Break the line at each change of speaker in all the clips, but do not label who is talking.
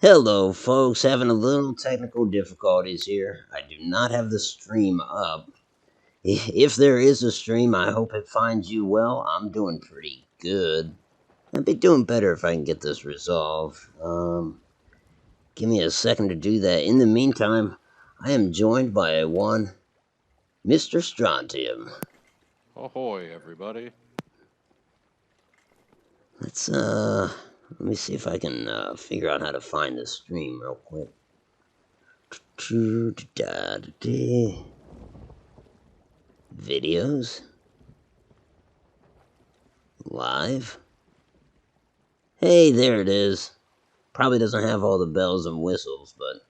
Hello, folks. Having a little technical difficulties here. I do not have the stream up. If there is a stream, I hope it finds you well. I'm doing pretty good. I'd be doing better if I can get this resolved. Give me a second to do that. In the meantime, I am joined by one Mr. Strontium.
Ahoy, everybody.
Let me see if I can figure out how to find the stream real quick. Videos? Live? Hey, there it is. Probably doesn't have all the bells and whistles, but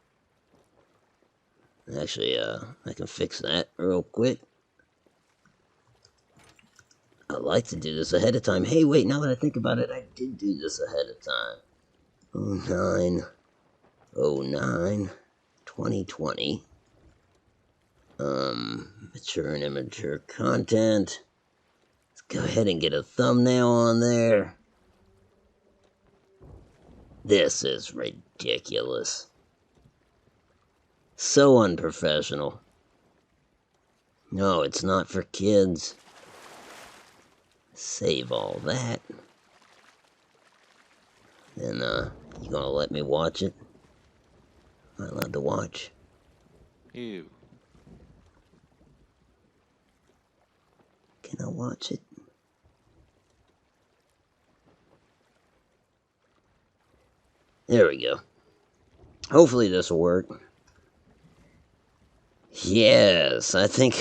actually, I can fix that real quick. I like to do this ahead of time. Hey, wait, now that I think about it, I did do this ahead of time. 09, 2020. Mature and immature content. Let's go ahead and get a thumbnail on there. This is ridiculous. So unprofessional. No, it's not for kids. Save all that. Then, you gonna let me watch it? Am I allowed to watch?
You.
Can I watch it? There we go. Hopefully this will work. Yes, I think...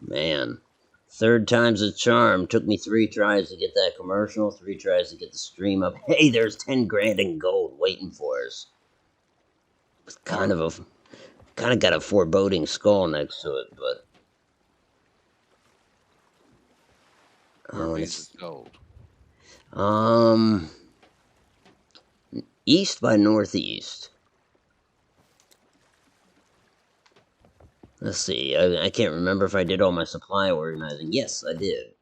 Man. Third time's a charm. Took me 3 tries to get that commercial, 3 tries to get the stream up. Hey, there's 10 grand in gold waiting for us. It's kind of got a foreboding skull next to it, but...
Where is gold?
East by northeast. Let's see, I can't remember if I did all my supply organizing. Yes, I did.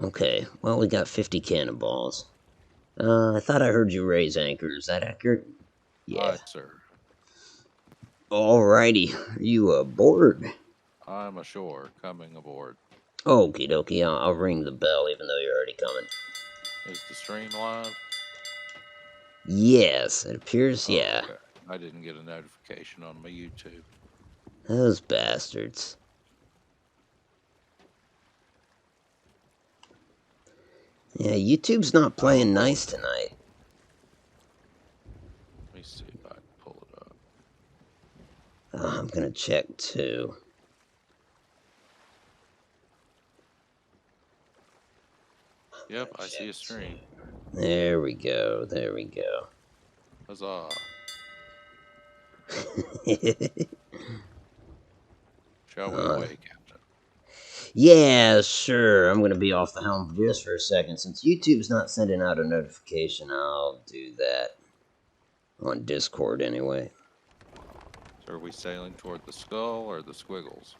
Okay, well, we got 50 cannonballs. I thought I heard you raise anchor. Is that accurate? Yeah.
Aye, sir.
Alrighty, are you aboard?
I'm ashore, coming aboard.
Okie dokie, I'll ring the bell even though you're already coming.
Is the stream live?
Yes, it appears, yeah.
Okay. I didn't get a notification on my YouTube.
Those bastards. Yeah, YouTube's not playing nice tonight.
Let me see if I can pull it up.
I'm gonna check too.
Yep, I see a stream.
There we go, there we go.
Huzzah. Shall we away, Captain?
Yeah, sure. I'm gonna be off the helm just for a second. Since YouTube's not sending out a notification, I'll do that. On Discord, anyway.
So are we sailing toward the skull or the squiggles?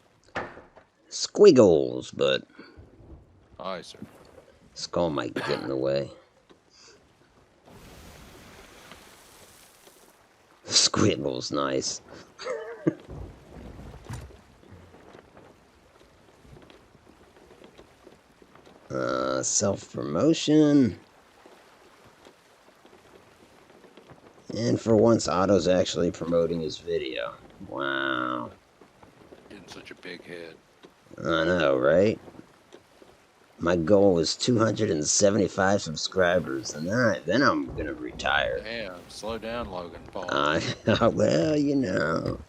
Squiggles, but...
Aye, sir.
Skull might get in the way. Squiggles, nice. Self-promotion. And for once, Otto's actually promoting his video. Wow.
Getting such a big head.
I know, right? My goal is 275 subscribers, and then I'm gonna retire.
Damn, slow down, Logan Paul.
Well, you know.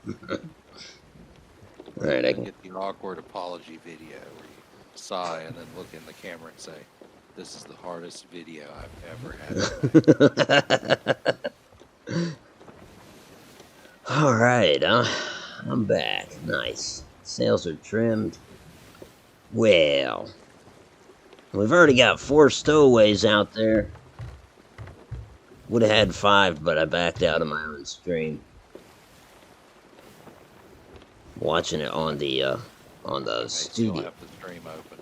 Alright, I can
get the awkward apology video where you sigh and then look in the camera and say, "This is the hardest video I've ever had."
Alright, I'm back. Nice. Sails are trimmed. Well, we've already got 4 stowaways out there. Would have had 5, but I backed out of my own stream. Watching it on the studio.
Still have the stream open.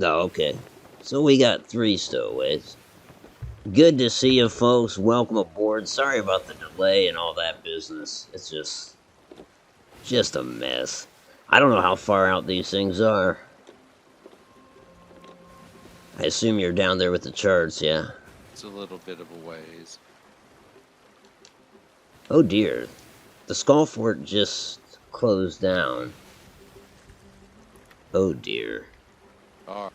Oh, okay. So we got 3 stowaways. Good to see you folks. Welcome aboard. Sorry about the delay and all that business. It's just a mess. I don't know how far out these things are. I assume you're down there with the charts, yeah?
It's a little bit of a ways.
Oh dear. The Skull Fort just closed down. Oh dear.
All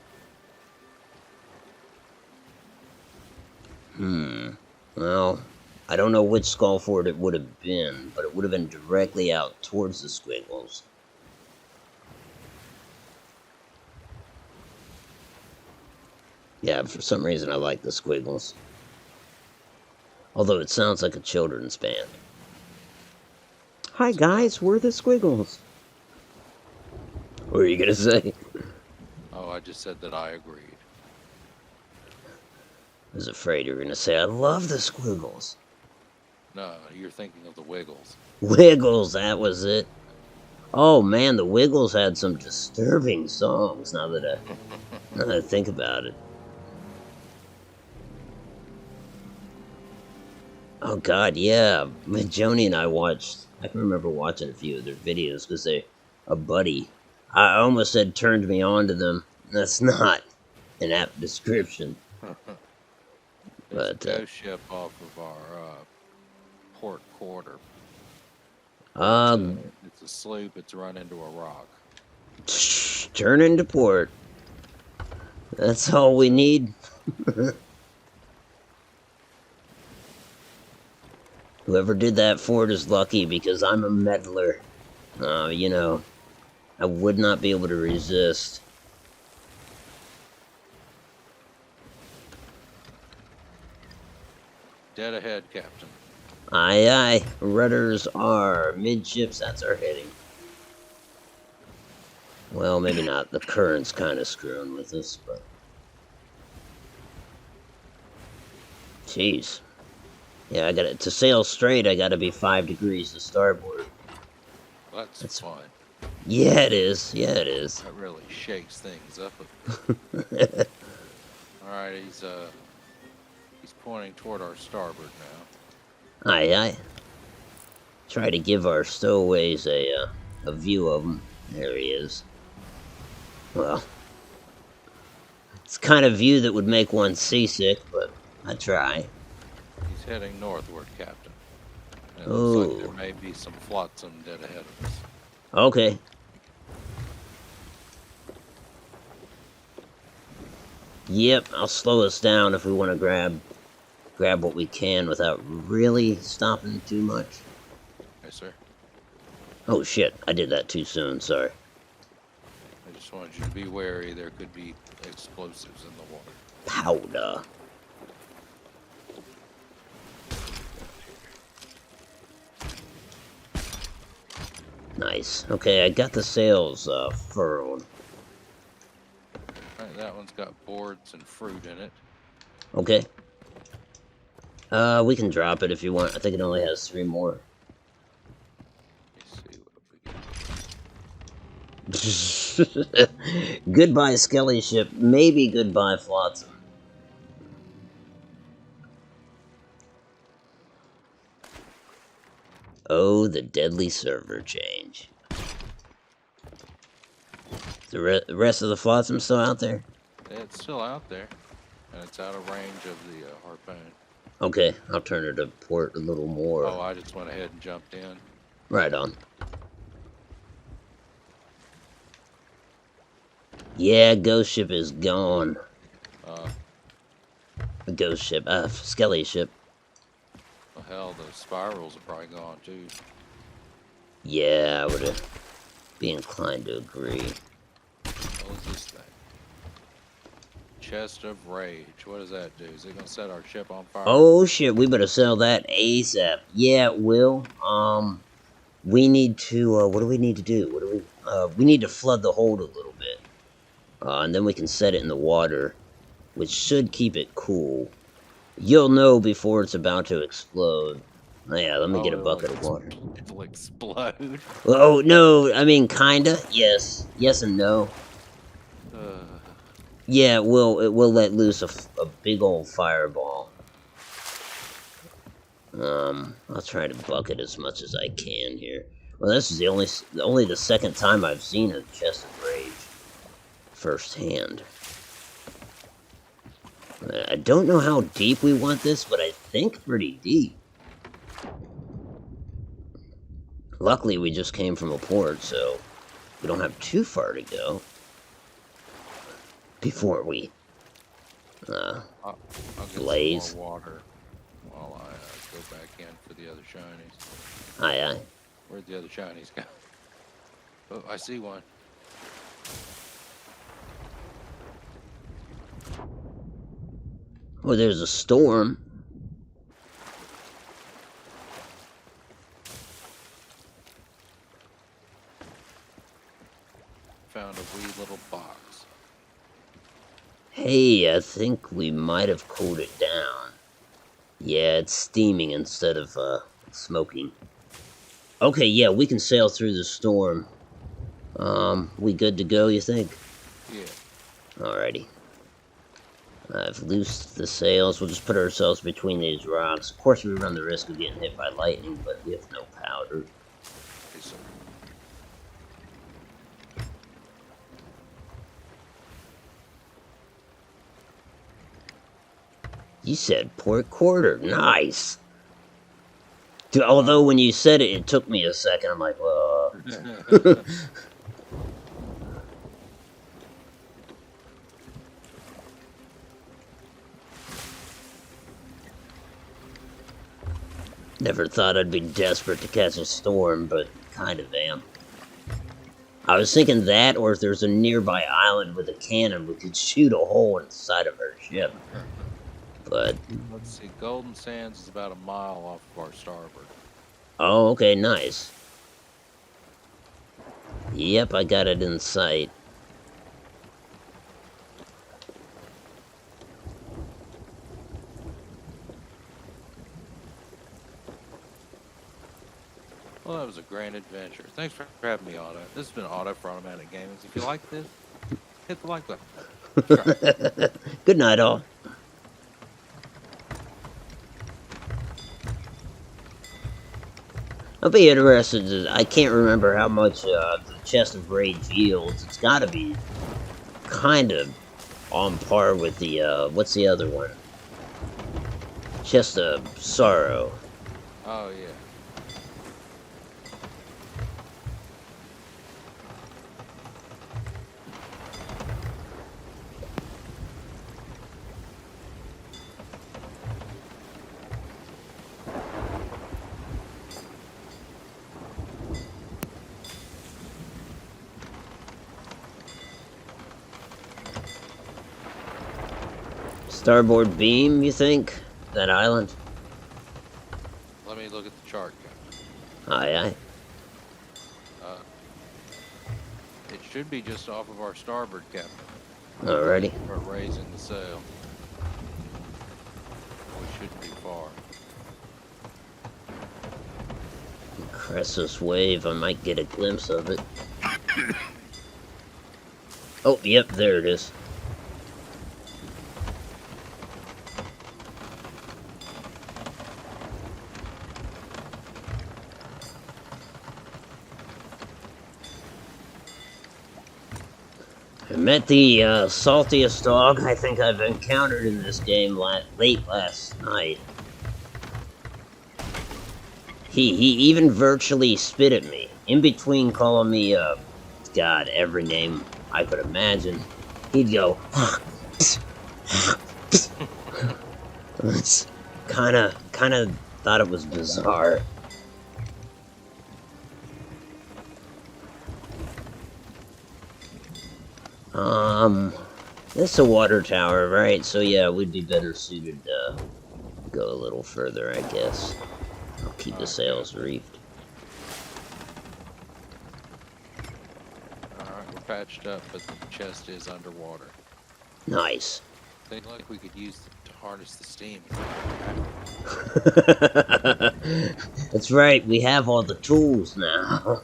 Well, I don't know which Skull Fort it would have been, but it would have been directly out towards the squiggles. Yeah, for some reason I like the squiggles. Although it sounds like a children's band. Hi guys, we're the squiggles. What were you gonna say?
Oh, I just said that I agreed.
I was afraid you were gonna say I love the squiggles.
No, you're thinking of the Wiggles.
Wiggles, that was it. Oh man, the Wiggles had some disturbing songs now that I think about it. Oh god, yeah. Joni and I I can remember watching a few of their videos because a buddy, I almost said turned me on to them. That's not an apt description.
There's a
But,
ghost ship off of our port quarter.
uh,
It's a sloop. It's run into a rock.
turn into port. That's all we need. Whoever did that fort is lucky because I'm a meddler. You know, I would not be able to resist.
Dead ahead, Captain.
Aye, aye. Rudders are midships. That's our heading. Well, maybe not. The current's kind of screwing with us, but... Jeez. Yeah, to sail straight, I gotta be 5 degrees to starboard.
That's fun.
Yeah, it is. Yeah, it is.
That really shakes things up. All right, he's pointing toward our starboard now.
Aye, aye. Try to give our stowaways a view of him. There he is. Well, it's the kind of view that would make one seasick, but I try.
He's heading northward, Captain. And it
Oh.
looks like there may be some flotsam dead ahead of us.
Okay. Yep, I'll slow us down if we want to grab what we can without really stopping too much.
Yes, sir.
Oh shit, I did that too soon, sorry.
I just wanted you to be wary. There could be explosives in the water.
Powder. Nice. Okay, I got the sails furled.
Alright, that one's got boards and fruit in it.
Okay. We can drop it if you want. I think it only has 3 more.
Let's see what we got.
Goodbye, Skelly ship. Maybe goodbye, Flotsam. Oh, the deadly server change. The rest of the Flotsam still out there?
It's still out there, and it's out of range of the harpoon.
Okay, I'll turn it to port a little more.
Oh, I just went ahead and jumped in.
Right on. Yeah, ghost ship is gone. A ghost ship, Skelly ship.
Well, hell, those spirals are probably gone too.
Yeah, I would be inclined to agree.
What was this thing? Chest of Rage. What does that do? Is it gonna set our ship on fire?
Oh shit, we better sell that ASAP. Yeah, it will. We need to, what do we need to do? We need to flood the hold a little bit. And then we can set it in the water, which should keep it cool. You'll know before it's about to explode. Oh, yeah, let me get a bucket of water.
It'll explode.
Oh, no, I mean, kinda. Yes. Yes and no. Yeah, it will let loose a big old fireball. I'll try to bucket as much as I can here. Well, this is the only the second time I've seen a chest of rage firsthand. I don't know how deep we want this, but I think pretty deep. Luckily, we just came from a port, so we don't have too far to go before we
I'll get
blaze.
some more water while I go back in for the other shinies.
Aye, aye.
Where'd the other shinies go? Oh, I see one.
Oh, there's a storm.
Found a wee little box.
Hey, I think we might have cooled it down. Yeah, it's steaming instead of smoking. Okay, yeah, we can sail through the storm. We good to go, you think?
Yeah.
Alrighty. I've loosed the sails. We'll just put ourselves between these rocks. Of course, we run the risk of getting hit by lightning, but we have no powder.
Okay, so
You said port quarter. Nice. Although when you said it, it took me a second. I'm like, whoa. Never thought I'd be desperate to catch a storm, but kind of am. I was thinking that, or if there's a nearby island with a cannon, we could shoot a hole in the side of our ship. But
let's see. Golden Sands is about a mile off of our starboard.
oh, okay, nice. Yep, I got it in sight.
Well, that was a grand adventure. Thanks for having me, Otto. This has been Otto for Automatic Gaming. If you like this, hit the like button. Subscribe.
Good night, all. I'll be interested. I can't remember how much the chest of rage yields. It's got to be kind of on par with the what's the other one? Chest of sorrow.
Oh, yeah.
Starboard beam, you think? That island?
Let me look at the chart.
Aye, aye.
It should be just off of our starboard, Captain.
Alrighty.
We're raising the sail. We shouldn't be far.
Crest this wave, I might get a glimpse of it. Oh, yep, there it is. I met the saltiest dog I think I've encountered in this game late last night. He even virtually spit at me. In between calling me, God, every name I could imagine. He'd go, it's kinda thought it was bizarre. This is a water tower, right? So yeah, we'd be better suited to go a little further, I guess. I'll keep the sails reefed.
Alright, we're patched up, but the chest is underwater.
Nice.
Seems like we could use it to harness the steam.
That's right, we have all the tools now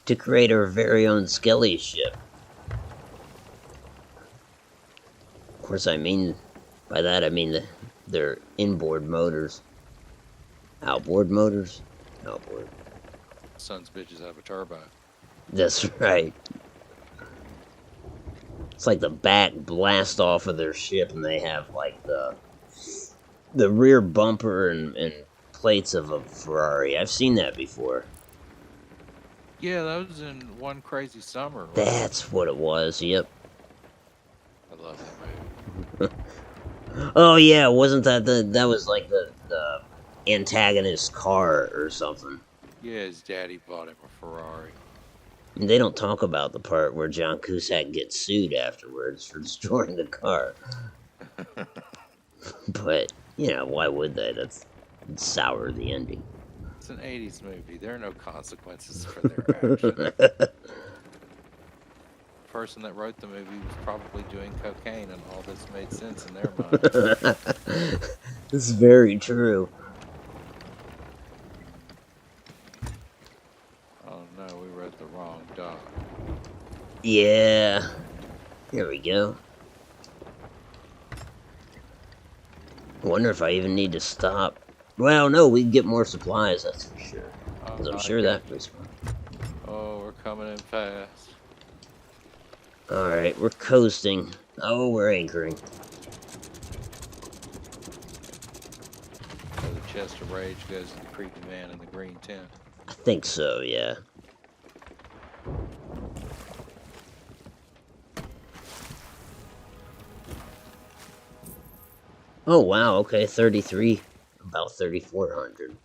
to create our very own Skelly ship. Of course, by that I mean their inboard motors. Outboard motors? Outboard.
Sons bitches have a turbo.
That's right. It's like the back blast off of their ship, and they have like the rear bumper and plates of a Ferrari. I've seen that before.
Yeah, that was in One Crazy Summer, wasn't it?
That's what it was. Yep.
I love that movie.
Oh yeah, wasn't that was like the antagonist car or something?
Yeah, his daddy bought him a Ferrari.
And they don't talk about the part where John Cusack gets sued afterwards for destroying the car. But you know, why would they? That'd sour the ending.
It's an 80s movie. There are no consequences for their actions. The person that wrote the movie was probably doing cocaine, and all this made sense in their mind.
This is very true.
Oh no, we wrote the wrong doc.
Yeah. Here we go. I wonder if I even need to stop. Well, no, we can get more supplies, that's for sure. Because I'm sure that was fun.
Oh, we're coming in fast.
Alright, we're coasting. Oh, we're anchoring.
So the chest of rage goes to the creepy man in the green tent.
I think so, yeah. Oh, wow, okay, 33. About 3,400.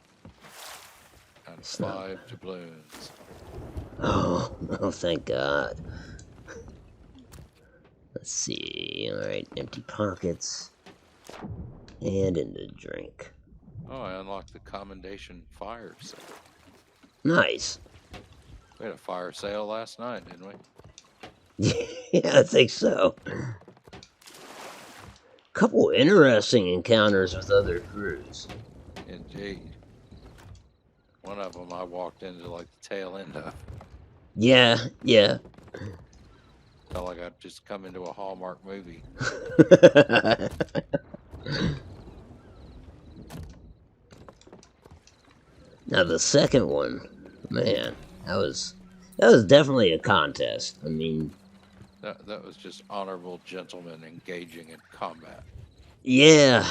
And 5 doubloons.
Oh, oh, thank God. Let's see. Alright, empty pockets. And into drink.
Oh, I unlocked the commendation fire sale.
Nice.
We had a fire sale last night, didn't we?
Yeah, I think so. Couple interesting encounters with other crews.
Indeed. One of them I walked into like the tail end of.
Yeah, yeah.
Felt like I'd just come into a Hallmark movie.
Now the second one, man, that was definitely a contest. I mean,
That was just honorable gentlemen engaging in combat.
yeah.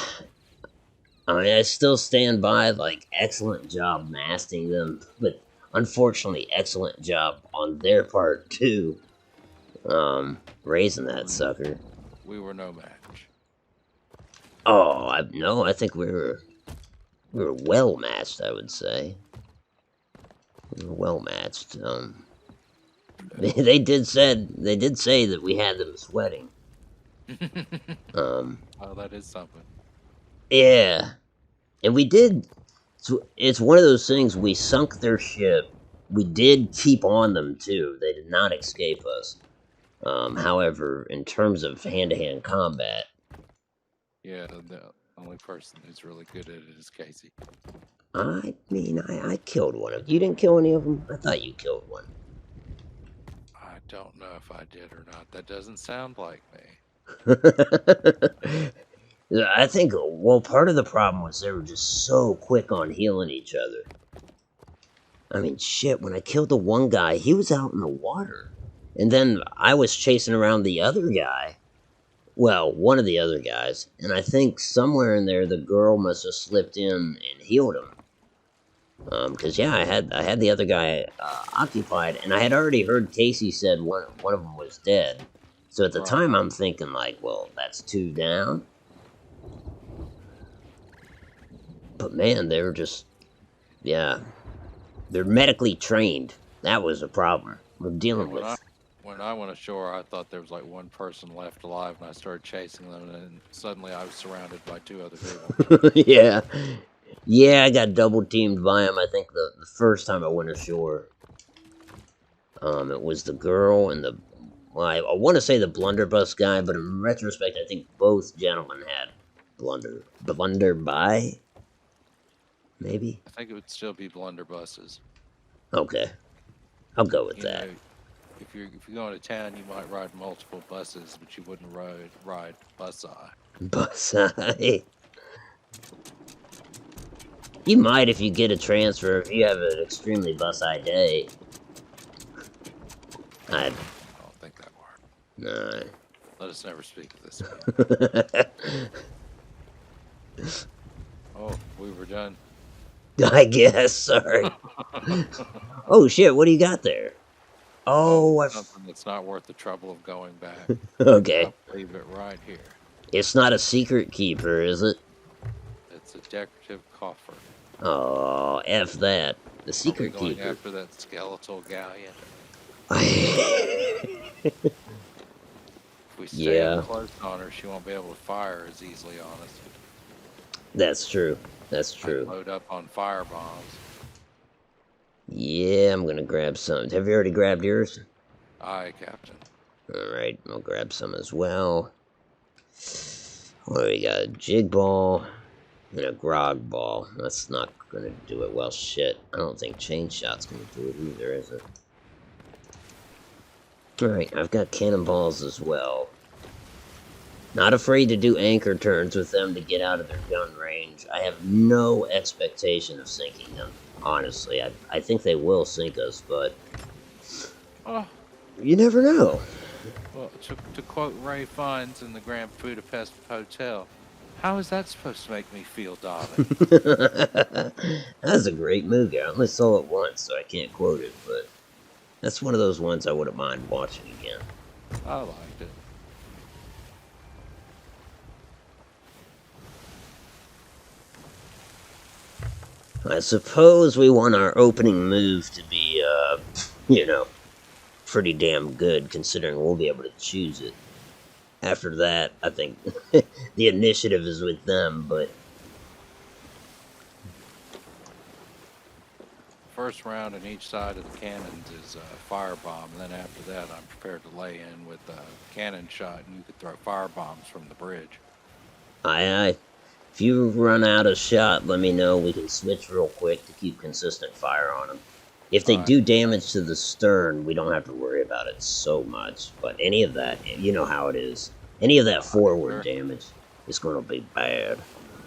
I mean, I still stand by, like, excellent job masting them, but unfortunately, excellent job on their part too. Raising that sucker.
We were no match.
Oh, no, I think we were well matched. I would say we were well matched. They did say that we had them sweating. Um,
Oh, that is something.
yeah, and we did. So it's one of those things. We sunk their ship. We did keep on them too. They did not escape us. However, in terms of hand-to-hand combat,
Yeah, the only person who's really good at it is Casey.
I mean, I killed one of. You didn't kill any of them. I thought you killed one.
I don't know if I did or not. That doesn't sound like me.
I think, well, part of the problem was they were just so quick on healing each other. I mean, shit, when I killed the one guy, he was out in the water. And then I was chasing around the other guy. Well, one of the other guys. And I think somewhere in there, the girl must have slipped in and healed him. Because, yeah, I had the other guy occupied. And I had already heard Casey said one of them was dead. So at the time, I'm thinking, like, well, that's 2 down. But man, they were just, yeah, they're medically trained. That was a problem we're dealing with.
When I went ashore, I thought there was like one person left alive, and I started chasing them, and suddenly I was surrounded by 2 other people.
Yeah, yeah, I got double teamed by him. I think the first time I went ashore, it was the girl and well, I want to say the blunderbuss guy, but in retrospect, I think both gentlemen had blunderby. Maybe.
I think it would still be blunderbusses.
Okay, I'll go with that.
Know, if you're going to town, you might ride multiple buses, but you wouldn't ride bus-eye.
Bus-eye. You might if you get a transfer, if you have an extremely bus-eye day.
I
I...
don't think that worked.
Nah.
Let us never speak of this again. Oh, we were done.
I guess, sorry. Oh shit, what do you got there?
Oh,
Oh,
something that's not worth the trouble of going back.
okay.
I'll leave it right here.
It's not a secret keeper, is it?
It's a decorative coffer.
Oh, F that. The
Are we
secret
going
keeper.
after that skeletal galleon? If we stay up
Yeah,
close on her, she won't be able to fire as easily on us.
that's true. That's
I'd
true.
load up on fire bombs.
Yeah, I'm gonna grab some. Have you already grabbed yours?
Aye, Captain.
Alright, I'll grab some as well. What do we got? A jig ball and a grog ball. That's not gonna do it. Well, shit. I don't think chain shot's gonna do it either, is it? Alright, I've got cannonballs as well. Not afraid to do anchor turns with them to get out of their gun range. I have no expectation of sinking them. Honestly, I think they will sink us, but
Oh,
you never know.
well, to quote Ray Fiennes in the Grand Budapest Hotel, how is that supposed to make me feel, darling?
That's a great movie. I only saw it once, so I can't quote it, but that's one of those ones I wouldn't mind watching again.
I liked it.
I suppose we want our opening move to be, you know, pretty damn good, considering we'll be able to choose it. After that, I think the initiative is with them, but
First round in each side of the cannons is a firebomb. Then after that, I'm prepared to lay in with a cannon shot, and you could throw firebombs from the bridge.
aye. If you run out of shot, let me know. We can switch real quick to keep consistent fire on them. If they
All right.
do damage to the stern, we don't have to worry about it so much. But any of that, you know how it is. Any of that forward
Sure.
damage is going to be bad.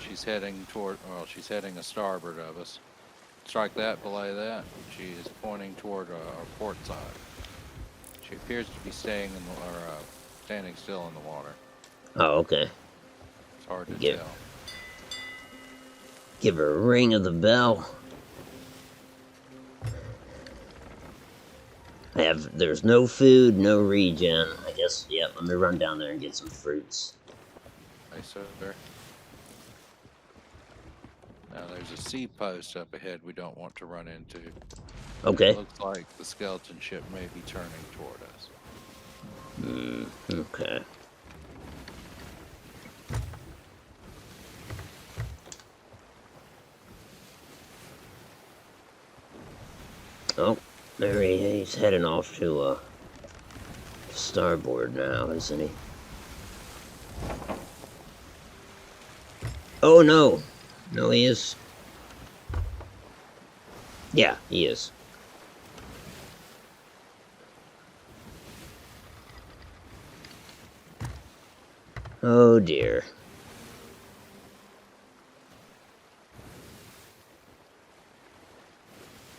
She's heading toward, well, she's heading a starboard of us. Strike that, belay that. She is pointing toward our port side. She appears to be staying in the, or standing still in the water.
Oh, okay.
It's hard to
Give,
tell.
give her a ring of the bell. There's no food, no regen. I guess, yeah, let me run down there and get some fruits.
Hey, sir. Now there's a sea post up ahead we don't want to run into.
Okay.
It looks like the skeleton ship may be turning toward us.
Okay. Oh, there he's heading off to starboard now, isn't he? Oh no! No, he is. Yeah, he is. Oh dear.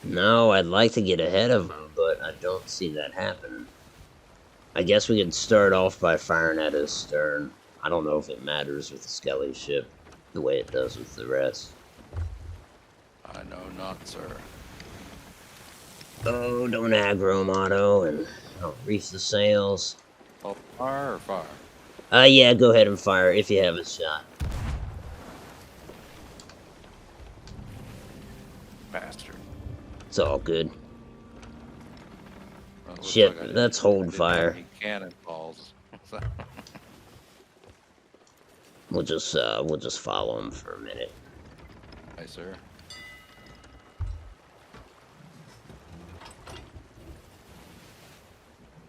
No, I'd like to get ahead of him, but I don't see that happening. I guess we could start off by firing at his stern. I don't know if it matters with the Skelly ship the way it does with the rest.
I know not, sir.
Oh, don't aggro him, Otto, and I'll reef the sails.
Oh, fire or fire?
Yeah, go ahead and fire if you have a shot.
Bastard.
It's all good.
Well, it looks
Shit,
like
let's
I
hold
didn't
fire.
have any cannonballs.
We'll just follow him for a minute.
Hey, sir.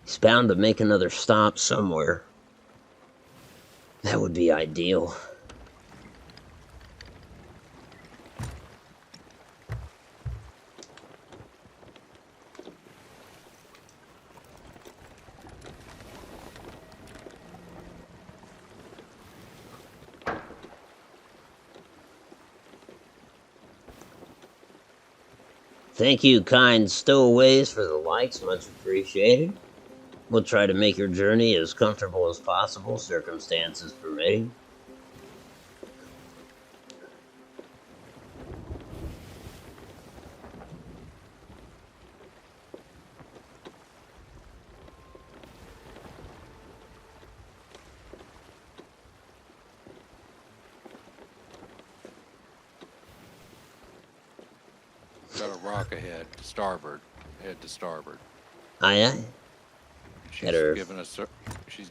He's bound to make another stop somewhere. That would be ideal. Thank you, kind stowaways, for the likes. Much appreciated. We'll try to make your journey as comfortable as possible, circumstances permitting.
Got a rock ahead, to starboard. Head to starboard.
Aye, aye.
She's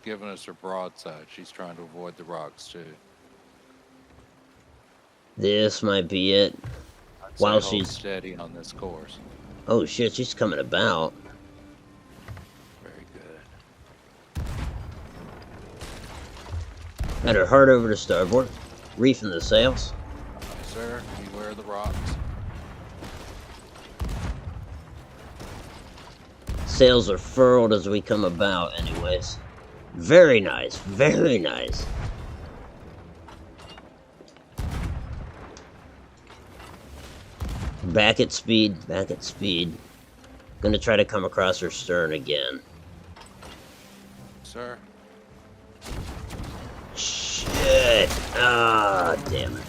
giving us her broadside. She's trying to avoid the rocks too.
This might be it.
I'd
While
say hold
she's...
steady on this course.
Oh shit, she's coming about.
Very good.
Got her hard over to starboard. Reefing the sails.
Yes, sir. Beware of the rocks.
Sails are furled as we come about, anyways. Very nice, very nice. Back at speed, back at speed. Gonna try to come across her stern again.
Sir.
Shit! Ah, damn it.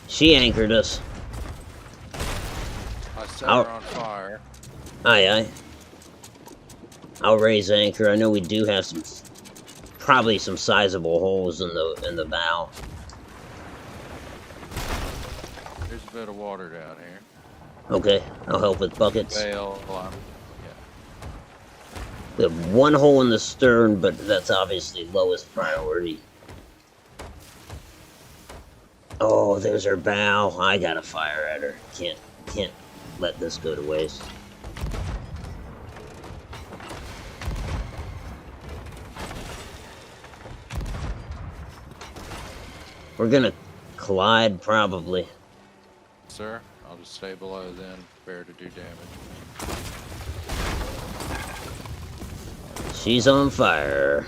She anchored us.
I set her on fire.
Aye, aye. I'll raise anchor. I know we do have probably some sizable holes in the bow.
There's a bit of water down here.
Okay, I'll help with buckets.
Bail.
We have one hole in the stern, but that's obviously lowest priority. Oh, there's her bow. I gotta fire at her. Can't let this go to waste. We're gonna collide, probably.
Sir, I'll just stay below then. Prepare to do damage.
She's on fire.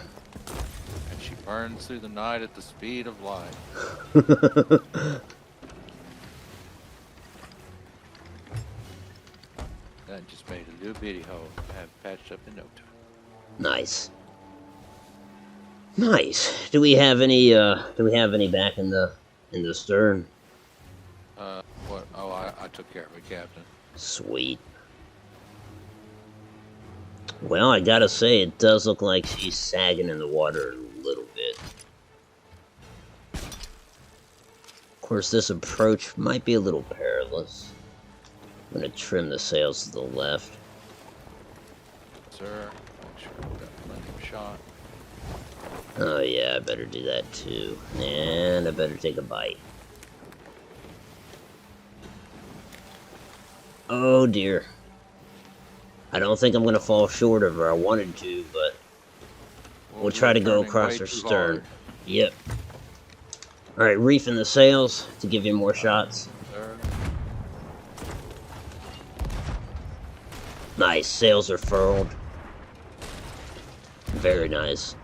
And she burns through the night at the speed of light. That just made a little bitty hole. I have patched up in no time.
Nice. Nice. Do we have any back in the stern?
What? Oh, I took care of it, Captain.
Sweet. Well, I gotta say, it does look like she's sagging in the water a little bit. Of course, this approach might be a little perilous. I'm gonna trim the sails to the left.
Sir, make sure we've got plenty of shot.
Oh yeah, I better do that too. And I better take a bite. Oh dear. I don't think I'm gonna fall short of her. I wanted to, but we'll try to go across her stern.
Hard.
Yep. Alright, reefing the sails to give you more shots.
Sir.
Nice, sails are furled. Very nice.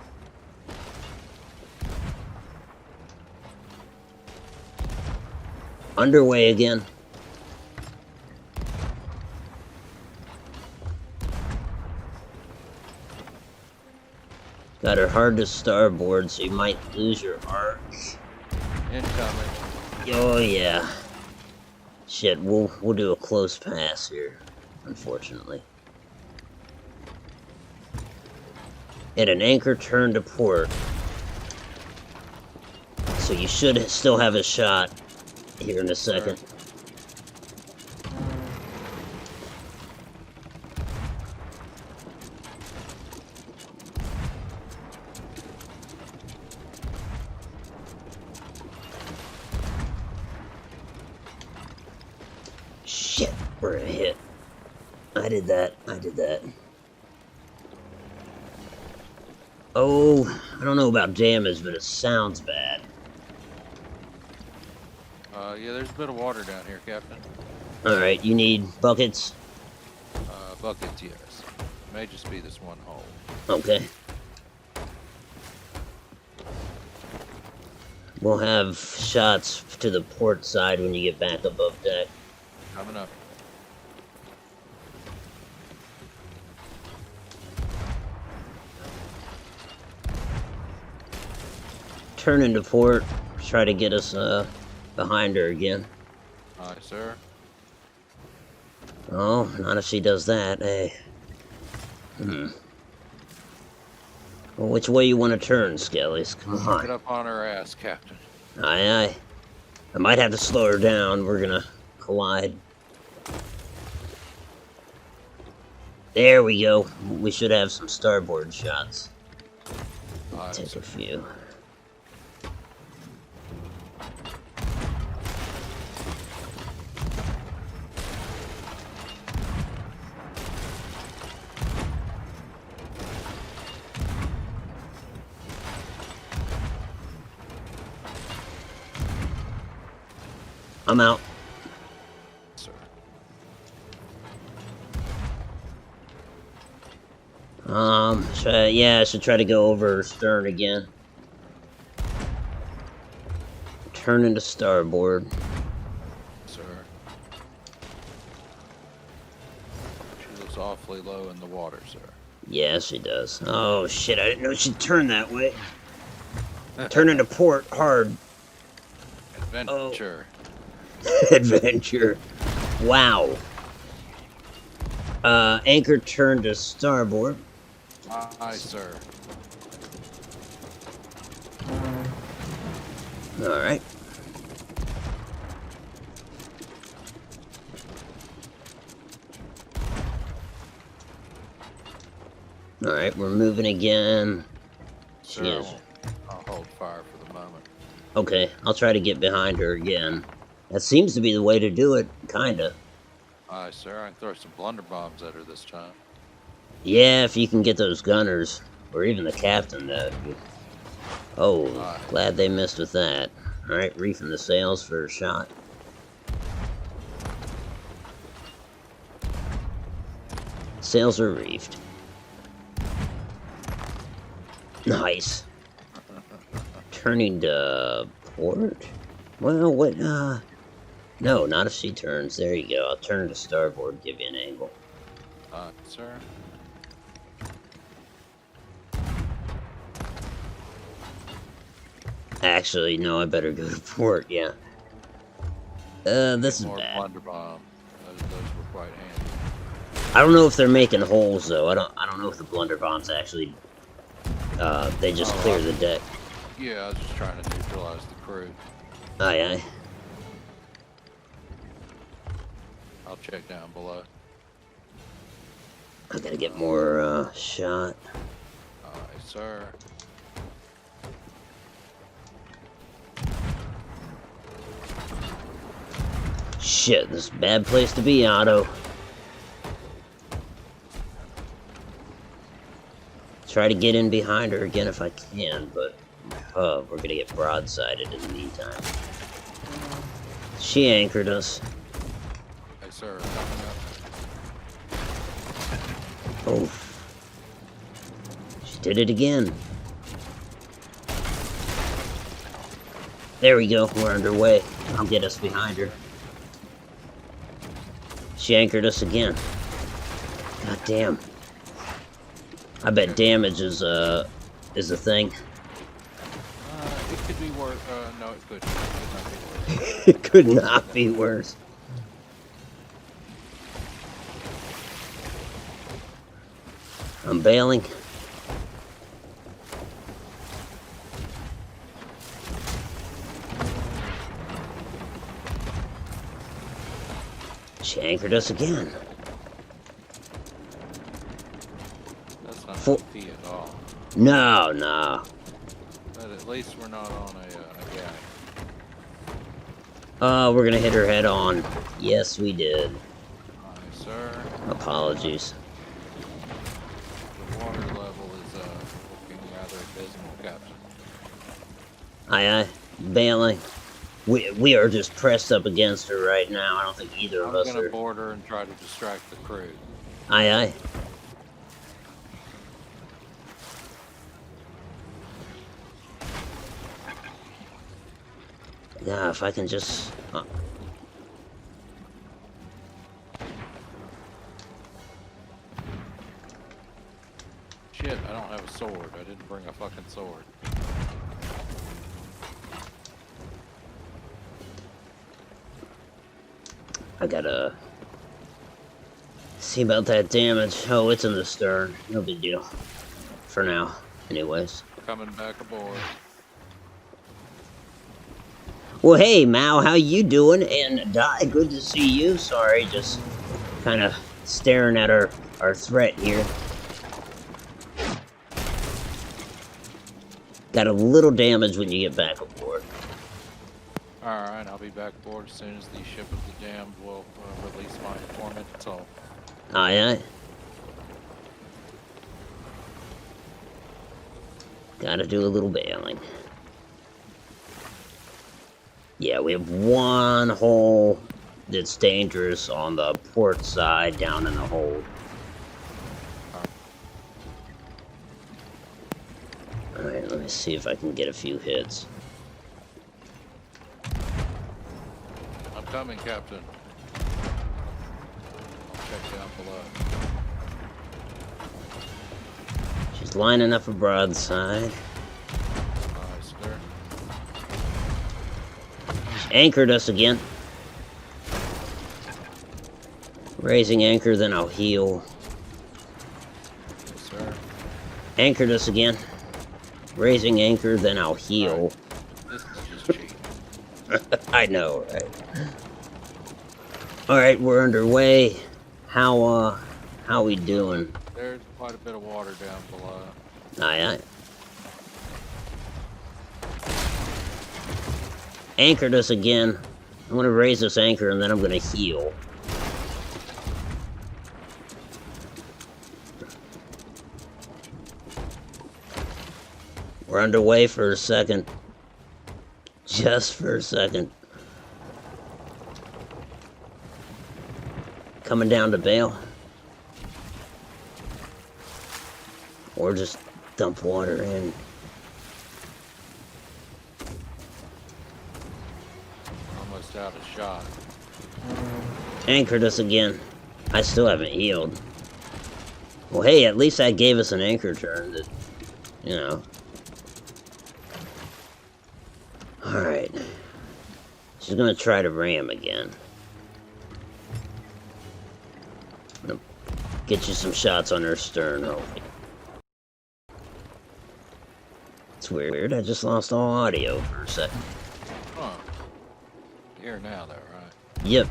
Underway again. Got her hard to starboard, so you might lose your arc.
Incoming.
Oh yeah. Shit, we'll do a close pass here, unfortunately. At an anchor turn to port. So you should still have a shot here in a second. Shit, we're a hit. I did that. Oh, I don't know about damage, but it sounds bad.
Yeah, there's a bit of water down here, Captain.
Alright, you need buckets?
Buckets, yes. May just be this one hole.
Okay. We'll have shots to the port side when you get back above deck.
Coming up.
turn into port. Try to get us behind her again.
Aye, sir.
Oh, not if she does that. Hey. Well, which way you want to turn, Skellies? Come
Get
on.
up on her ass, Captain.
Aye, aye. I might have to slow her down. We're gonna collide. There we go. We should have some starboard shots.
Aye,
Take
sir.
a few. I'm out.
Sir.
Yeah, I should try to go over stern again. Turn into starboard.
Sir. She looks awfully low in the water, sir.
Yeah, she does. Oh shit, I didn't know she'd turn that way. Turn into port hard.
Adventure.
Adventure. Wow. Anchor turned to starboard.
Aye, sir.
Alright. Alright, we're moving again. She
Sir,
is.
I'll hold fire for the moment.
Okay, I'll try to get behind her again. That seems to be the way to do it, kinda.
Aye, sir. I can throw some blunderbombs at her this time.
Yeah, if you can get those gunners, or even the captain, Oh,
Aye.
glad they missed with that. Alright, reefing the sails for a shot. Sails are reefed. Nice. Turning to port? Well, what, no, not if she turns. There you go. I'll turn to starboard, give you an angle.
Aye, sir.
Actually, no, I better go to port, yeah. This is
More
bad.
blunderbombs. Those were quite handy.
I don't know if they're making holes, though. I don't know if the blunderbombs actually, they just clear the deck.
Yeah, I was just trying to neutralize the crew.
Aye, aye.
I'll check down below.
I gotta get more, shot.
Aye, sir.
Shit, this is a bad place to be, Otto. Try to get in behind her again if I can, but we're gonna get broadsided in the meantime. She anchored us.
Hey, sir. Coming up.
Oh. She did it again. There we go, we're underway. I'll get us behind her. She anchored us again. God damn. I bet damage is a thing.
It could be worse. No, it couldn't.
It could not be worse. I'm bailing. She anchored us again.
That's not
For-
OP at all.
No, no.
But at least we're not on a gag.
We're gonna hit her head on. Yes, we did.
Aye, sir.
Apologies.
The water level is looking rather abysmal, Captain.
Aye, aye. Bailing. We are just pressed up against her right now. I don't think either of
I'm
us
gonna
are.
board her and try to distract the crew.
Aye, aye. Yeah, if I can just...
Shit, I don't have a sword. I didn't bring a fucking sword.
I gotta see about that damage. Oh, it's in the stern. No big deal. For now, anyways.
Coming back aboard.
Well, hey, Mao, how you doing? And Di, good to see you. Sorry, just kind of staring at our threat here. Got a little damage when you get back aboard.
Alright, I'll be back aboard as soon as the ship of the damned will release my informant. So,
Aye, aye. Gotta do a little bailing. Yeah, we have one hole that's dangerous on the port side down in the hold. Alright, let me see if I can get a few hits.
I'm coming, Captain. I'll check down below.
She's lining up a broadside.
Nice, sir.
Anchored us again. Raising anchor, then I'll heal.
Yes, sir.
Anchored us again. Raising anchor, then I'll heal.
Right. This is just cheap.
I know, right? Alright, we're underway. How we doing?
There's quite a bit of water down below.
Aye, aye. Anchored us again. I'm gonna raise this anchor and then I'm gonna heal. We're underway for a second. Just for a second. Coming down to bail. Or just dump water in.
Almost out of shot.
Anchored us again. I still haven't healed. Well, hey, at least that gave us an anchor turn that, you know. Alright. She's gonna try to ram again. I'm gonna get you some shots on her stern, hopefully. It's weird, I just lost all audio for a second.
Huh. Here now, though, right?
Yep.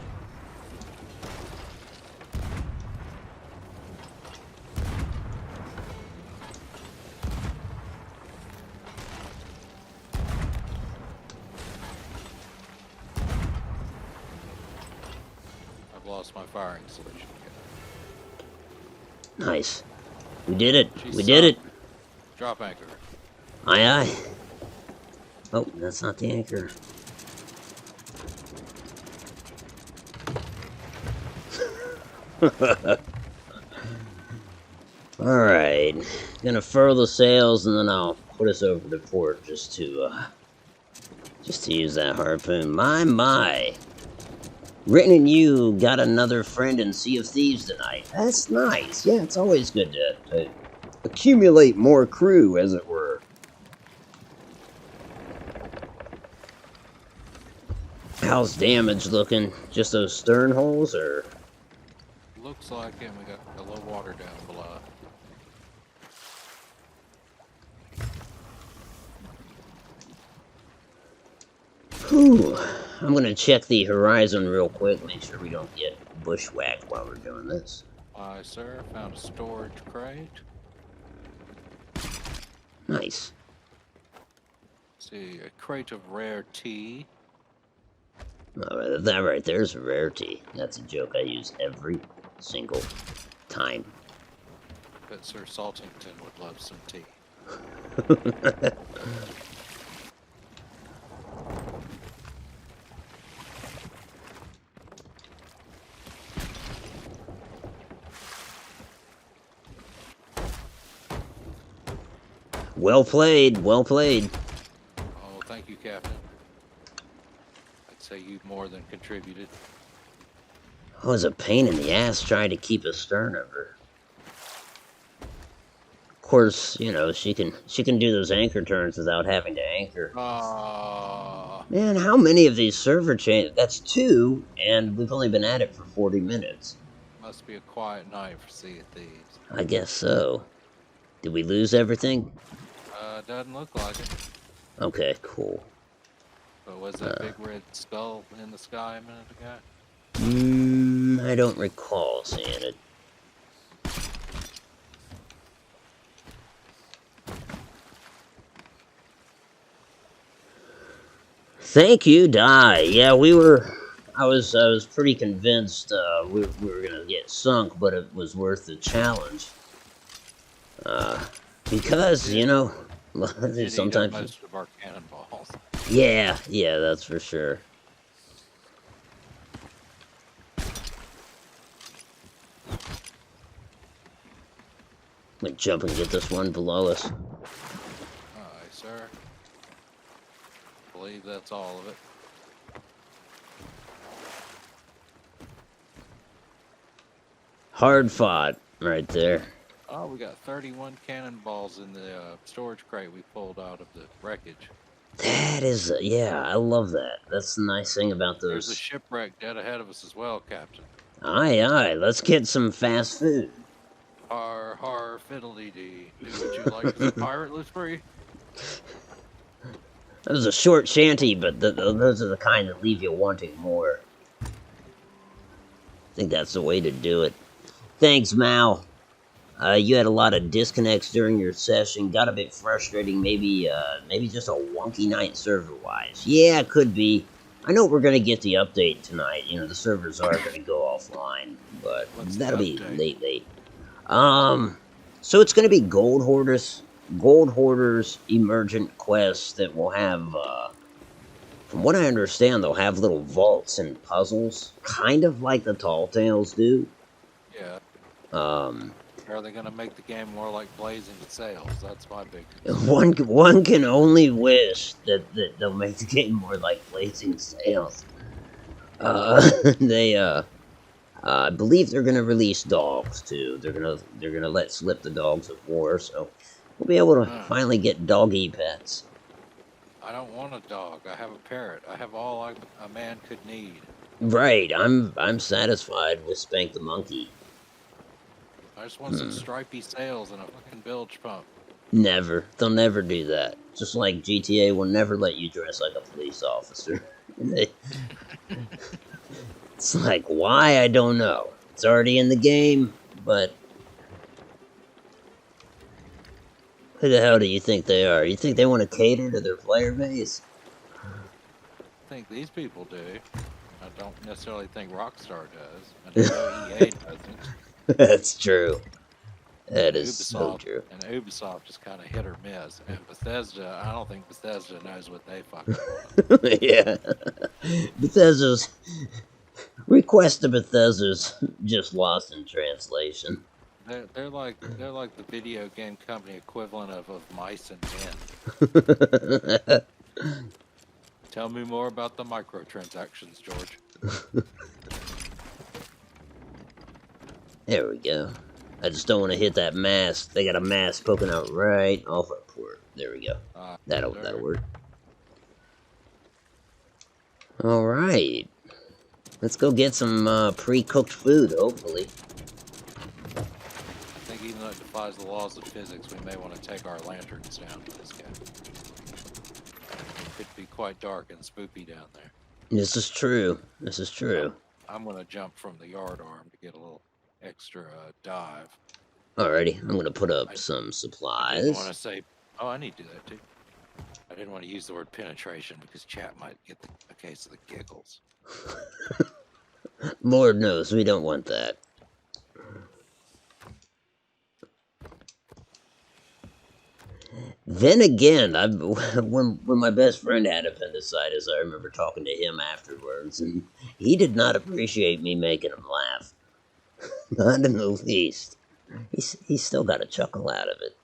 I've lost my firing solution.
Nice. We did it.
She's
We did it.
Drop anchor.
Aye, aye. Oh, that's not the anchor. Alright. Gonna furl the sails and then I'll put us over to port just to use that harpoon. My. Written and you got another friend in Sea of Thieves tonight. That's nice. Yeah, it's always good to accumulate more crew, as it were. How's damage looking? Just those stern holes, or?
Looks like it. We got a low water down below.
Whew. I'm gonna check the horizon real quick, make sure we don't get bushwhacked while we're doing this.
Aye, sir. Found a storage crate.
Nice.
See, a crate of rare tea.
Alright, that right there's a rarity. That's a joke I use every single time.
Bet Sir Saltington would love some tea.
Well played, well played.
Oh, thank you, Captain. I'd say you've more than contributed.
Oh, it was a pain in the ass trying to keep a stern over. course, you know, she can do those anchor turns without having to anchor. Man, how many of these server changes? That's two, and we've only been at it for 40 minutes.
Must be a quiet night for Sea of Thieves.
I guess so. Did we lose everything?
Doesn't look like it.
Okay, cool.
But was that big red skull in the sky a minute ago?
I don't recall seeing it. Thank you, Die. Yeah, we were. I was pretty convinced we were gonna get sunk, but it was worth the challenge. Because you know,
It eat up
sometimes.
most of our cannonballs.
Yeah, that's for sure. I'm gonna jump and get this one below us.
Aye, sir. Believe that's all of it.
Hard fought, right there.
Oh, we got 31 cannonballs in the storage crate we pulled out of the wreckage.
That is, yeah, I love that. That's the nice thing about
There's a
those.
shipwreck dead ahead of us as well, Captain.
Aye, let's get some fast food.
Har, har, fiddly-dee. Do what you like as a pirate lives free.
That was a short shanty, but those are the kind that leave you wanting more. I think that's the way to do it. Thanks, Mal. You had a lot of disconnects during your session. Got a bit frustrating. Maybe just a wonky night server-wise. Yeah, it could be. I know we're gonna get the update tonight. You know, the servers are gonna go offline, but that'll be late. So it's gonna be Gold Hoarders Emergent quests that will have, from what I understand, they'll have little vaults and puzzles, kind of like the Tall Tales do.
Yeah.
Um,
Are they going to make the game more like Blazing Sails? That's my big concern.
one can only wish that they'll make the game more like Blazing Sails. I believe they're gonna release dogs too. They're gonna let slip the dogs of war, so we'll be able to finally get doggy pets.
I don't want a dog. I have a parrot. I have all a man could need.
Right, I'm satisfied with Spank the Monkey.
I just want some stripy sails and a fucking bilge pump.
Never. They'll never do that. Just like GTA will never let you dress like a police officer. It's like, why? I don't know. It's already in the game, but who the hell do you think they are? You think they want to cater to their player base?
I think these people do. I don't necessarily think Rockstar does. I know EA doesn't.
That's true. That is so true.
And Ubisoft is kind of hit or miss. And Bethesda, I don't think Bethesda knows what they fucking want.
Yeah. Bethesda's... Request to Bethesda's just lost in translation.
They're like the video game company equivalent of mice and men. Tell me more about the microtransactions, George.
There we go. I just don't want to hit that mast. They got a mast poking out right off our port. There we go. That'll work. All right. Let's go get some pre-cooked food, hopefully.
I think even though it defies the laws of physics, we may want to take our lanterns down for this guy. It could be quite dark and spooky down there.
This is true.
I'm going to jump from the yard arm to get a little extra dive.
Alrighty, I'm going to put up some supplies.
I didn't want to say... Oh, I need to do that, too. I didn't want to use the word penetration because chat might get a case of the giggles.
Lord knows we don't want that. Then again, when my best friend had appendicitis, I remember talking to him afterwards, and he did not appreciate me making him laugh. Not in the least. He still got a chuckle out of it.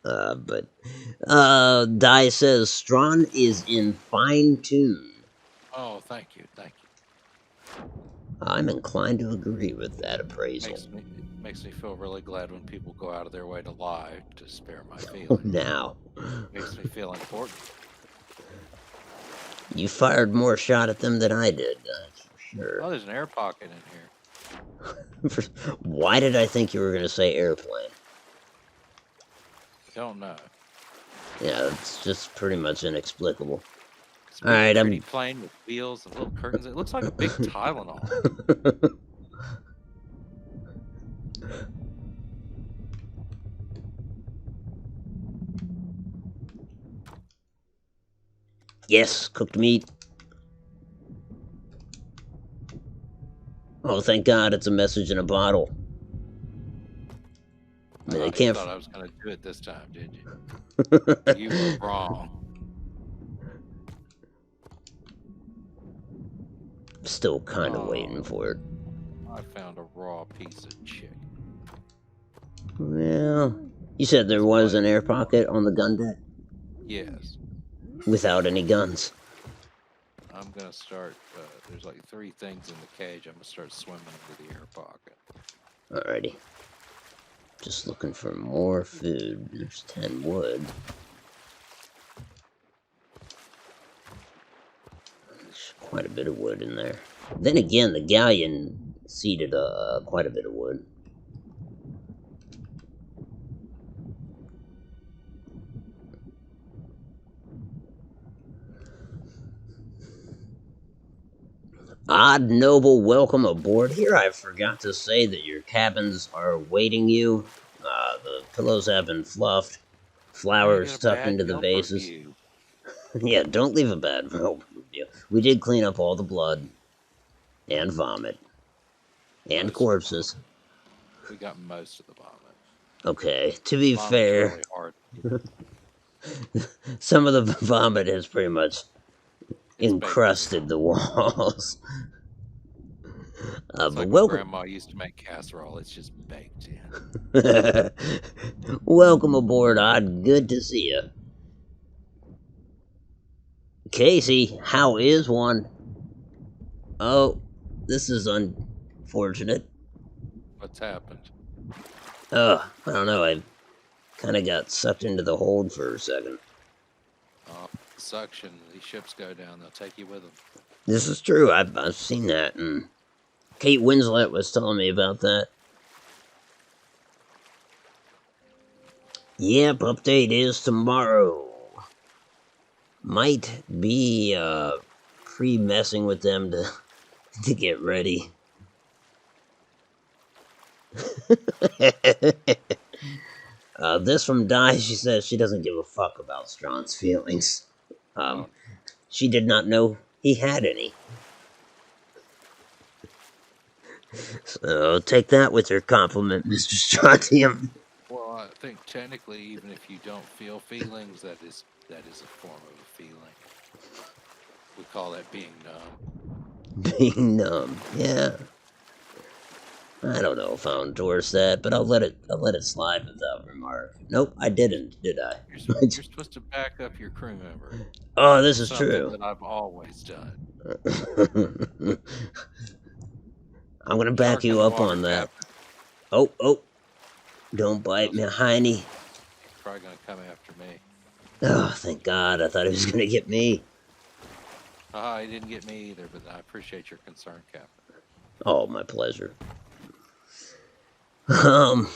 But Die says Strawn is in fine tune.
Oh, thank you.
I'm inclined to agree with that appraisal.
Makes me feel really glad when people go out of their way to lie to spare my
Oh,
feelings.
now.
Makes me feel important.
You fired more shot at them than I did, that's for sure.
Oh, there's an air pocket in here.
Why did I think you were going to say airplane?
Don't know.
Yeah, it's just pretty much inexplicable.
It's a
All
big,
right,
pretty
I'm.
plane with wheels and little curtains. It looks like a big Tylenol.
Yes, cooked meat. Oh, thank God, it's a message in a bottle. I mean, they
You
can't.
thought I was going to do it this time, did you? You were wrong.
Still kind of
Oh,
waiting for it.
I found a raw piece of chicken.
Well, you said there
It's
was an
bloody.
air pocket on the gun deck
Yes.
without any guns.
I'm going to start. There's like 3 things in the cage. I'm going to start swimming into the air pocket.
Alrighty. Just looking for more food. There's 10 wood. There's quite a bit of wood in there. Then again, the galleon seeded quite a bit of wood. Odd noble, welcome aboard. Here I forgot to say that your cabins are awaiting you. The pillows have been fluffed,
I get
flowers
a
tucked
bad
into the
Yelp
vases.
review.
Yeah, don't leave a bad review. We did clean up all the blood and vomit and
Most of the
corpses.
vomit. We got most of the vomit.
Okay, to be
Vomit's
fair,
really hard.
some of the vomit has pretty much
It's baked in.
encrusted the walls.
It's
But
like when
welcome.
Grandma used to make casserole. It's just baked in.
Welcome aboard, Odd. Good to see you. Casey, how is one? Oh, this is unfortunate.
What's happened?
I don't know. I kind of got sucked into the hold for a second.
Suction. These ships go down. They'll take you with them.
This is true. I've seen that, and Kate Winslet was telling me about that. Yep, update is tomorrow. Might be pre-messing with them to to get ready. This from Di. She says she doesn't give a fuck about Strawn's feelings.
Oh,
She did not know he had any. So take that with your compliment, Mr. Strontium.
well, I think technically, even if you don't feel feelings, that is a form of a feeling. We call that being numb.
Being numb. Yeah. I don't know if I'll endorse that, but I'll let it slide without remark. Nope, I didn't, did I?
You're supposed to back up your crew member.
Oh, this is
Something
true.
that I've always done.
I'm gonna back
Shark in
you
the
up
water,
on that.
Captain.
Oh, don't bite
Feels
me,
like
Heine.
he's probably gonna come after me.
Oh, thank God. I thought he was gonna get me.
He didn't get me either, but I appreciate your concern, Captain.
Oh, my pleasure. Um,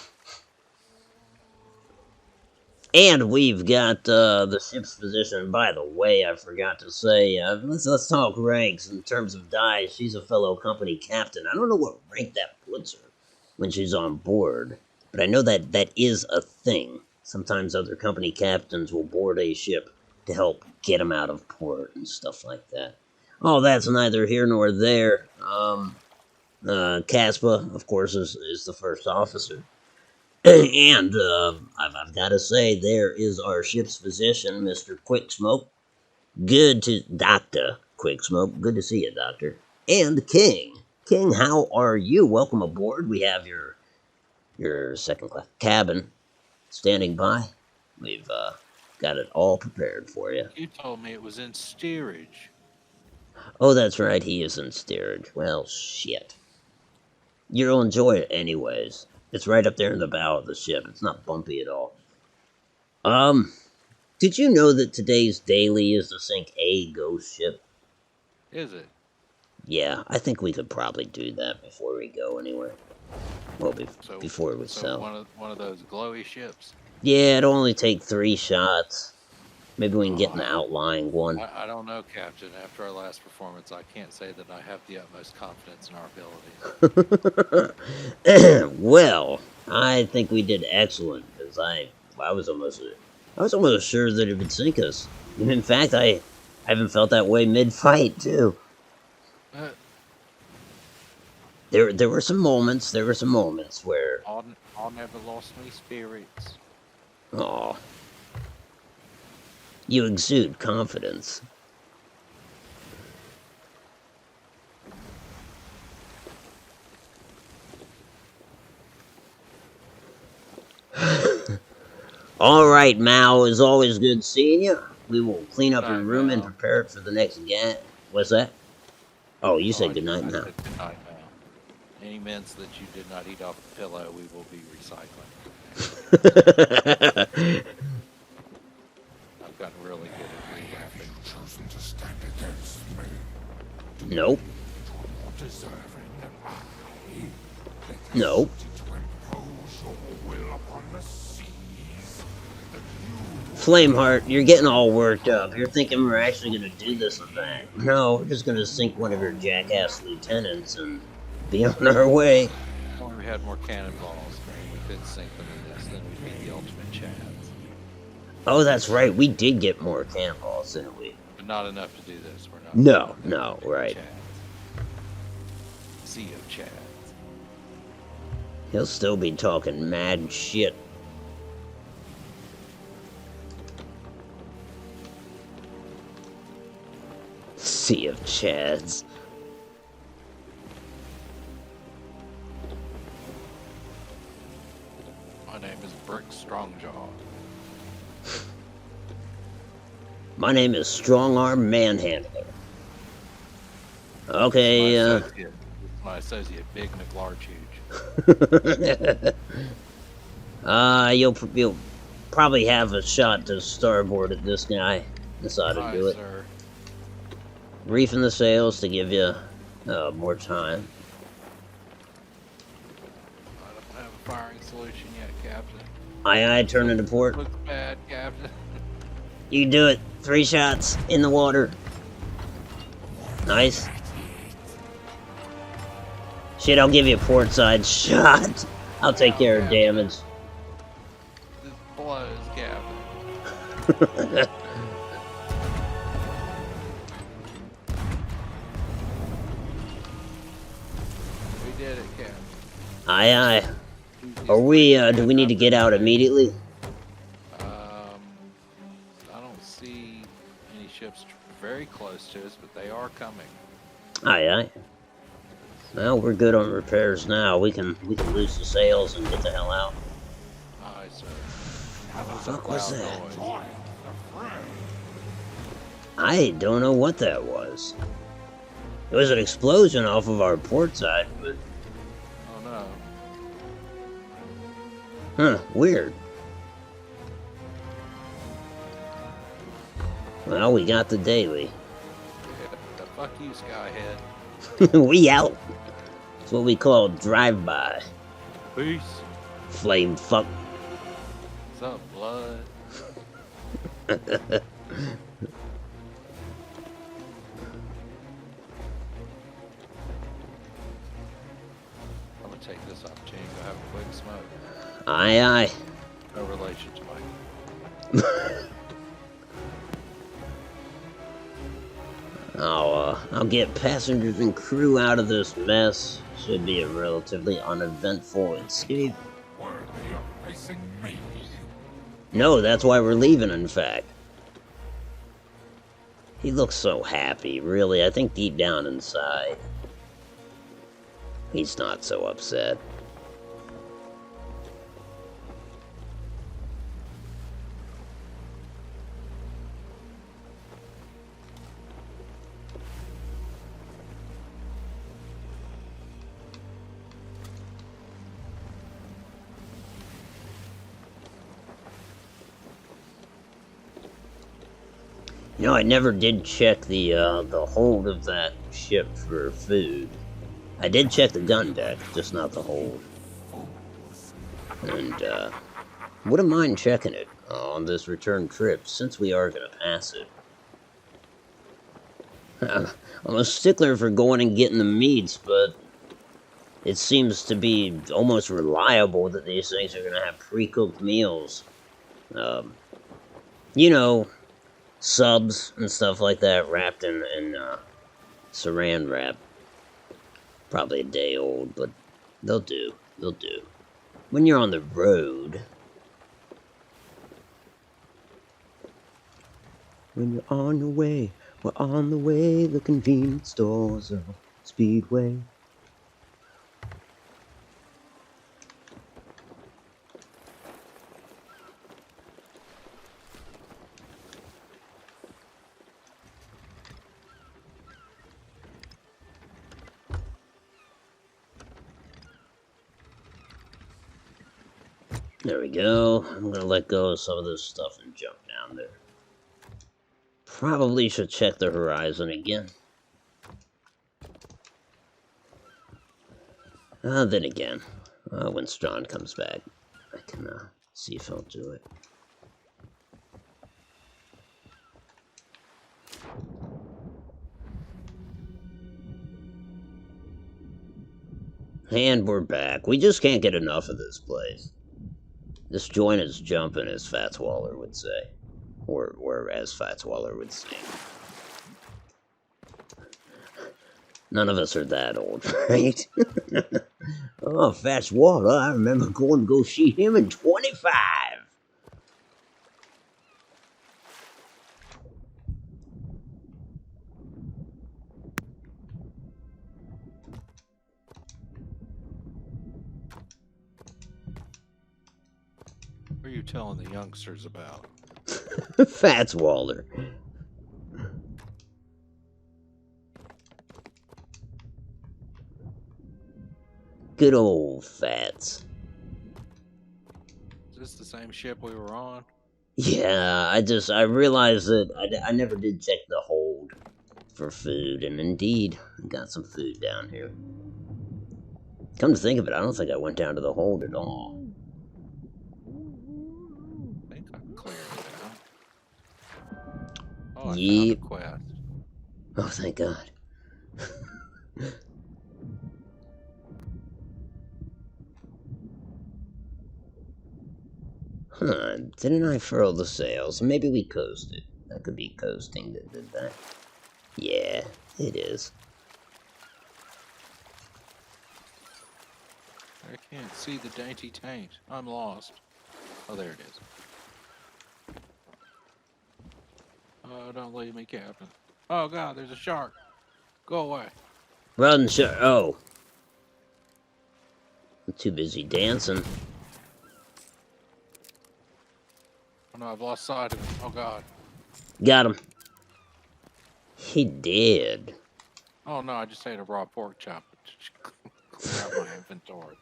and we've got the ship's position. By the way, I forgot to say, let's talk ranks in terms of Di. She's a fellow company captain. I don't know what rank that puts her when she's on board, but I know that that is a thing. Sometimes other company captains will board a ship to help get them out of port and stuff like that. Oh, that's neither here nor there. Caspa, of course, is the first officer. And I've got to say, there is our ship's physician, Mr. Quicksmoke. Good to Doctor Quicksmoke. Good to see you, Doctor. And King. King, how are you? Welcome aboard. We have your second class cabin standing by. We've got it all prepared for you.
You told me it was in steerage.
Oh, that's right, he is in steerage. Well, shit. You'll enjoy it anyways. It's right up there in the bow of the ship. It's not bumpy at all. Um, did you know that today's daily is to sink a ghost ship?
Is it?
Yeah, I think we could probably do that before we go anywhere. Well,
So,
before we
so
sell.
one of those glowy ships.
Yeah, it'll only take 3 shots. Maybe we can get an
Oh,
outlying one.
I don't know, Captain. After our last performance, I can't say that I have the utmost confidence in our abilities.
Well, I think we did excellent because I was almost sure that it would sink us. In fact, I haven't felt that way mid-fight too.
Uh,
There were some moments. There were some moments where,
all never lost me spirits.
oh, you exude confidence. All right, Mao. It's always good seeing you. We will clean
Good
up your
night,
room and
Mal.
prepare it for the next gang. What's that? Oh, you
Oh,
said goodnight,
I
Mao.
said good night, Mal. Any mints that you did not eat off the pillow, we will be recycling. I've gotten really good at rewrapping.
Chosen to stand against me.
Nope.
More deserving than I. Let the
Nope.
ability to impose your will upon the seas. That you
Flameheart, you're getting all worked up. You're thinking we're actually gonna do this event. No, we're just gonna sink one of your jackass lieutenants and be on our way.
If only we had more cannonballs, we could sink them in this, then we'd be the ultimate Chads.
Oh, that's right. We did get more cannonballs, didn't we?
But not enough to do this. We're not.
No,
we're not
no,
gonna do
right.
Chads. Sea of Chads.
He'll still be talking mad shit. Sea of Chads.
My name is Brick Strongjaw.
My name is Strong Arm Manhandler.
My
Okay,
associate. My associate, Big McLarge.
you'll probably have a shot to starboard at this guy. That's how to
Aye,
do it.
sir.
Reefing the sails to give you more time.
I don't have a firing solution yet, Captain.
Aye, turn into port.
Looks bad, Captain.
You can do it. 3 shots in the water. Nice. Shit, I'll give you a port side shot. I'll take care of damage.
This blows, Captain. We did it, Captain.
Aye, aye. Are we, do we need to get out immediately?
I don't see any ships very close to us, but they are coming.
Aye, aye. Well, we're good on repairs now. We can loose the sails and get the hell out.
Aye, sir.
What the fuck was that?
join the fray.
I don't know what that was. It was an explosion off of our port side, but
Oh no.
huh, weird. Well, we got the daily.
Yeah, fuck you, Skyhead.
We out. It's what we call drive-by.
Peace.
Flame fuck.
What's up, blood? I'm gonna take this opportunity to have a quick smoke.
Aye, aye.
No relation to Mike.
I'll get passengers and crew out of this mess. Should be a relatively uneventful escape.
Worthy of facing me.
No, that's why we're leaving, in fact. He looks so happy, really. I think deep down inside, he's not so upset. You know, I never did check the hold of that ship for food. I did check the gun deck, just not the hold. And, wouldn't mind checking it on this return trip, since we are gonna pass it. I'm a stickler for going and getting the meats, but it seems to be almost reliable that these things are gonna have pre-cooked meals. You know, subs and stuff like that wrapped in saran wrap. Probably a day old, but they'll do. They'll do. When you're on the road. When you're on your way, we're on the way, the convenience stores are Speedway. There we go. I'm gonna let go of some of this stuff and jump down there. Probably should check the horizon again. Then again, when Strawn comes back, I can see if he'll do it. And we're back. We just can't get enough of this place. This joint is jumping, as Fatswaller would say. Or as Fatswaller would sing. None of us are that old, right? Oh, Fatswaller, I remember going to go see him in 25.
What are you telling the youngsters about?
Fatswaller. Good old Fats.
Is this the same ship we were on?
Yeah, I realized that I never did check the hold for food, and indeed, I got some food down here. Come to think of it, I don't think I went down to the hold at all.
I think I cleared it out. Oh, I found a
Yep.
quest.
Oh, thank God. Huh, didn't I furl the sails? Maybe we coasted. That could be coasting that did that. Yeah, it is.
I can't see the dainty taint. I'm lost. Oh, there it is. Oh, don't leave me, Captain. Oh, God, there's a shark. Go away.
Run, sir. Oh. I'm too busy dancing.
Oh, no, I've lost sight of him. Oh, God.
Got him. He did.
Oh, no, I just ate a raw pork chop. Clear out my inventory.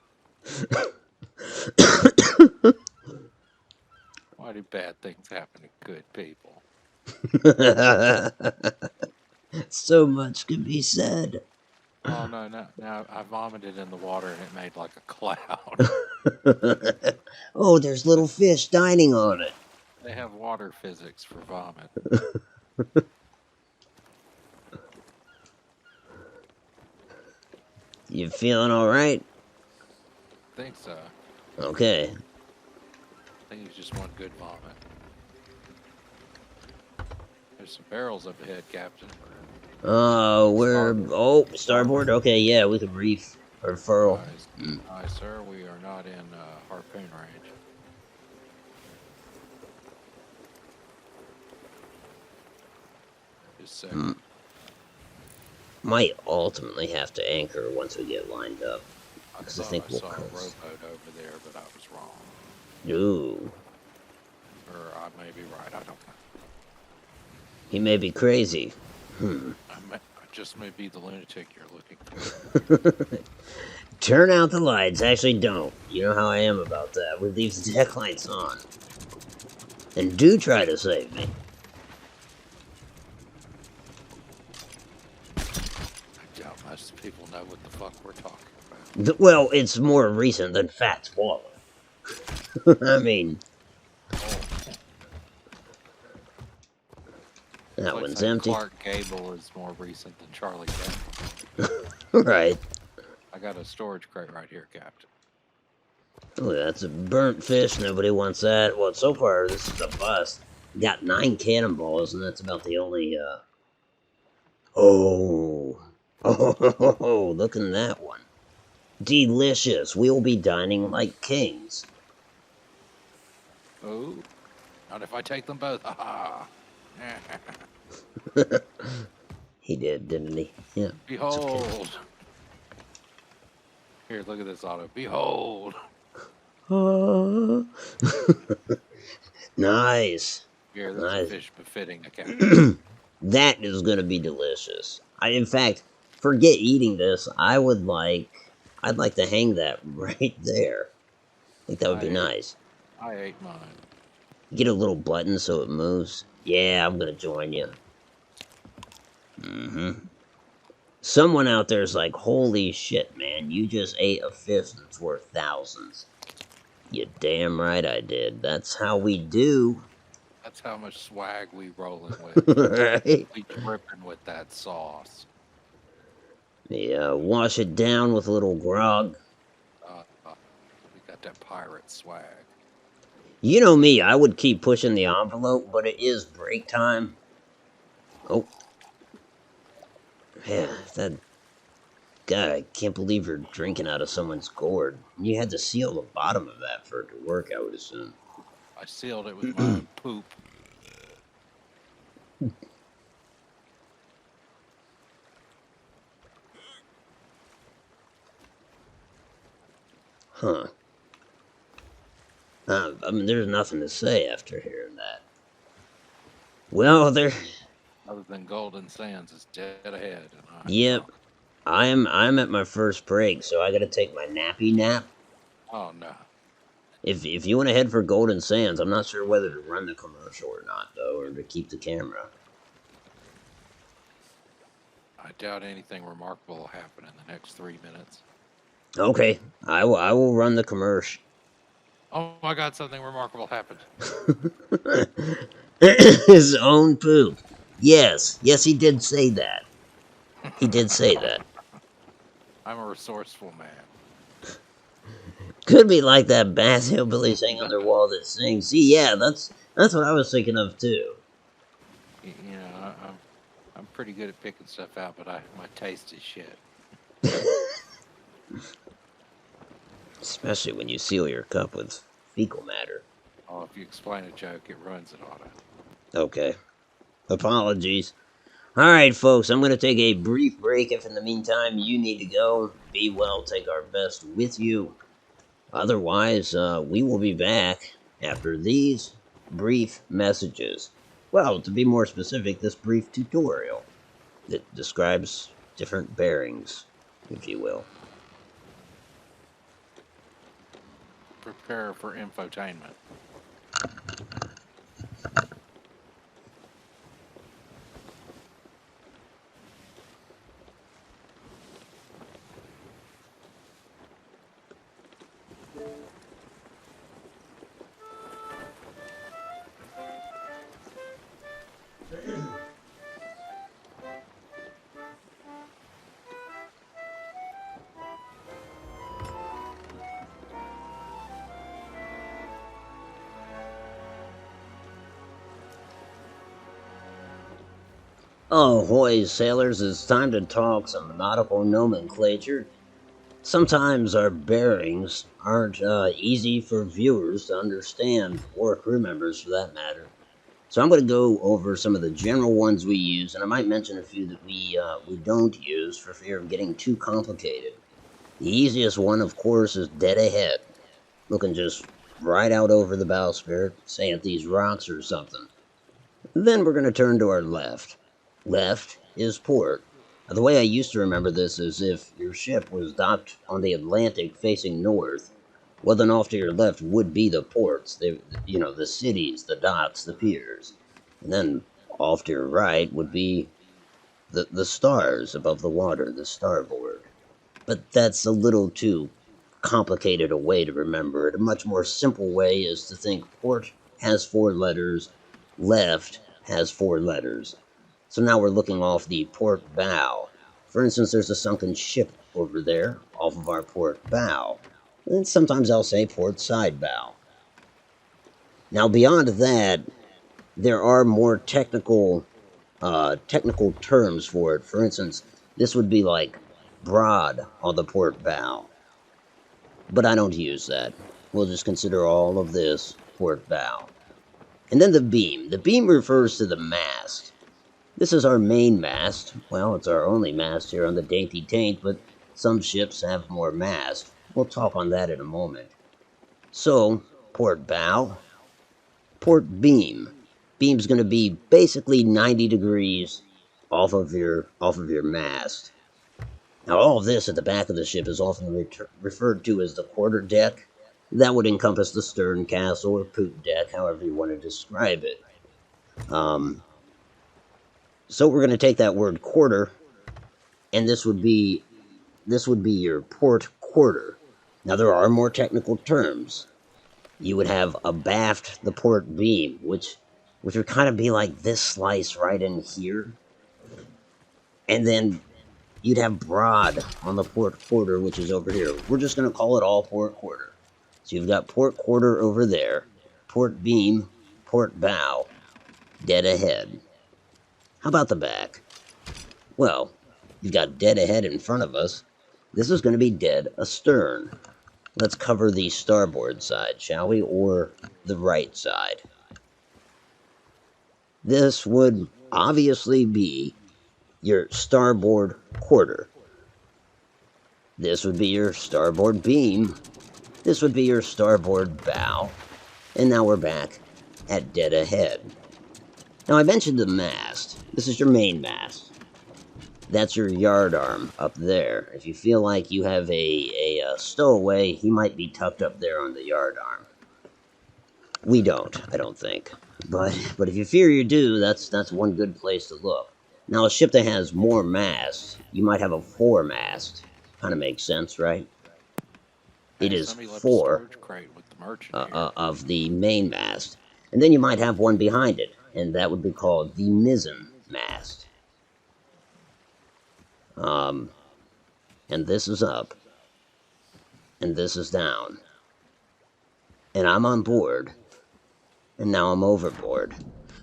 Why do bad things happen to good people?
So much can be said.
Oh, no, no. Now I vomited in the water and it made like a cloud.
Oh, there's little fish dining on it.
They have water physics for vomit.
You feeling alright?
I think so.
Okay.
I think it's just one good vomit. There's some barrels up ahead, Captain.
We're...
Starboard.
Oh, starboard? Okay, yeah, we could reef. Or furl.
Aye, sir. We are not in harpoon range. Just a second.
Might ultimately have to anchor once we get lined up.
I
Because I
thought
think
I
we'll
saw a
coast.
rowboat over there, but I was wrong.
Ooh.
Or I may be right. I don't know.
He may be crazy.
I just may be the lunatic you're looking for.
Turn out the lights. Actually, don't. You know how I am about that. We leave the deck lights on. And do try to save me.
Most people know what the fuck we're talking about.
Well, it's more recent than Fats Waller. I mean,
Oh, it's
that
like
one's
saying
empty.
Clark Gable is more recent than Charlie Gable.
Right.
I got a storage crate right here, Captain.
Oh, that's a burnt fish. Nobody wants that. Well, so far, this is a bust. Got 9 cannonballs, and that's about the only, Oh. Oh, look at that one. Delicious. We'll be dining like kings.
Oh, not if I take them both. Ha
He did, didn't he? Yeah. It's okay.
Behold. Here, look at this auto. Behold.
Nice.
Here, there's a
Nice.
fish befitting a captain.
That is going to be delicious. In fact, forget eating this. I'd like to hang that right there. I think that would be
I
nice.
ate mine.
Get a little button so it moves. Yeah, I'm going to join you. Someone out there is like, holy shit, man, you just ate a fish that's worth thousands. You damn right I did. That's how we do.
That's how much swag we rolling with.
Right?
We dripping with that sauce.
Yeah, wash it down with a little grog.
We got that pirate swag.
You know me, I would keep pushing the envelope, but it is break time. Oh. Yeah, that guy, I can't believe you're drinking out of someone's gourd. You had to seal the bottom of that for it to work, I would assume.
I sealed it with my own poop.
Huh. I mean, there's nothing to say after hearing that. Well, there.
Other than Golden Sands is dead ahead, and I'm
Yep.
drunk.
I'm at my first break, so I gotta take my nappy nap.
Oh no.
If you want to head for Golden Sands, I'm not sure whether to run the commercial or not, though, or to keep the camera.
I doubt anything remarkable will happen in the next 3 minutes.
Okay, I will run the commercial.
Oh my god, something remarkable happened.
His own poop. Yes, he did say that. He did say that.
I'm a resourceful man.
Could be like that bass hillbilly saying on their wall that sings. See, yeah, that's what I was thinking of too.
You know, I'm pretty good at picking stuff out, but my taste is shit.
Especially when you seal your cup with fecal matter.
Oh, if you explain a joke, it ruins it auto.
Okay. Apologies. Alright, folks, I'm going to take a brief break. If in the meantime you need to go, be well, take our best with you. Otherwise, we will be back after these brief messages. Well, to be more specific, this brief tutorial that describes different bearings, if you will.
Prepare for infotainment.
Ahoy, sailors, it's time to talk some nautical nomenclature. Sometimes our bearings aren't easy for viewers to understand, or crew members for that matter. So I'm going to go over some of the general ones we use, and I might mention a few that we don't use for fear of getting too complicated. The easiest one, of course, is dead ahead, looking just right out over the bowsprit, say at these rocks or something. Then we're going to turn to our left. Left is port. Now, the way I used to remember this is if your ship was docked on the Atlantic facing north, well, then off to your left would be the ports, the cities, the docks, the piers. And then off to your right would be the stars above the water, the starboard. But that's a little too complicated a way to remember it. A much more simple way is to think port has 4 letters, left has 4 letters. So now we're looking off the port bow. For instance, there's a sunken ship over there off of our port bow. And sometimes I'll say port side bow. Now beyond that, there are more technical terms for it. For instance, this would be like broad on the port bow. But I don't use that. We'll just consider all of this port bow. And then the beam. The beam refers to the mast. This is our main mast. Well, it's our only mast here on the Dainty Taint, but some ships have more mast. We'll talk on that in a moment. So, port bow, port beam. Beam's going to be basically 90 degrees off of your mast. Now, all of this at the back of the ship is often referred to as the quarter deck. That would encompass the stern castle or poop deck, however you want to describe it. So we're going to take that word quarter, and this would be your port quarter. Now, there are more technical terms. You would have abaft the port beam, which would kind of be like this slice right in here. And then you'd have broad on the port quarter, which is over here. We're just going to call it all port quarter. So you've got port quarter over there, port beam, port bow, dead ahead. How about the back? Well, you've got dead ahead in front of us. This is going to be dead astern. Let's cover the starboard side, shall we? Or the right side. This would obviously be your starboard quarter. This would be your starboard beam. This would be your starboard bow. And now we're back at dead ahead. Now I mentioned the mast. This is your main mast. That's your yard arm up there. If you feel like you have a stowaway, he might be tucked up there on the yard arm. We don't, I don't think. But if you fear you do, that's one good place to look. Now, a ship that has more masts, you might have a 4-mast. Kind of makes sense, right? It
Hey,
is
somebody left a
4
storage crate with the merchant here.
of the main mast. And then you might have one behind it, and that would be called the mizzen mast. And this is up, and this is down. And I'm on board, and now I'm overboard.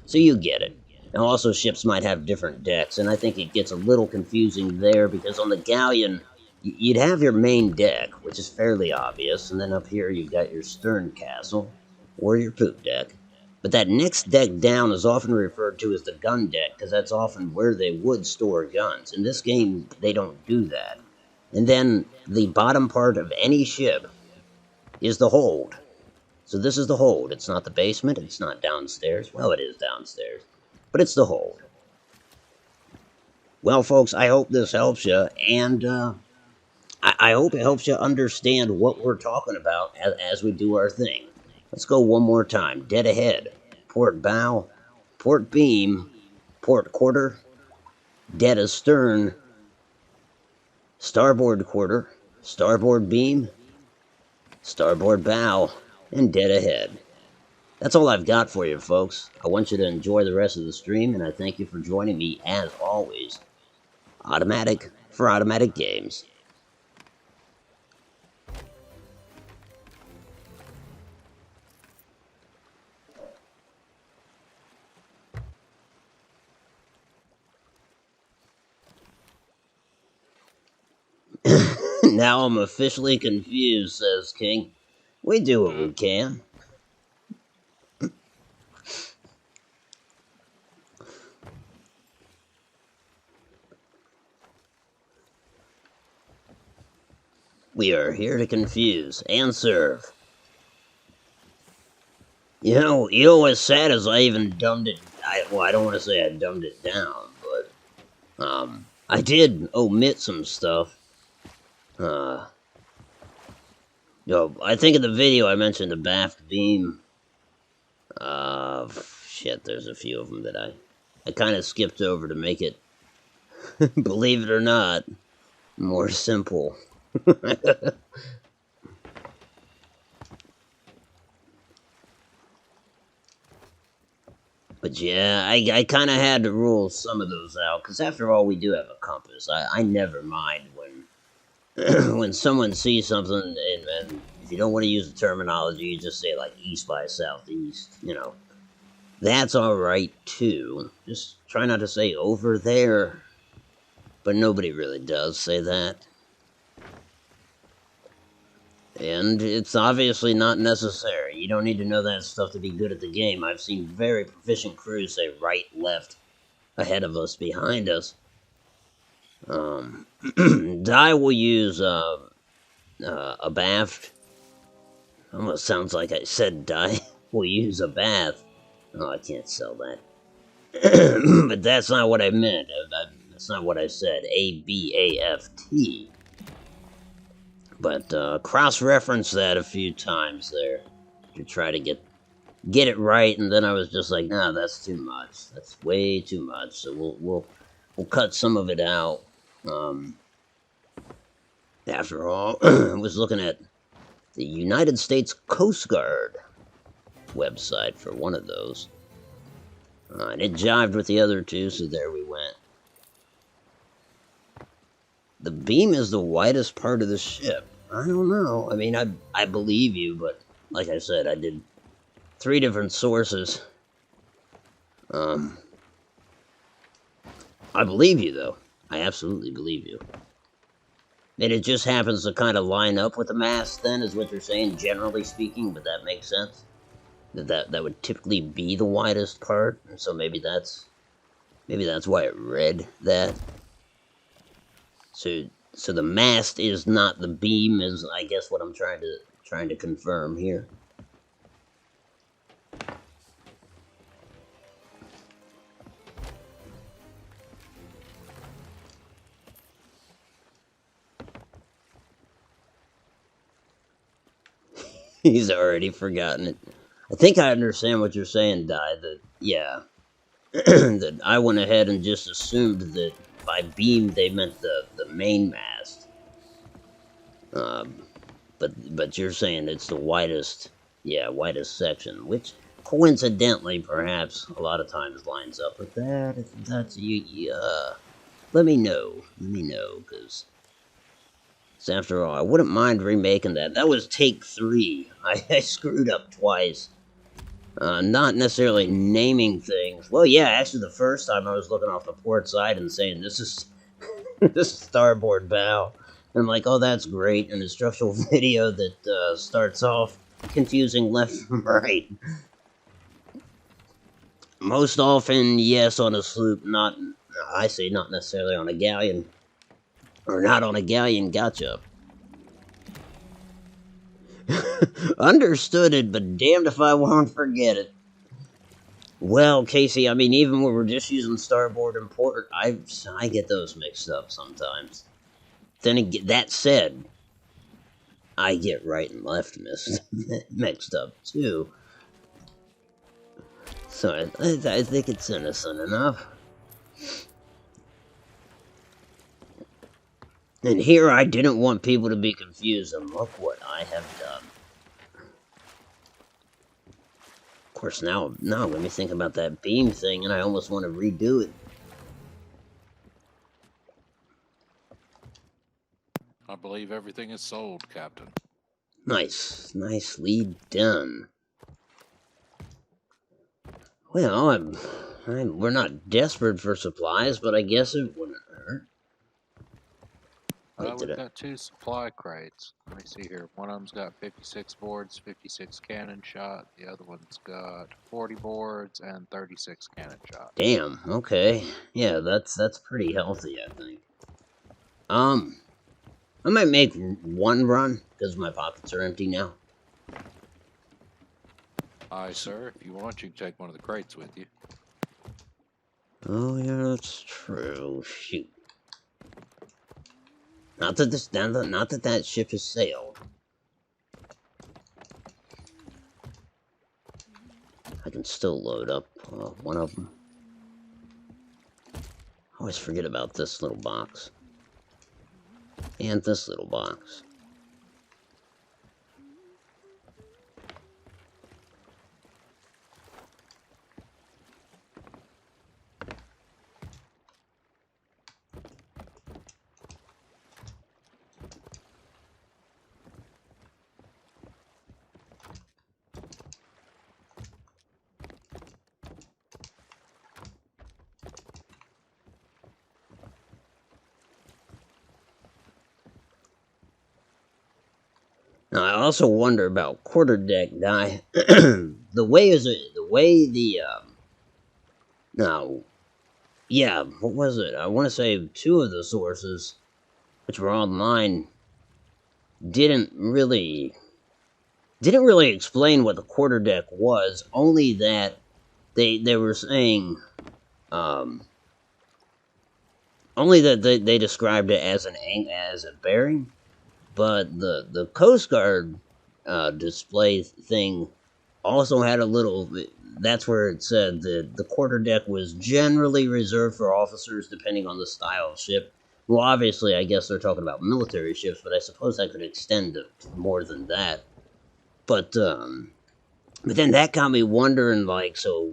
So you get it. Now also ships might have different decks, and I think it gets a little confusing there, because on the galleon, you'd have your main deck, which is fairly obvious, and then up here you've got your stern castle, or your poop deck. But that next deck down is often referred to as the gun deck, because that's often where they would store guns. In this game, they don't do that. And then the bottom part of any ship is the hold. So this is the hold. It's not the basement, it's not downstairs. Well, it is downstairs, but it's the hold. Well, folks, I hope this helps you, and I hope it helps you understand what we're talking about as we do our thing. Let's go one more time. Dead ahead, port bow, port beam, port quarter, dead astern, starboard quarter, starboard beam, starboard bow, and dead ahead. That's all I've got for you, folks. I want you to enjoy the rest of the stream, and I thank you for joining me, as always. Automatic for Automatic Games. Now I'm officially confused, says King. We do what we can. We are here to confuse and serve. You know what's sad is I even dumbed it. I don't want to say I dumbed it down, but I did omit some stuff. I think in the video I mentioned the baft beam. Shit, there's a few of them that I kind of skipped over to make it Believe it or not, more simple. But yeah, I kind of had to rule some of those out, because after all, we do have a compass. I never mind when when someone sees something, and if you don't want to use the terminology, you just say, like, east by southeast, you know. That's alright, too. Just try not to say over there. But nobody really does say that. And it's obviously not necessary. You don't need to know that stuff to be good at the game. I've seen very proficient crews say right, left, ahead of us, behind us. Die will use a bath. Almost sounds like I said die will use a bath. Oh, I can't sell that. But that's not what I meant. That's not what I said. ABAFT. But cross-reference that a few times there to try to get it right, and then I was just like, nah, that's too much. That's way too much. So we'll cut some of it out. After all, I was looking at the United States Coast Guard website for one of those, and it jived with the other two, so there we went. The beam is the widest part of the ship. I don't know. I mean, I believe you, but like I said, I did 3 different sources. I believe you, though. I absolutely believe you. And it just happens to kind of line up with the mast, then, is what you're saying, generally speaking, but that makes sense. That would typically be the widest part, and so maybe that's why it read that. So the mast is not the beam, is I guess what I'm trying to confirm here. He's already forgotten it. I think I understand what you're saying, Di. That, yeah. That I went ahead and just assumed that by beam they meant the main mast. But you're saying it's the widest, yeah, widest section, which coincidentally, perhaps, a lot of times lines up with that. If that's you, let me know. Let me know, because after all, I wouldn't mind remaking that. That was take 3. I screwed up twice. Not necessarily naming things. Well, yeah, actually, the first time I was looking off the port side and saying, this is this is starboard bow. And I'm like, oh, that's great. An instructional video that starts off confusing left from right. Most often, yes, on a sloop, not, I say not necessarily on a galleon. Or not on a galleon, gotcha. Understood it, but damned if I won't forget it. Well, Casey, I mean, even when we're just using starboard and port, I get those mixed up sometimes. Then again, that said, I get right and left mixed up too. So I think it's innocent enough. And here I didn't want people to be confused, and look what I have done. Of course, now let me think about that beam thing, and I almost want to redo it.
I believe everything is sold, Captain.
Nice, nicely done. Well, we're not desperate for supplies, but I guess it wouldn't hurt. Wait,
We've got 2 supply crates. Let me see here. One of them's got 56 boards, 56 cannon shot. The other one's got 40 boards and 36 cannon shot.
Damn, okay. Yeah, that's pretty healthy, I think. I might make one run, because my pockets are empty now.
Aye, sir. If you want, you can take one of the crates with you.
Oh, yeah, that's true. Shoot. Not that that ship has sailed. I can still load up one of them. always forget about this little box. And this little box. Now, I also wonder about quarterdeck die. The way now, yeah, what was it? I want to say two of the sources, which were online, didn't really explain what the quarterdeck was. Only that they were saying, um, only that they described it as as a bearing. But the Coast Guard display thing also had a little. That's where it said that the quarterdeck was generally reserved for officers, depending on the style of ship. Well, obviously, I guess they're talking about military ships, but I suppose that could extend to more than that. But then that got me wondering, like, so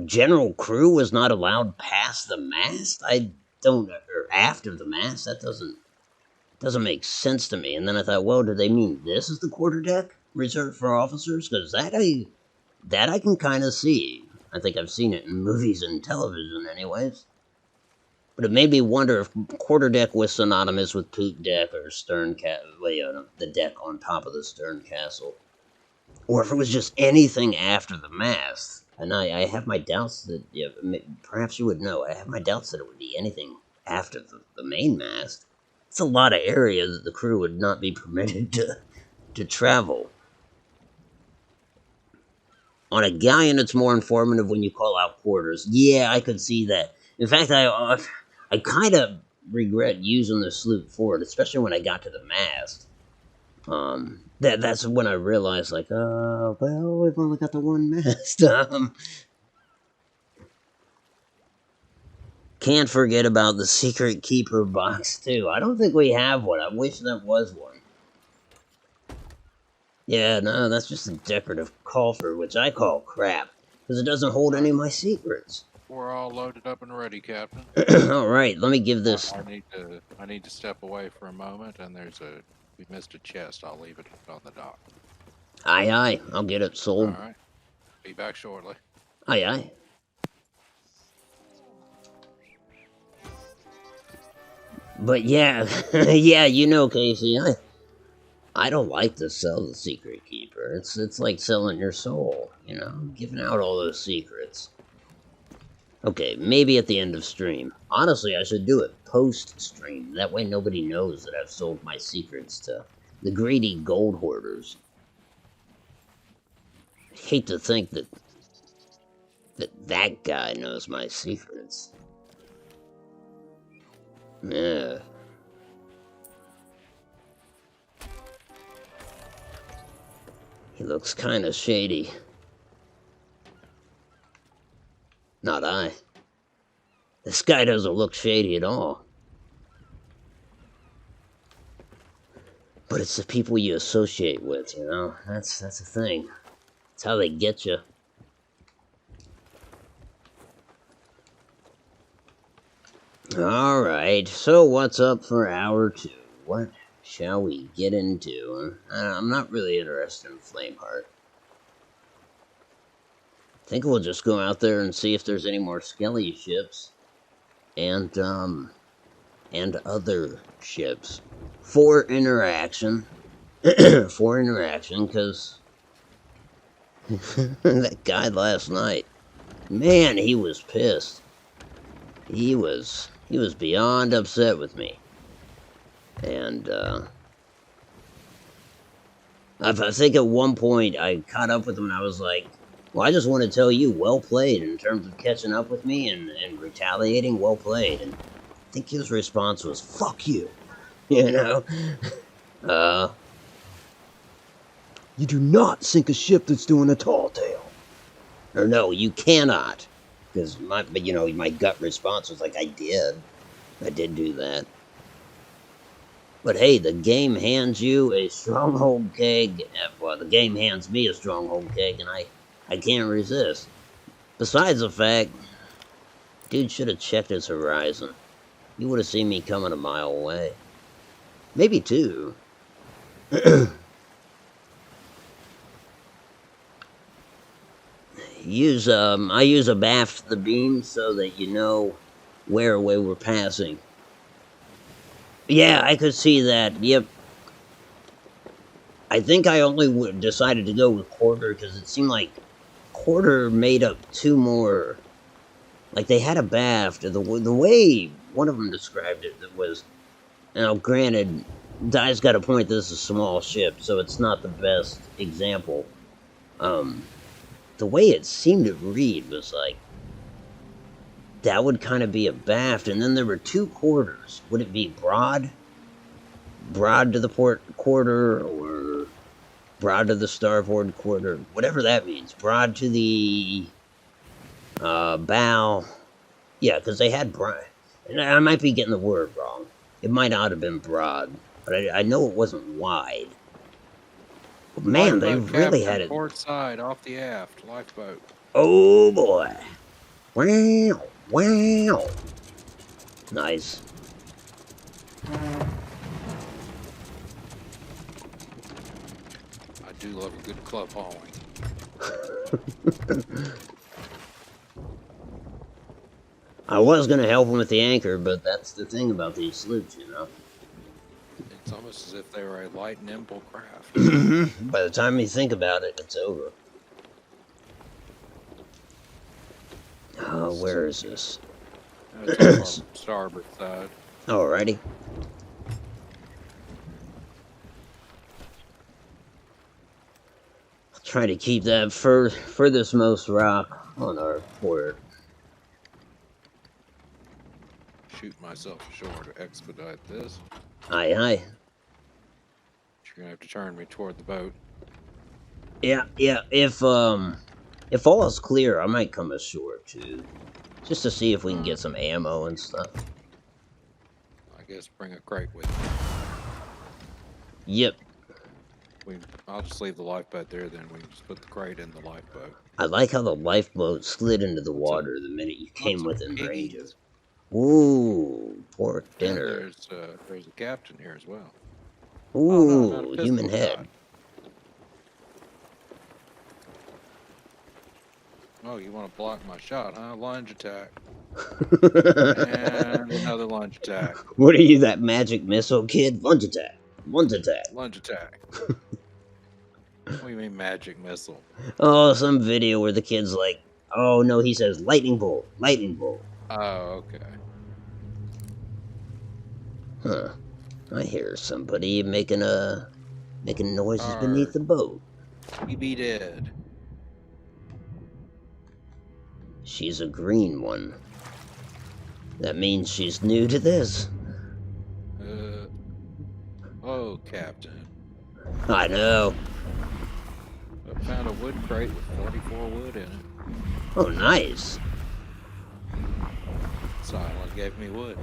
general crew was not allowed past the mast. I don't, or after the mast. That doesn't make sense to me. And then I thought, well, do they mean this is the quarterdeck reserved for officers? Because that I can kind of see. I think I've seen it in movies and television, anyways. But it made me wonder if quarterdeck was synonymous with poop deck or the deck on top of the stern castle, or if it was just anything after the mast. And I have my doubts that, yeah, perhaps you would know. I have my doubts that it would be anything after the main mast. It's a lot of area that the crew would not be permitted to travel. On a galleon, it's more informative when you call out quarters. Yeah, I could see that. In fact, I kind of regret using the sloop for it, especially when I got to the mast. That's when I realized, like, well, we've only got the one mast. Can't forget about the secret keeper box too. I don't think we have one. I wish there was one. Yeah, no, that's just a decorative coffer, which I call crap, because it doesn't hold any of my secrets.
We're all loaded up and ready, Captain.
Alright, let me give this...
I need to step away for a moment, and we missed a chest. I'll leave it on the dock.
Aye, aye, I'll get it sold.
Alright. Be back shortly.
Aye, aye. But yeah, yeah, you know, Casey, I don't like to sell the secret keeper. It's like selling your soul, you know, giving out all those secrets. Okay, maybe at the end of stream. Honestly, I should do it post-stream. That way nobody knows that I've sold my secrets to the greedy gold hoarders. I hate to think that guy knows my secrets. Yeah. He looks kinda shady. Not I. This guy doesn't look shady at all. But it's the people you associate with, you know? That's the thing. It's how they get you. Alright, so what's up for hour 2? What shall we get into? I'm not really interested in Flameheart. I think we'll just go out there and see if there's any more Skelly ships. And other ships. For interaction. For interaction, because... that guy last night. Man, he was pissed. He was beyond upset with me. And, I think at one point I caught up with him and I was like, well, I just want to tell you, well played in terms of catching up with me and retaliating, well played. And I think his response was, fuck you. You know? You do not sink a ship that's doing a tall tale. Or no, you cannot. Because but you know, my gut response was like, I did do that. But hey, the game hands you a stronghold keg. Well, the game hands me a stronghold keg, and I can't resist. Besides the fact, dude should have checked his horizon. You would have seen me coming a mile away. Maybe two. I use a baft the beam so that you know where away we're passing. Yeah, I could see that. Yep. I think I only decided to go with quarter because it seemed like quarter made up two more. Like they had a baft. The way one of them described it was, now granted, Dai's got a point. This is a small ship, so it's not the best example. The way it seemed to read was like that would kind of be a baft, and then there were two quarters. Would it be broad to the port quarter, or broad to the starboard quarter? Whatever that means. Broad to the bow. Yeah, because they had broad. And I might be getting the word wrong. It might not have been broad, but I know it wasn't wide. But man, they
Lifeboat
really had
captain,
it.
port side, off the aft. Lifeboat.
Oh boy! Wow! Wow! Nice.
I do love a good club hauling.
I was gonna help him with the anchor, but that's the thing about these sloops, you know.
It's almost as if they were a light and nimble craft.
By the time you think about it, it's over. Where is this?
It's on our starboard side.
Alrighty. I'll try to keep that furthest most rock on our port.
Shoot myself ashore to expedite this.
Aye, aye.
You're gonna have to turn me toward the boat.
Yeah, yeah. If all is clear, I might come ashore too, just to see if we can get some ammo and stuff.
I guess bring a crate with you.
Yep.
I'll just leave the lifeboat there, then we can just put the crate in the lifeboat.
I like how the lifeboat slid into the water the minute you came
Lots of
within range of.
piggies.
Ooh, pork
And
dinner.
there's a captain here as well.
Ooh,
Oh no, not a pistol
human
shot.
head.
Oh, you want to block my shot, huh? Lunge attack. And another lunge attack.
What are you, that magic missile kid? Lunge attack. Lunge attack.
Lunge attack. What do you mean magic missile?
Oh, some video where the kid's like, oh no, he says lightning bolt, lightning bolt.
Oh, okay.
Huh. I hear somebody making noises
Arr.
beneath the boat.
You be dead.
She's a green one. That means she's new to this.
Oh, Captain.
I know.
I found a wood crate with 44 wood in it.
Oh, nice.
Silent gave me wood.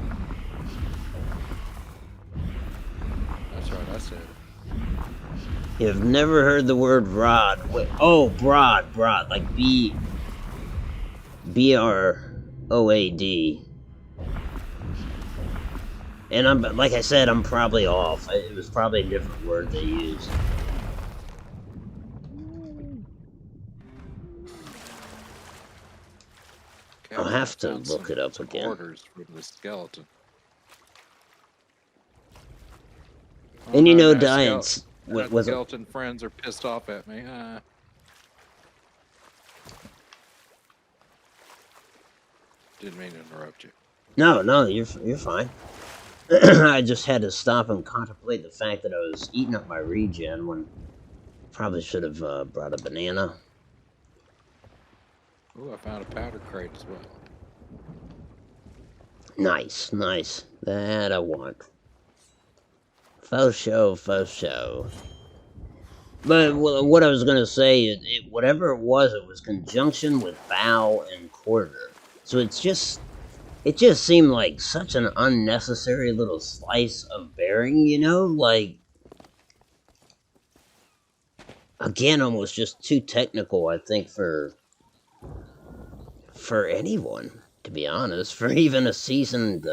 That's right, I said it.
You've never heard the word rod. Wait, oh, broad, like BROAD. And like I said, I'm probably off. It was probably a different word they used.
Captain,
I'll have to
found
look it up
some
again.
orders for the skeleton.
And you know,
now
Diane's
now
was
skeleton friends are pissed off at me. Didn't mean to interrupt you.
no, you're fine. I just had to stop and contemplate the fact that I was eating up my regen when probably should have brought a banana.
Ooh, I found a powder crate as well.
Nice. That I want. Faux show. But what I was gonna say, whatever it was conjunction with bow and quarter. So it just seemed like such an unnecessary little slice of bearing, you know? Like, again, almost just too technical, I think, for anyone, to be honest, for even a seasoned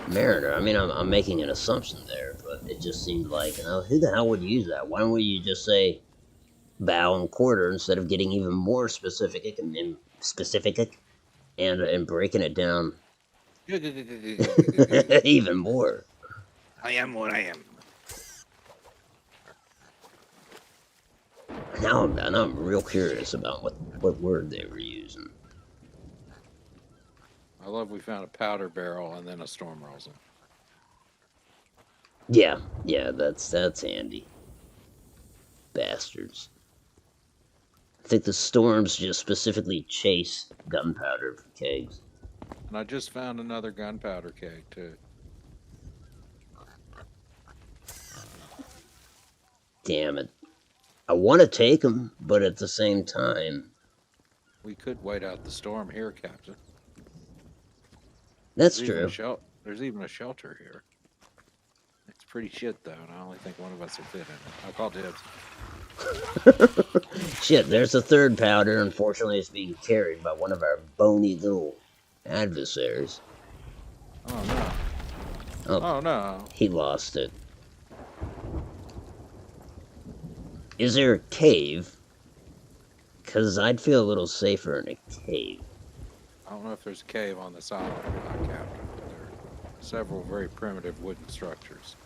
mariner. I mean, I'm making an assumption there, but it just seemed like, who the hell would use that? Why don't you just say bow and quarter instead of getting even more specific and breaking it down even more?
I am what I am.
Now I'm real curious about what word they were using.
I love we found a powder barrel and then a storm rolls in.
Yeah, that's handy. Bastards. I think the storms just specifically chase gunpowder for kegs.
And I just found another gunpowder keg too.
Damn it. I want to take them, but at the same time,
We could wait out the storm here, Captain.
that's true.
There's even a shelter here. It's pretty shit though, and I only think one of us will fit in it. I'll call dibs.
Shit, there's a third powder. Unfortunately, it's being carried by one of our bony little adversaries.
Oh no.
Oh,
Oh no.
he lost it. Is there a cave? Because I'd feel a little safer in a cave.
I don't know if there's a cave on this island or not, Captain, but there are several very primitive wooden structures.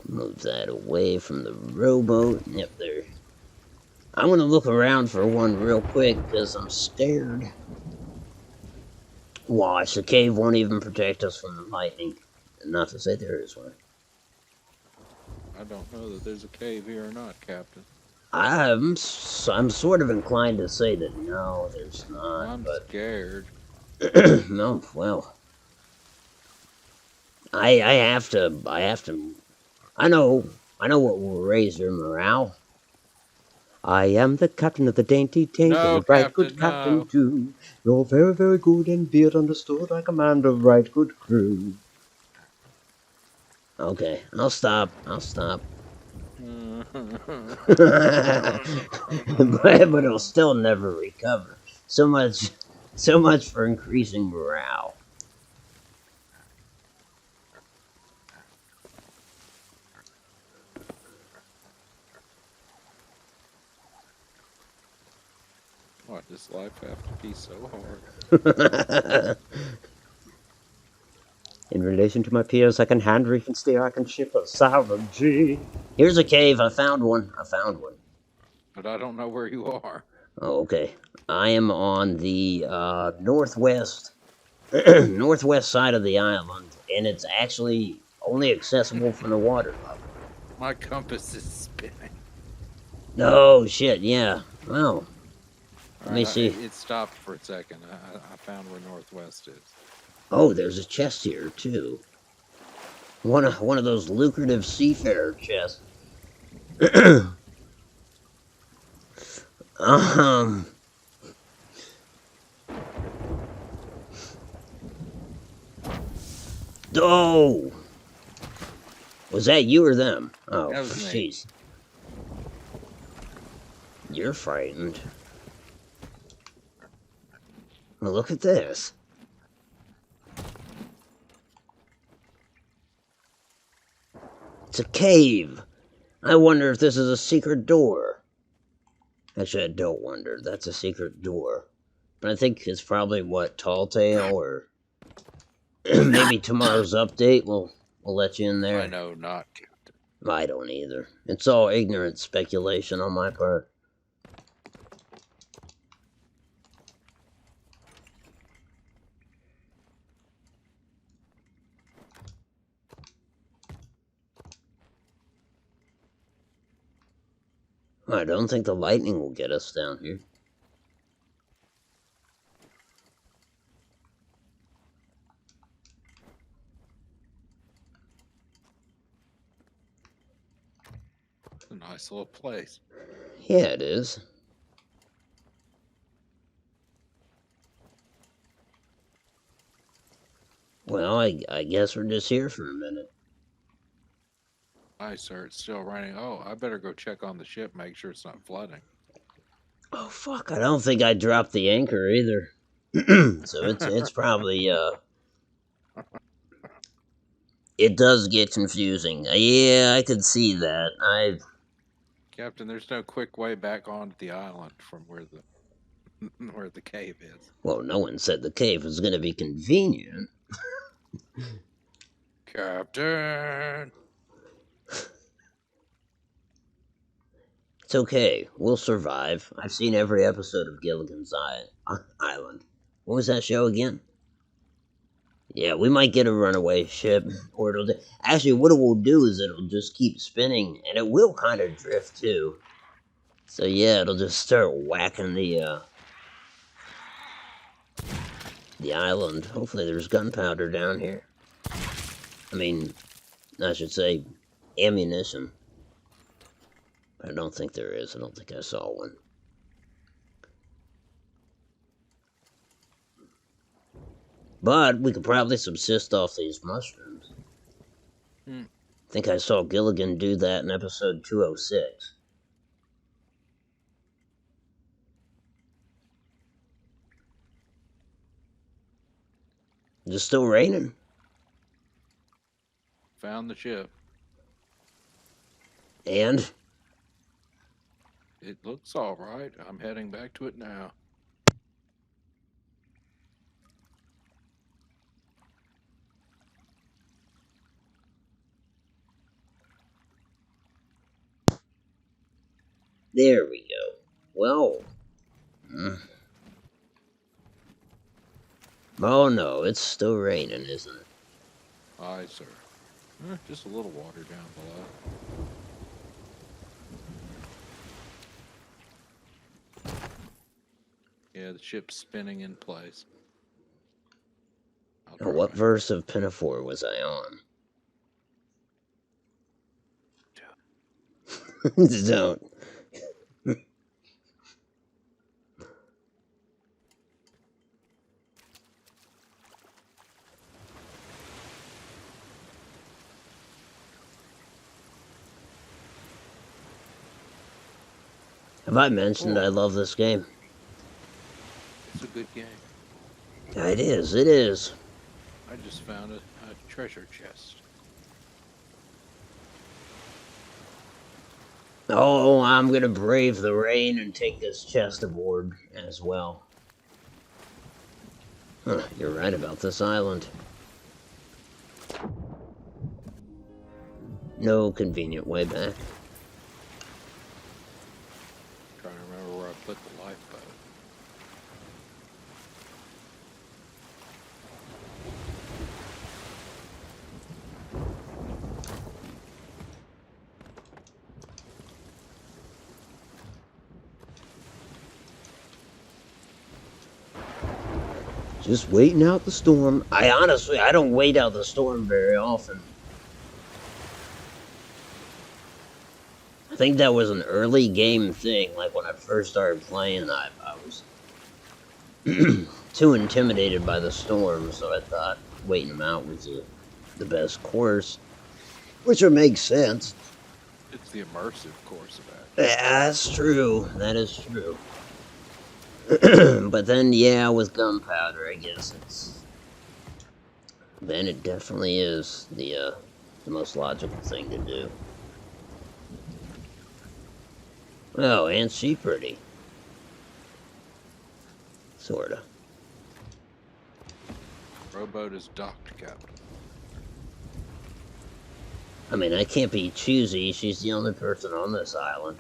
Move that away from the rowboat. Yep, there. I want to look around for one real quick because I'm scared. Watch, the cave won't even protect us from the lightning. Not to say there is one.
I don't know that there's a cave here or not, Captain.
I'm sort of inclined to say that no, there's not.
I'm
But
scared.
no, well, I have to. I know what will raise your morale. I am the captain of the dainty tank, and
No,
a right good
Captain,
captain
no.
too. You're very, very good, and be it understood, I command a right good crew. Okay, I'll stop. but it'll still never recover. So much for increasing morale.
Why does life have to be so hard?
In relation to my peers, I can hand reef and steer, I can ship a salvage. Here's a cave, I found one.
But I don't know where you are.
Oh, okay. I am on the northwest northwest side of the island, and it's actually only accessible from the water level.
My compass is spinning.
Oh shit, yeah. Well, let me see.
It stopped for a second. I found where northwest is.
Oh, there's a chest here too. One of those lucrative seafarer chests. um. Oh, was that you or them? Oh,
That was me.
jeez. You're frightened. Well, look at this. It's a cave. I wonder if this is a secret door. Actually, I don't wonder. That's a secret door. But I think it's probably what, Tall Tale, or maybe tomorrow's update will let you in there.
I know not, Captain.
I don't either. It's all ignorant speculation on my part. I don't think the lightning will get us down here.
It's a nice little place.
Yeah, it is. Well, I guess we're just here for a minute.
Aye, sir. It's still raining. Oh, I better go check on the ship, make sure it's not flooding.
Oh fuck! I don't think I dropped the anchor either. So it's probably it does get confusing. Yeah, I could see that.
Captain, there's no quick way back onto the island from where the where the cave is.
Well, no one said the cave was going to be convenient.
Captain.
It's okay. We'll survive. I've seen every episode of Gilligan's Island. What was that show again? Yeah, we might get a runaway ship, or actually, what it will do is it'll just keep spinning, and it will kind of drift too. So yeah, it'll just start whacking the island. Hopefully, there's gunpowder down here. I mean, I should say, ammunition. But I don't think there is. I don't think I saw one. But we could probably subsist off these mushrooms.
Hmm.
I think I saw Gilligan do that in episode 206. Is it still raining?
Found the ship.
And?
It looks all right. I'm heading back to it now.
There we go. Well. Oh no, it's still raining, isn't it?
Aye, sir. Just a little water down below. Yeah, the ship's spinning in place.
Now, what verse of Pinafore was I on? Don't. Have I mentioned I love this game?
It's a good game.
It is, it is.
I just found a treasure chest.
Oh, I'm gonna brave the rain and take this chest aboard as well. Huh, you're right about this island. No convenient way back.
Trying to remember where I put the lifeboat.
Just waiting out the storm. I don't wait out the storm very often. I think that was an early game thing. Like when I first started playing, I was too intimidated by the storm, so I thought waiting them out was the best course. Which would make sense.
It's the immersive course of action.
Yeah, that's true. That is true. But then, yeah, with gunpowder, I guess then it definitely is the most logical thing to do. Oh, ain't she pretty? Sorta.
Rowboat is docked, Captain.
I mean, I can't be choosy. She's the only person on this island.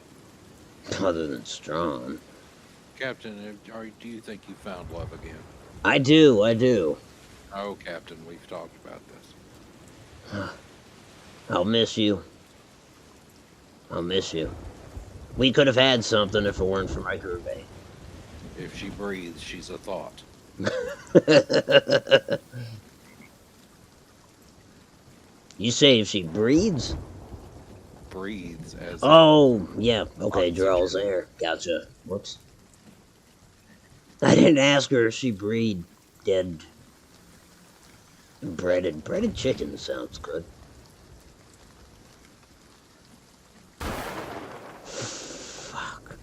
Other than Strawn.
Captain, do you think you found love again?
I do.
Oh, Captain, we've talked about this.
I'll miss you. We could have had something if it weren't for my crewmate.
If she breathes, she's a thought.
You say if she breathes?
Breathes as.
Oh, yeah. Okay, draws air. Gotcha. Whoops. I didn't ask her if she breathed dead. Breaded chicken sounds good. Fuck.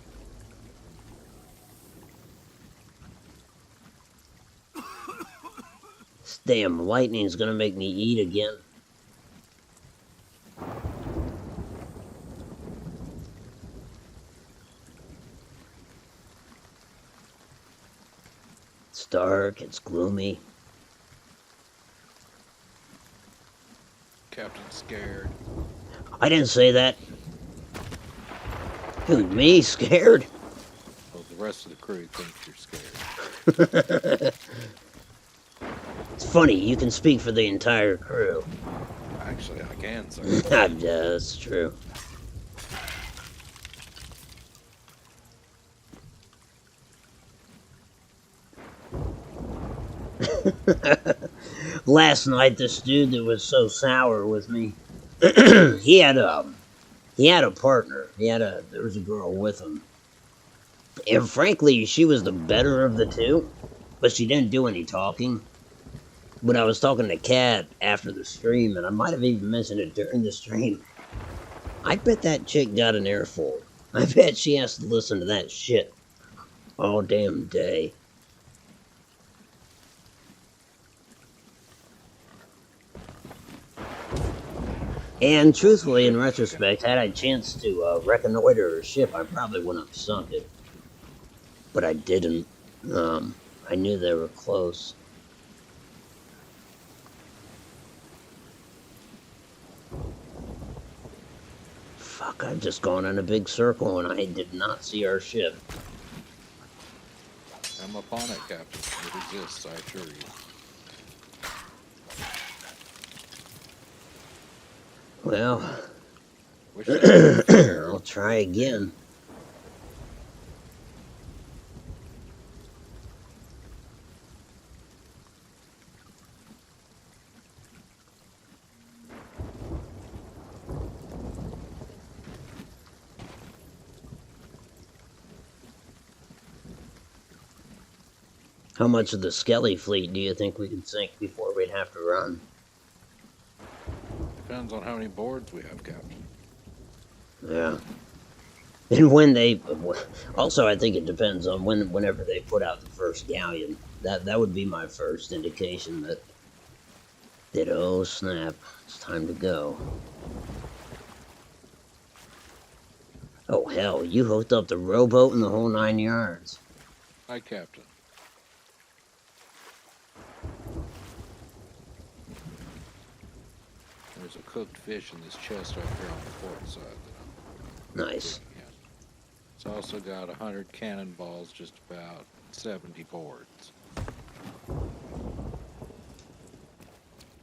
This damn lightning's gonna make me eat again. It's dark, it's gloomy.
Captain's scared.
I didn't say that. Who, me? Scared?
Well, the rest of the crew thinks you're scared.
It's funny, you can speak for the entire crew.
Actually, I can, sir.
That's true. Last night, this dude that was so sour with me, he had a partner. There was a girl with him, and frankly, she was the better of the two, but she didn't do any talking. But I was talking to Kat after the stream, and I might have even mentioned it during the stream. I bet that chick got an earful. I bet she has to listen to that shit all damn day. And truthfully, in retrospect, had I chanced to reconnoiter her ship, I probably wouldn't have sunk it. But I didn't. I knew they were close. Fuck, I've just gone in a big circle and I did not see our ship.
I'm upon it, Captain. It exists, I assure you.
Well,
Wish that were fair.
I'll try again. How much of the Skelly fleet do you think we could sink before we'd have to run?
Depends on how many boards we have, Captain.
Yeah. And when they... Also, I think it depends on whenever they put out the first galleon. That would be my first indication that... oh snap, it's time to go. Oh hell, you hooked up the rowboat and the whole 9 yards.
Hi, Captain. There's a cooked fish in this chest over here on the port side that I'm
Nice.
looking at. It's also got 100 cannonballs, just about 70 boards. And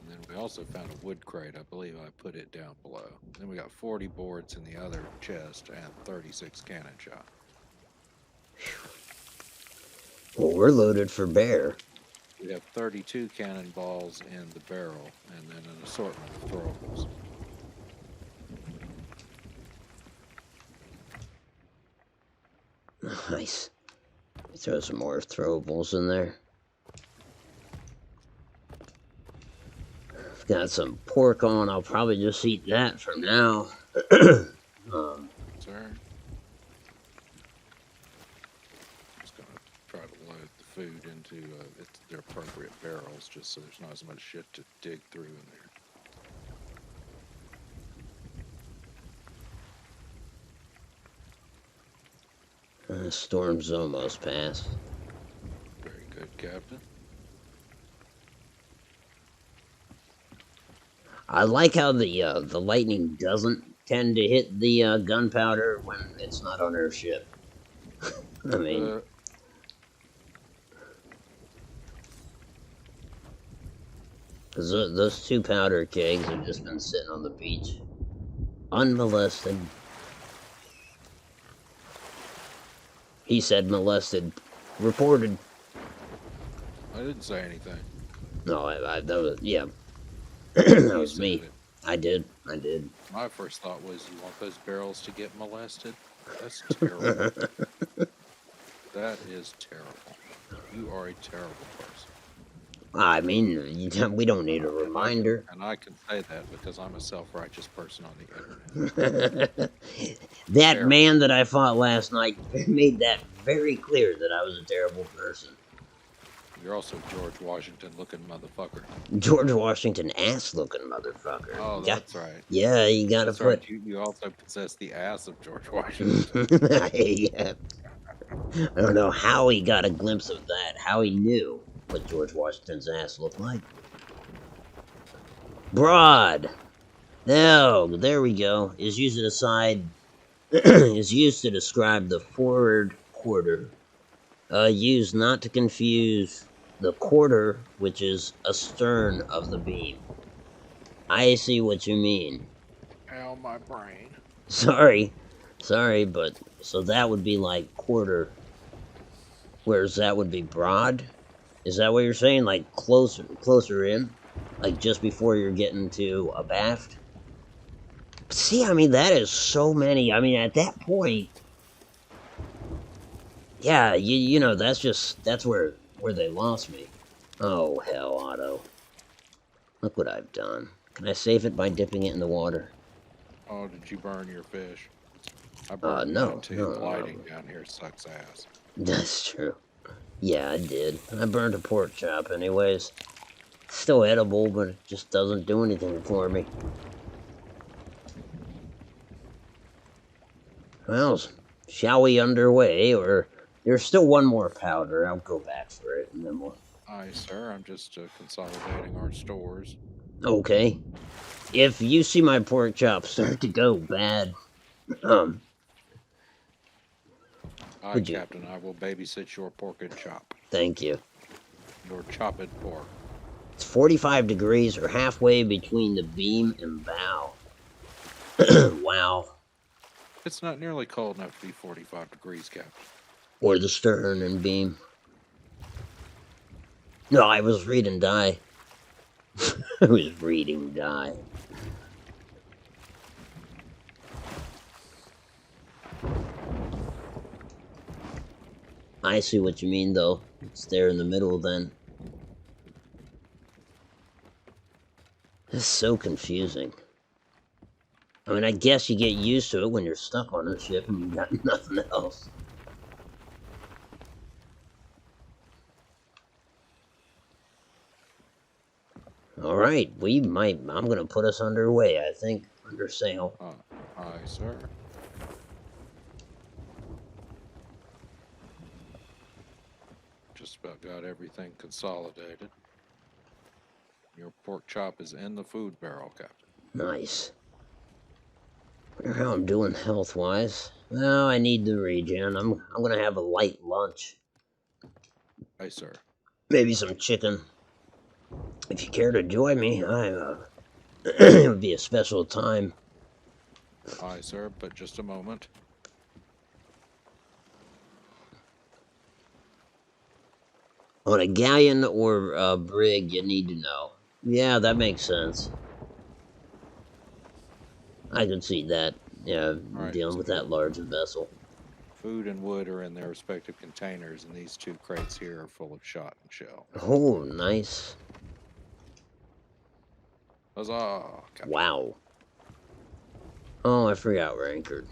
then we also found a wood crate. I believe I put it down below. Then we got 40 boards in the other chest and 36 cannon shot.
Well, we're loaded for bear.
We have 32 cannonballs in the barrel, and then an assortment of throwables.
Nice. Throw some more throwables in there. I've got some pork on. I'll probably just eat that for now.
Sir? Just gonna try to load the food into their appropriate barrels, just so there's not as much shit to dig through in there.
The storm's almost passed.
Very good, Captain.
I like how the lightning doesn't tend to hit the gunpowder when it's not on our ship. I mean, because those 2 powder kegs have just been sitting on the beach, unmolested. He said molested. Reported.
I didn't say anything.
No, that was, yeah. That was
said
me.
it.
I did.
My first thought was, you want those barrels to get molested? That's terrible. That is terrible. You are a terrible person.
I mean, we don't need a reminder.
And I can say that because I'm a self-righteous person on the internet.
That
Very.
man that I fought last night made that very clear that I was a terrible person.
You're also George Washington-looking motherfucker.
George Washington ass-looking motherfucker.
Oh, that's right.
Yeah, you gotta
That's right.
put.
You also possess the ass of George Washington.
Yeah. I don't know how he got a glimpse of that. How he knew what George Washington's ass looked like. Broad. No, there we go. Is used as a side. Is used to describe the forward quarter. Used not to confuse the quarter, which is astern of the beam. I see what you mean.
Ow, my brain.
Sorry, but so that would be like quarter, whereas that would be broad. Is that what you're saying? Like closer in, like just before you're getting to abaft. See, I mean that is so many. I mean at that point, yeah, you know that's where they lost me. Oh hell, Otto! Look what I've done. Can I save it by dipping it in the water?
Oh, did you burn your fish? I burned mine
No,
too. The lighting down here sucks ass.
That's true. Yeah, I did. I burned a pork chop, anyways. Still edible, but it just doesn't do anything for me. Well, shall we underway, or there's still one more powder. I'll go back for it, and then we'll.
Aye, sir. I'm just consolidating our stores.
Okay. If you see my pork chop start to go bad,
Aye,
would you?
Captain. I will babysit your pork and chop.
Thank you.
Your chopped pork.
It's 45 degrees, or halfway between the beam and bow. Wow.
It's not nearly cold enough to be 45 degrees, Captain.
Or the stern and beam. No, I was reading die. I was reading die. I see what you mean, though. It's there in the middle, then. It's so confusing. I mean, I guess you get used to it when you're stuck on a ship and you got nothing else. Alright, I'm gonna put us underway, I think. Under sail.
Aye, sir. Just about got everything consolidated. Your pork chop is in the food barrel, Captain.
Nice. Wonder how I'm doing health-wise. Well, I need the regen. I'm gonna have a light lunch.
Aye, sir.
Maybe some chicken. If you care to join me, it would be a special time.
Aye, sir, but just a moment.
On a galleon or a brig, you need to know. Yeah, that makes sense. I can see that. Yeah,
Right,
dealing with that large vessel.
Food and wood are in their respective containers, and these two crates here are full of shot and shell.
Oh, nice.
Huzzah, Captain.
Wow. Oh, I forgot we're anchored.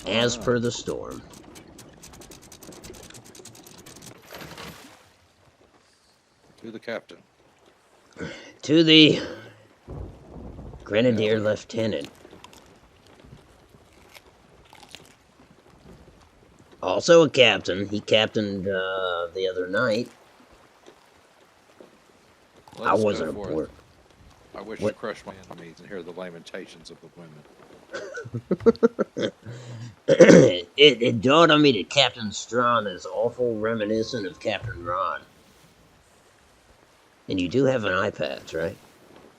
As per the storm.
To the captain.
To the Grenadier Lieutenant. Also a captain. He captained the other night. I wasn't aboard.
I wish to crush my enemies and hear the lamentations of the women.
it dawned on me that Captain Strawn is awful reminiscent of Captain Ron. And you do have an eye patch, right?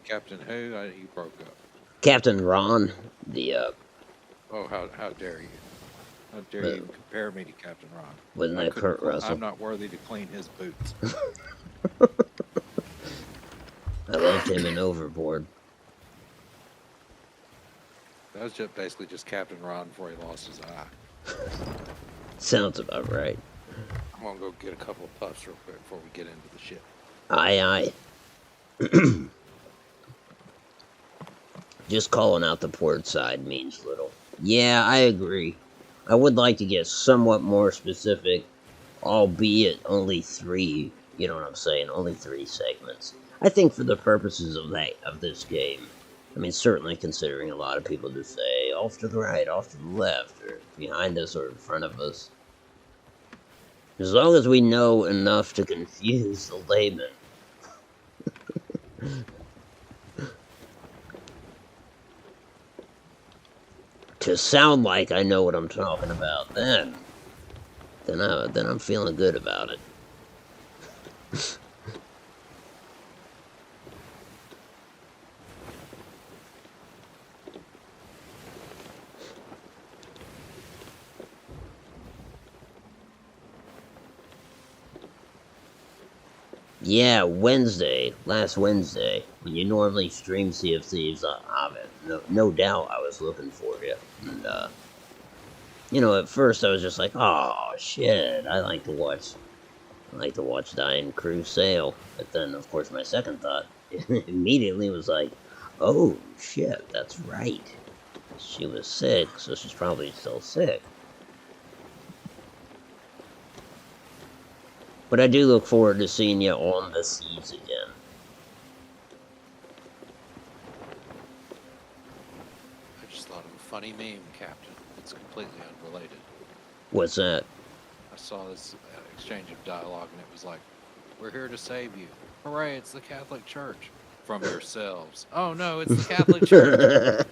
Captain who? You broke up.
Captain Ron, the
Oh, how dare you? How dare you compare me to Captain Ron?
Wasn't that Kurt Russell?
I'm not worthy to clean his boots.
I loved him in Overboard.
That was just basically just Captain Ron before he lost his eye.
Sounds about right.
I'm gonna go get a couple of puffs real quick before we get into the ship.
Aye, aye. Just calling out the port side means little. Yeah, I agree. I would like to get somewhat more specific, albeit only three. You know what I'm saying? Only three segments. I think for the purposes of this game, I mean, certainly considering a lot of people just say off to the right, off to the left, or behind us or in front of us. As long as we know enough to confuse the layman. To sound like I know what I'm talking about, then I'm feeling good about it. Yeah, last Wednesday, when you normally stream Sea of Thieves, no doubt I was looking for you. And, at first I was just like, oh shit, I like to watch Dying Crew sail. But then, of course, my second thought immediately was like, oh shit, that's right. She was sick, so she's probably still sick. But I do look forward to seeing you on the seas again.
I just thought of a funny meme, Captain. It's completely unrelated.
What's that?
I saw this exchange of dialogue, and it was like, "We're here to save you. Hooray, it's the Catholic Church. From yourselves. Oh no, it's the Catholic Church."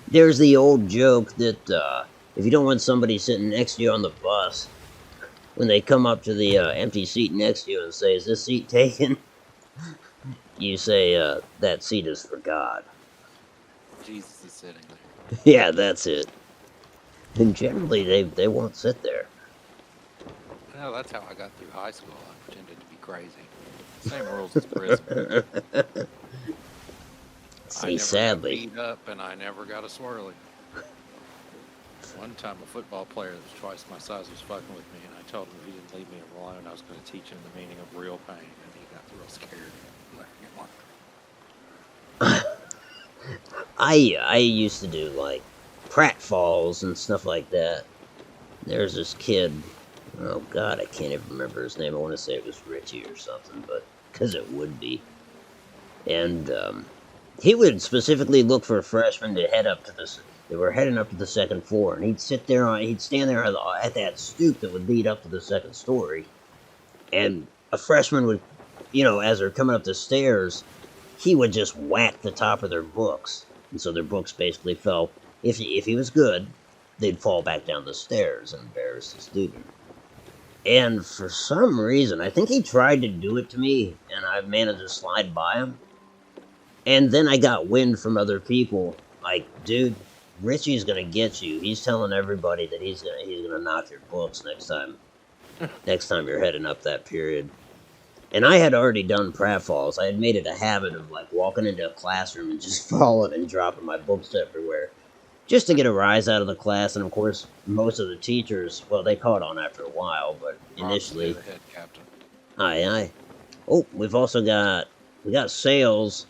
There's the old joke that if you don't want somebody sitting next to you on the bus, when they come up to the empty seat next to you and say, "Is this seat taken?" you say, "That seat is for God."
Jesus is sitting there.
Yeah, that's it. And generally, they won't sit there.
No, that's how I got through high school. I pretended to be crazy. Same rules as prison.
See, sadly,
got beat up, and I never got a swirly. One time, a football player that was twice my size was fucking with me, and I told him if he didn't leave me alone, I was going to teach him the meaning of real pain, and he got real scared.
I used to do like pratfalls and stuff like that. There's this kid. Oh God, I can't even remember his name. I want to say it was Richie or something, but because it would be. And he would specifically look for freshmen to head up to this. They were heading up to the second floor, and he'd stand there at that stoop that would lead up to the second story, and a freshman would, as they're coming up the stairs, he would just whack the top of their books, and so their books basically fell. If he was good, they'd fall back down the stairs and embarrass the student. And for some reason, I think he tried to do it to me, and I managed to slide by him. And then I got wind from other people, like, dude, Richie's gonna get you. He's telling everybody that he's gonna knock your books next time. Next time you're heading up that period. And I had already done pratfalls. I had made it a habit of like walking into a classroom and just falling and dropping my books everywhere, just to get a rise out of the class. And of course, most of the teachers, well, they caught on after a while, but initially,
Head, Captain.
aye. Oh, we got sails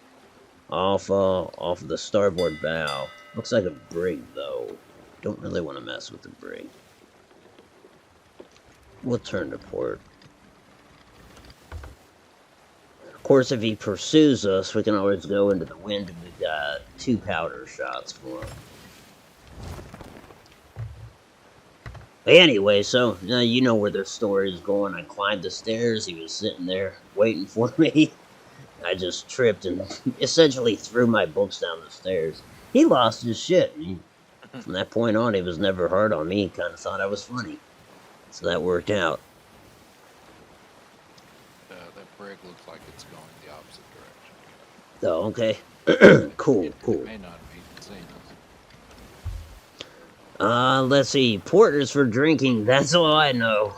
off of the starboard bow. Looks like a brig though. Don't really want to mess with the brig. We'll turn to port. Of course, if he pursues us, we can always go into the wind, and we've got 2 powder shots for him. But anyway, so now you know where the story is going. I climbed the stairs. He was sitting there waiting for me. I just tripped and essentially threw my books down the stairs. He lost his shit. From that point on, he was never hard on me. He kind of thought I was funny. So that worked out.
That brig looks like it's going the opposite direction.
Oh, okay. Cool.
It may not be seeing us.
Let's see. Porters for drinking. That's all I know.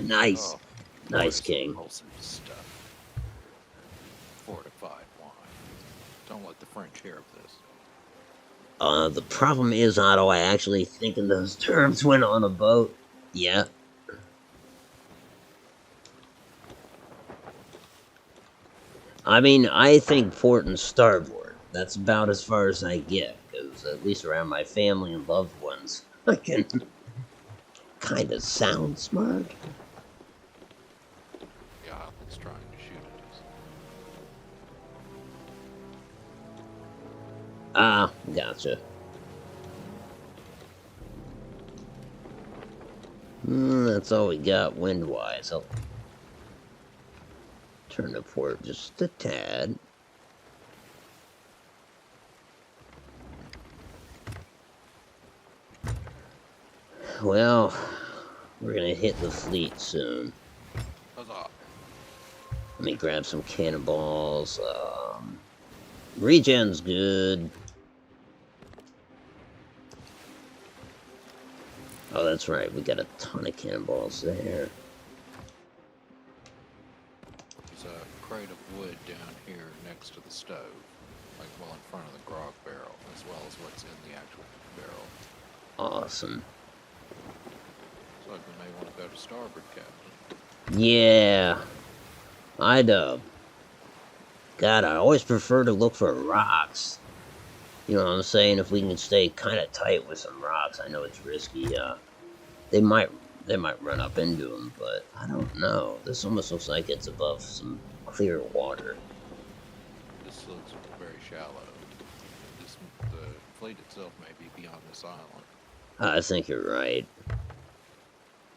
Nice.
Oh,
Nice, King.
Wholesome stuff. Fortified wine. Don't let the French hear of this.
The problem is, Otto, I actually think in those terms when on a boat. Yeah. I mean, I think port and starboard. That's about as far as I get, because at least around my family and loved ones, I can kind of sound smart.
The island's trying to shoot at us.
Ah, gotcha. That's all we got wind-wise. I'll turn to port just a tad. Well, we're gonna hit the fleet soon.
Huzzah!
Let me grab some cannonballs. Regen's good. Oh, that's right. We got a ton of cannonballs there.
There's a crate of wood down here next to the stove, like well in front of the grog barrel, as well as what's in the actual barrel.
Awesome.
So we may want to go to starboard, Captain.
Yeah. God, I always prefer to look for rocks. You know what I'm saying? If we can stay kind of tight with some rocks, I know it's risky. They might run up into them, but I don't know. This almost looks like it's above some clear water.
This looks very shallow. The fleet itself may be beyond this island.
I think you're right.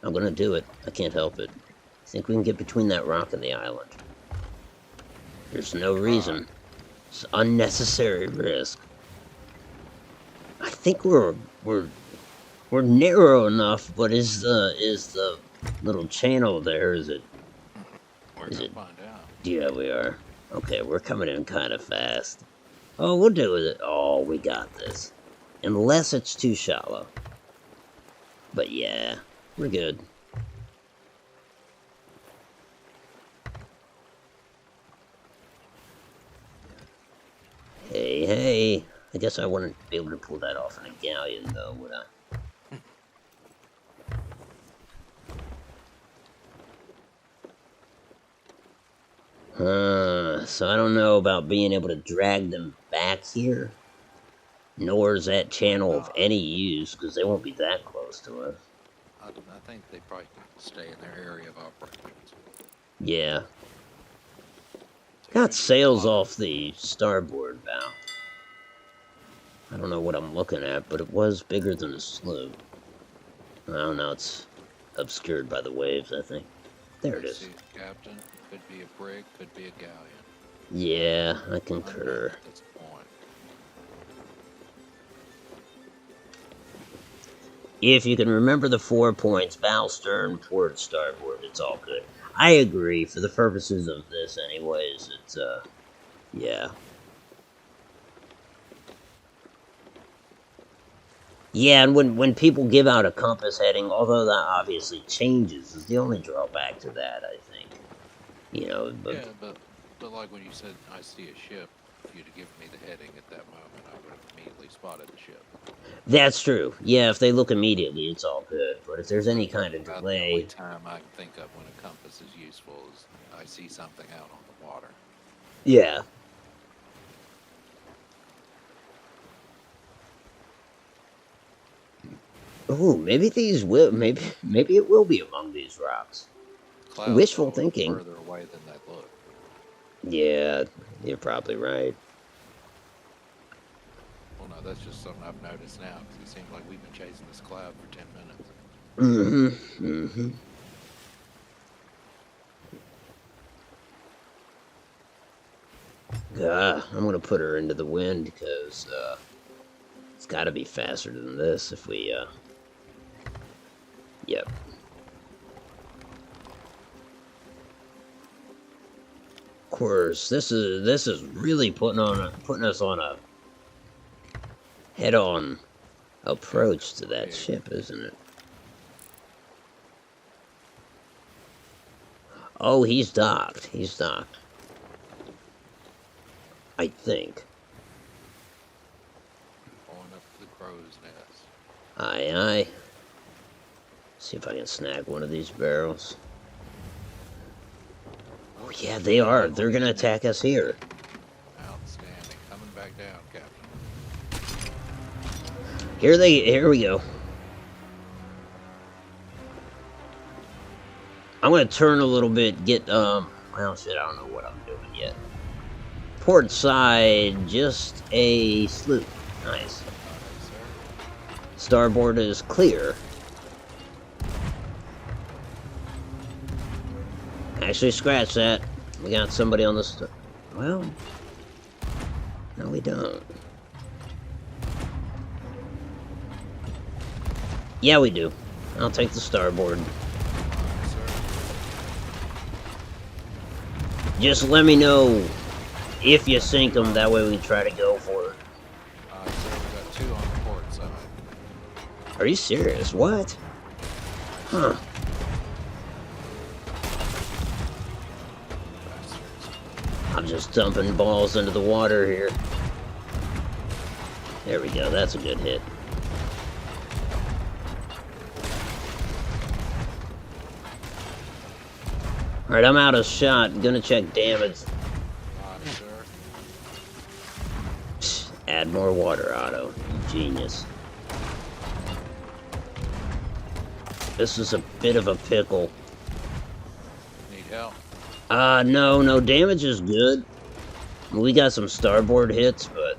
I'm gonna do it. I can't help it. I think we can get between that rock and the island. There's no reason. It's unnecessary risk. I think we're narrow enough, but is the little channel there? Is it?
We're
Is
gonna
it?
find out.
Yeah, we are. Okay, we're coming in kind of fast. Oh, we'll do it. Oh, we got this. Unless it's too shallow. But yeah, we're good. Hey, hey. I guess I wouldn't be able to pull that off in a galleon, though, would I? So I don't know about being able to drag them back here. Nor is that channel of any use, because they won't be that close to us.
I think they probably stay in their area of operations.
Yeah.
So
Got
usually
sails
a lot
off the starboard bow. I don't know what I'm looking at, but it was bigger than a sloop. I don't know, it's obscured by the waves, I think. There it
I
is.
see it, Captain. Could be a brig, could be a galleon.
Yeah, I
Unknown
concur.
at this point.
If you can remember the 4 points, bow, stern, port, starboard, it's all good. I agree, for the purposes of this anyways, it's, yeah. Yeah, and when people give out a compass heading, although that obviously changes, is the only drawback to that, I think. You know, but
Yeah, but like when you said I see a ship, if you'd have given me the heading at that moment, I would have immediately spotted the ship.
that's true. Yeah, if they look immediately, it's all good. But if there's any kind of
About the only
delay,
time I can think of when a compass is useful is I see something out on the water.
yeah. Ooh, maybe these will. Maybe it will be among these rocks.
Clouds
Wishful
are a little
thinking.
further away than they look.
Yeah, you're probably right.
Well, no, that's just something I've noticed now because it seems like we've been chasing this cloud for 10 minutes.
Mm-hmm. Mm-hmm. I'm gonna put her into the wind because it's got to be faster than this if we. Yep. Of course, this is really putting us on a head-on approach to that ship, isn't it? Oh, he's docked. He's docked. I think.
Going up to the crow's nest.
Aye, aye. See if I can snag one of these barrels.
Oh,
yeah, they are. They're gonna attack us here.
Outstanding. Coming back down, Captain.
Here we go. I'm gonna turn a little bit, get, well, shit, I don't know what I'm doing yet. Port side, just a sloop. Nice.
Alright, sir.
Starboard is clear. Actually, scratch that. We got somebody on the well, no, we don't. Yeah, we do. I'll take the starboard.
Alright, sir.
Just let me know if you sink them. That way we can try to go for it.
Alright, sir. We got 2 on the port side.
Are you serious? What? Huh.
Bastards.
I'm just dumping balls into the water here. There we go. That's a good hit. Alright, I'm out of shot. Gonna check damage.
Alright, sir.
Psst, add more water, Otto. Genius. This is a bit of a pickle.
Need help?
No damage is good. We got some starboard hits, but...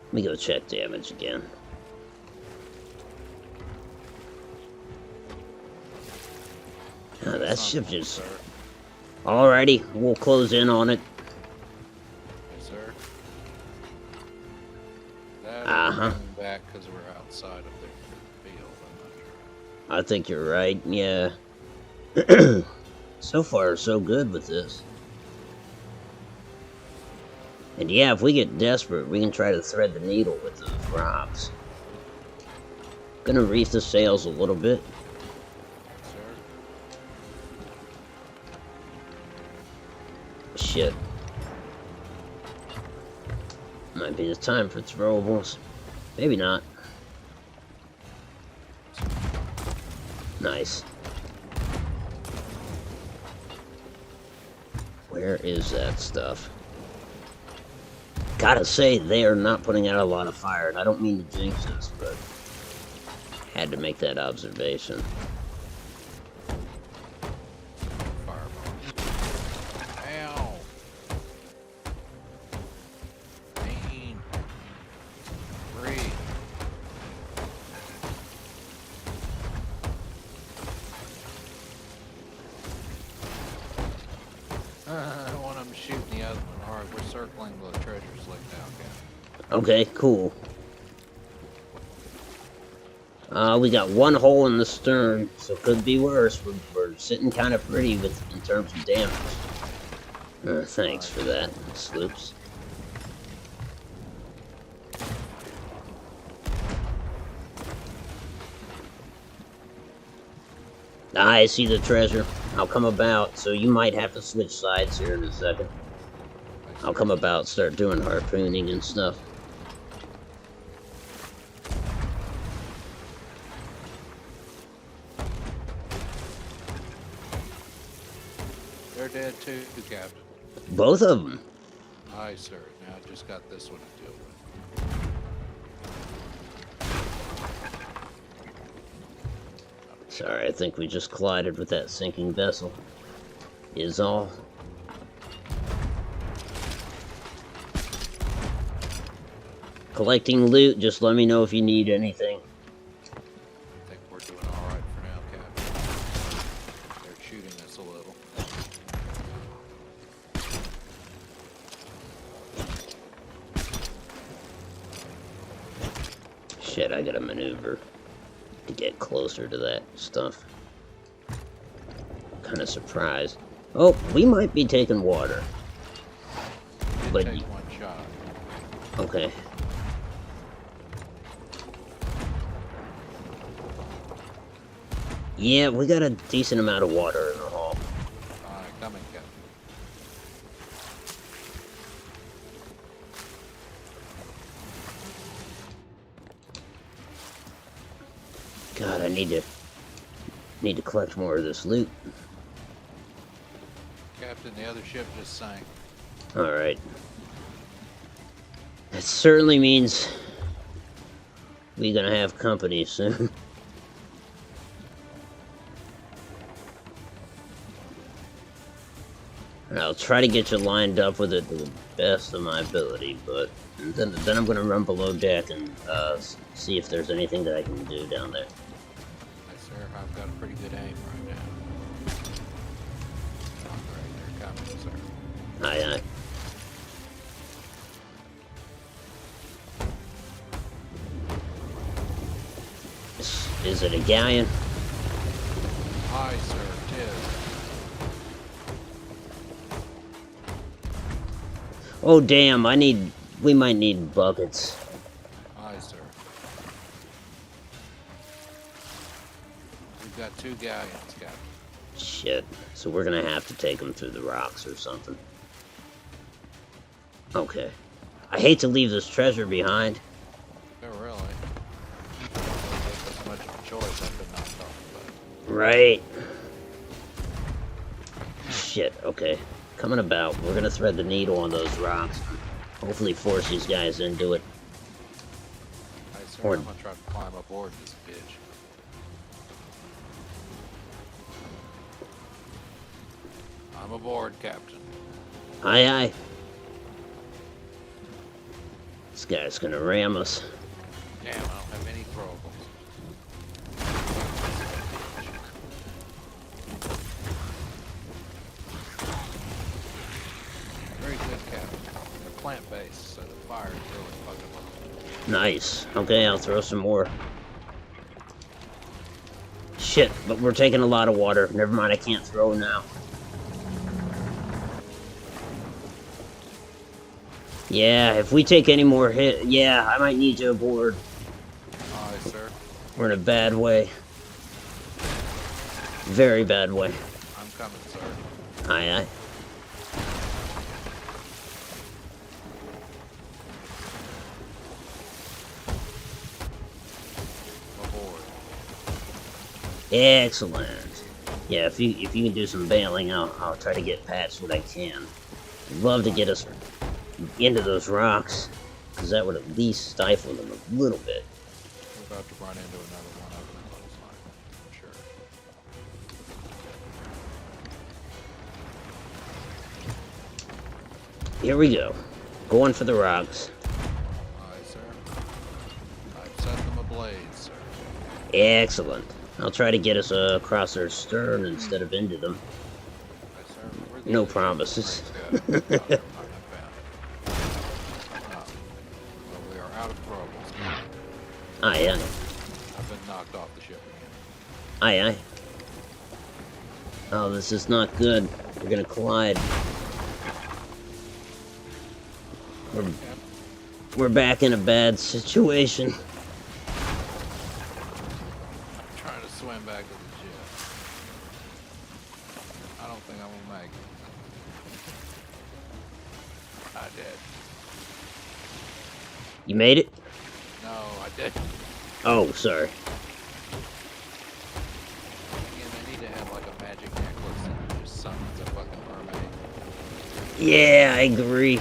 Let me go check damage again. That ship just...
Sir.
Alrighty, we'll close in on it.
Yes, sir. That
Uh-huh.
coming back because we're outside of their field. I'm not sure.
I think you're right, yeah. So far, so good with this. And yeah, if we get desperate, we can try to thread the needle with the props. Gonna reef the sails a little bit.
Sir.
Shit. Might be the time for throwables. Maybe not. Nice. Where is that stuff? Gotta say, they are not putting out a lot of fire, and I don't mean to jinx this, but had to make that observation.
Fireball. Ow! Pain. Breathe. One of them shooting the other one. Alright, we're circling the treasure slick now, Captain.
Okay, cool. We got one hole in the stern, so could be worse. We're sitting kind of pretty in terms of damage. Thanks for that, sloops. I see the treasure. I'll come about, so you might have to switch sides here in a second. I'll come about, start doing harpooning and stuff.
They're dead too, Captain.
Both of them.
Aye, sir. Now I just got this one to deal with.
Sorry, I think we just collided with that sinking vessel. Is all. Collecting loot, just let me know if you need anything.
I think we're doing alright for now, Captain. They're shooting us a little.
Shit, I gotta maneuver to get closer to that stuff. Kinda surprised. Oh, we might be taking water.
Did
But
take one shot.
okay. Yeah, we got a decent amount of water in the hull.
Alright, coming, Captain.
God, I need to collect more of this loot.
Captain, the other ship just sank.
Alright. That certainly means we're gonna have company soon. And I'll try to get you lined up with it to the best of my ability, but then I'm gonna run below deck and see if there's anything that I can do down there.
Yes, sir. I've got a pretty good aim right now. All right, they're coming, sir.
Aye, aye. Is it a galleon?
Aye, sir. Tis.
Oh damn! We might need buckets.
Aye, sir. We've got 2 galleons, Captain.
Shit. So we're gonna have to take them through the rocks or something. Okay. I hate to leave this treasure behind.
Oh, really? That's much of a choice. I could not talk about.
Right. Shit, okay. Coming about. We're gonna thread the needle on those rocks. Hopefully force these guys into it.
Aye, sir.
Or-
I'm gonna try to climb aboard this bitch. I'm aboard, Captain.
Aye, aye. This guy's gonna ram us.
Damn, I don't have any throwables. Very good, Captain. They're plant-based, so the fire is really fucking with them.
Nice. Okay, I'll throw some more. Shit, but we're taking a lot of water. Never mind, I can't throw now. Yeah, if we take any more hit, yeah, I might need you aboard.
Aye, sir.
We're in a bad way. Very bad way.
I'm coming, sir.
Aye, aye.
Aboard.
Excellent. Yeah, if you can do some bailing, I'll try to get patched what I can. I'd love to get us into those rocks, because that would at least stifle them a little bit.
We're about to run into another one of them, looks like. I'm sure.
Here we go. Going for the rocks.
Aye, sir. I've set them ablaze, sir.
Excellent. I'll try to get us across their stern instead of into them.
Aye, sir. Where'd
No
other
promises.
ships go? Oh, never mind, I found it. Well, we are out of throwables.
Aye, aye.
I've been knocked off the ship again.
Aye, aye. Oh, this is not good. We're gonna collide. We're back in a bad situation.
Trying to swim back to the ship. I don't think I'm gonna make it. I did.
You made it?
No, I didn't.
Oh, sorry.
Again, they need to have like a magic necklace that just summons a fucking mermaid.
Yeah, I agree.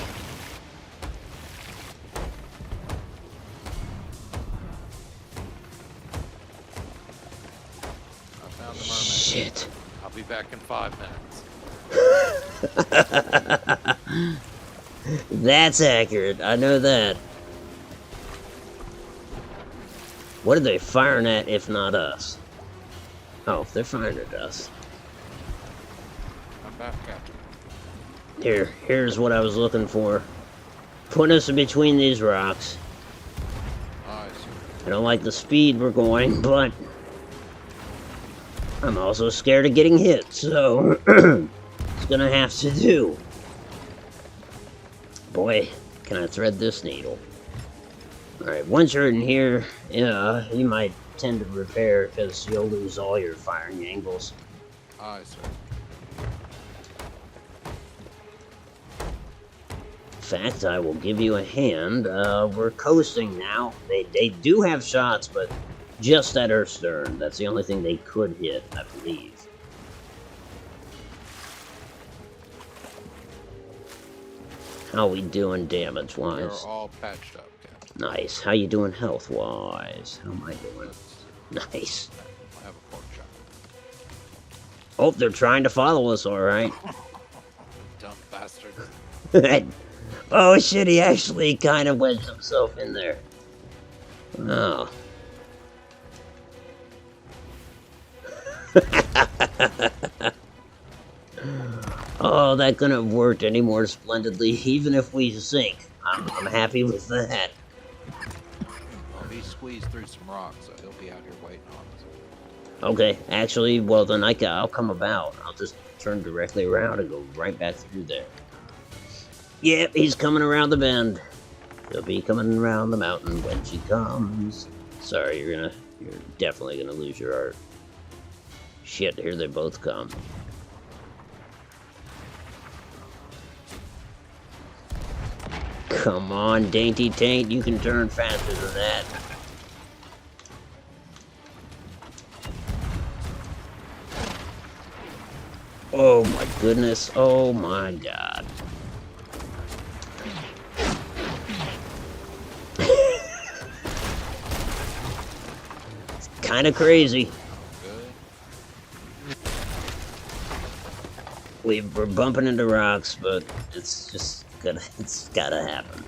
I found the mermaid.
Shit.
I'll be back in 5 minutes.
That's accurate. I know that. What are they firing at if not us? Oh, they're firing at us.
I'm back, Captain.
Here's what I was looking for. Put us in between these rocks.
Aye, sir.
I don't like the speed we're going, but I'm also scared of getting hit, so it's gonna have to do. Boy, can I thread this needle. Alright, once you're in here, you might tend to repair because you'll lose all your firing angles.
Aye, sir.
In fact, I will give you a hand. We're coasting now. They do have shots, but Just at her stern. That's the only thing they could hit, I believe. How we doing
They're
damage-wise?
all patched up, Captain.
Nice. How you doing health-wise? How am I doing?
Let's
Nice.
have a pork chop.
Oh, they're trying to follow us, alright.
Dumb bastard.
Oh shit, he actually kind of wedged himself in there. Oh. Oh, that couldn't have worked any more splendidly, even if we sink. I'm happy with that.
Well, he squeezed through some rocks, so he'll be out here waiting on us.
Okay, actually, well then I'll come about. I'll just turn directly around and go right back through there. Yep, he's coming around the bend. He'll be coming around the mountain when she comes. Sorry, you're definitely gonna lose your art. Shit, here they both come. Come on, Dainty Taint, you can turn faster than that. Oh my goodness, oh my god. It's kinda crazy.
Good.
We're bumping into rocks, but it's just it's gotta happen.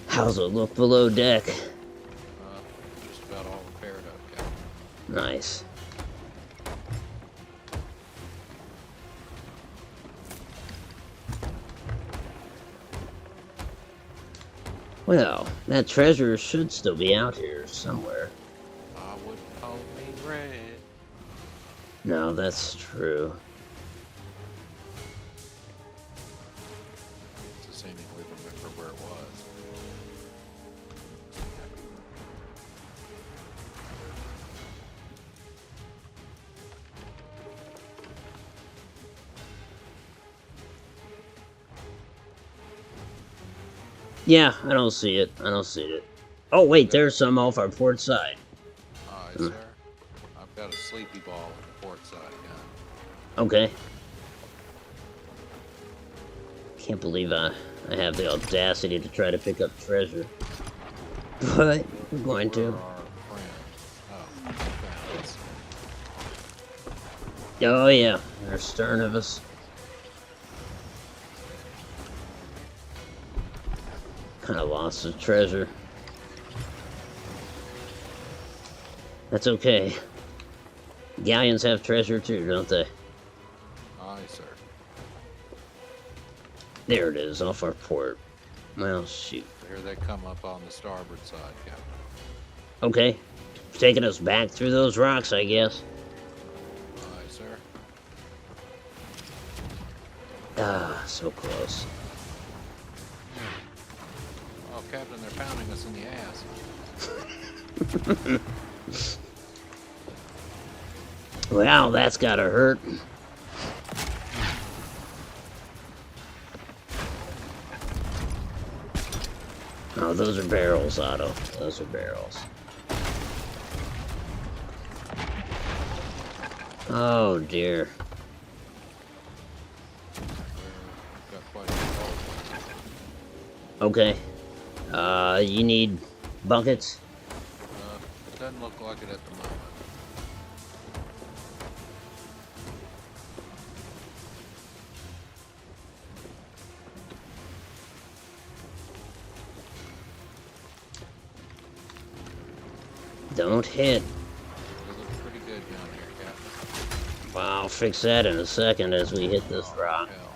How's it look below deck?
Just about all repaired up, Captain.
Nice. Well, that treasure should still be out here somewhere.
I wouldn't call me red.
No, that's true.
It's assuming we remember where it was.
Yeah, I don't see it. I don't see it. Oh, wait, there's some off our port side.
Alright, sir. I've got a sleepy ball in the port side gun.
Okay. Can't believe I have the audacity to try to pick up treasure. But we're going
Where
to.
are our friends? Oh, friends.
Oh, yeah. They're stern of us. Kind of lost the treasure. That's okay. Galleons have treasure too, don't they?
Aye, sir.
There it is, off our port. Well, shoot.
Here they come up on the starboard side, Captain.
Okay. Taking us back through those rocks, I guess.
Aye, sir.
Ah, so close.
Oh, Captain, they're pounding us in the ass.
Wow, that's gotta hurt. Oh, those are barrels, Otto. Those are barrels. Oh, dear.
We've got quite a few holes.
Okay. You need buckets?
It doesn't look like it at the moment.
Don't hit.
It looks pretty good down here, Captain.
Well, I'll fix that in a second as we hit this rock.
Hell.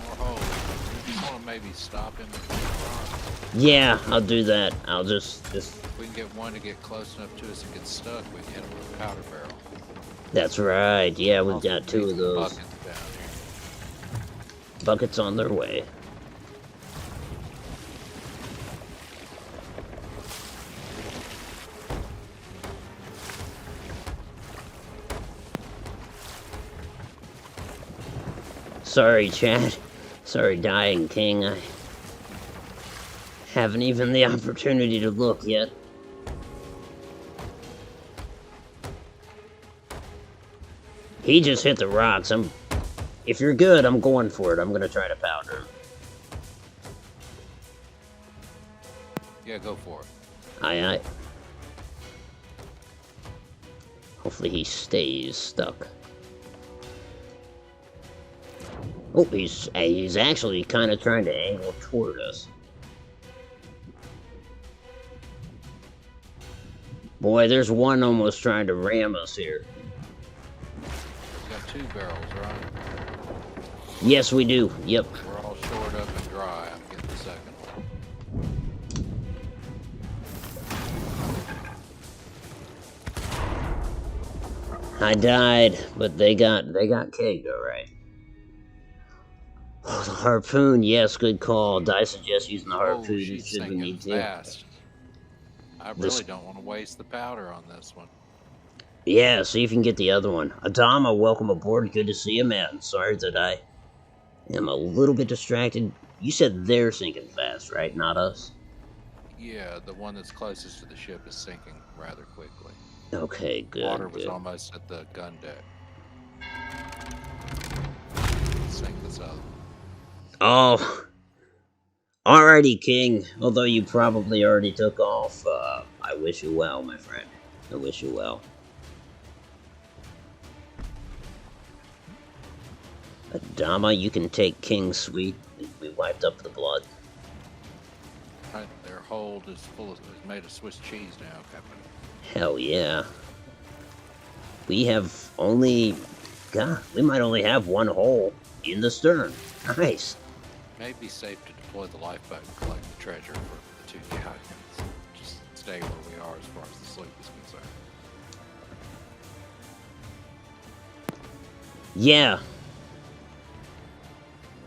More holes. You just want to maybe stop him between the rocks.
Yeah, I'll do that. I'll just...
If we can get one to get close enough to us and get stuck, we can hit him with a powder barrel.
That's right. Yeah, we've
Also
got two
need
of
some
those.
buckets down here.
Buckets on their way. Sorry, Chad. Sorry, dying king. I haven't even the opportunity to look yet. He just hit the rocks. If you're good, I'm going for it. I'm gonna try to powder him.
Yeah, go for it.
Aye, aye. Hopefully he stays stuck. Oh, he's actually kind of trying to angle toward us. Boy, there's one almost trying to ram us here.
We got 2 barrels, right?
Yes, we do. Yep.
We're all shored up and dry. I'm getting the second one.
I died, but they got kegged, alright. Oh, the harpoon, yes, good call. I suggest using the
Oh,
harpoon
she's
should we
sinking
need to.
fast. I really don't want to waste the powder on this one.
Yeah, see if you can get the other one. Adama, welcome aboard. Good to see you, man. Sorry that I am a little bit distracted. You said they're sinking fast, right? Not us?
Yeah, the one that's closest to the ship is sinking rather quickly.
Okay, good.
Water was
good.
almost at the gun deck. Sink this other one.
Oh. Alrighty, King. Although you probably already took off, I wish you well, my friend. I wish you well. Adama, you can take King Sweet. We wiped up the blood.
Right, their hold is made of Swiss cheese now, Captain.
Hell yeah. We have only... God, we might only have one hole in the stern. Nice.
May be safe to deploy the lifeboat and collect the treasure for the 2 galleons. Just stay where we are as far as the sloop is concerned.
Yeah.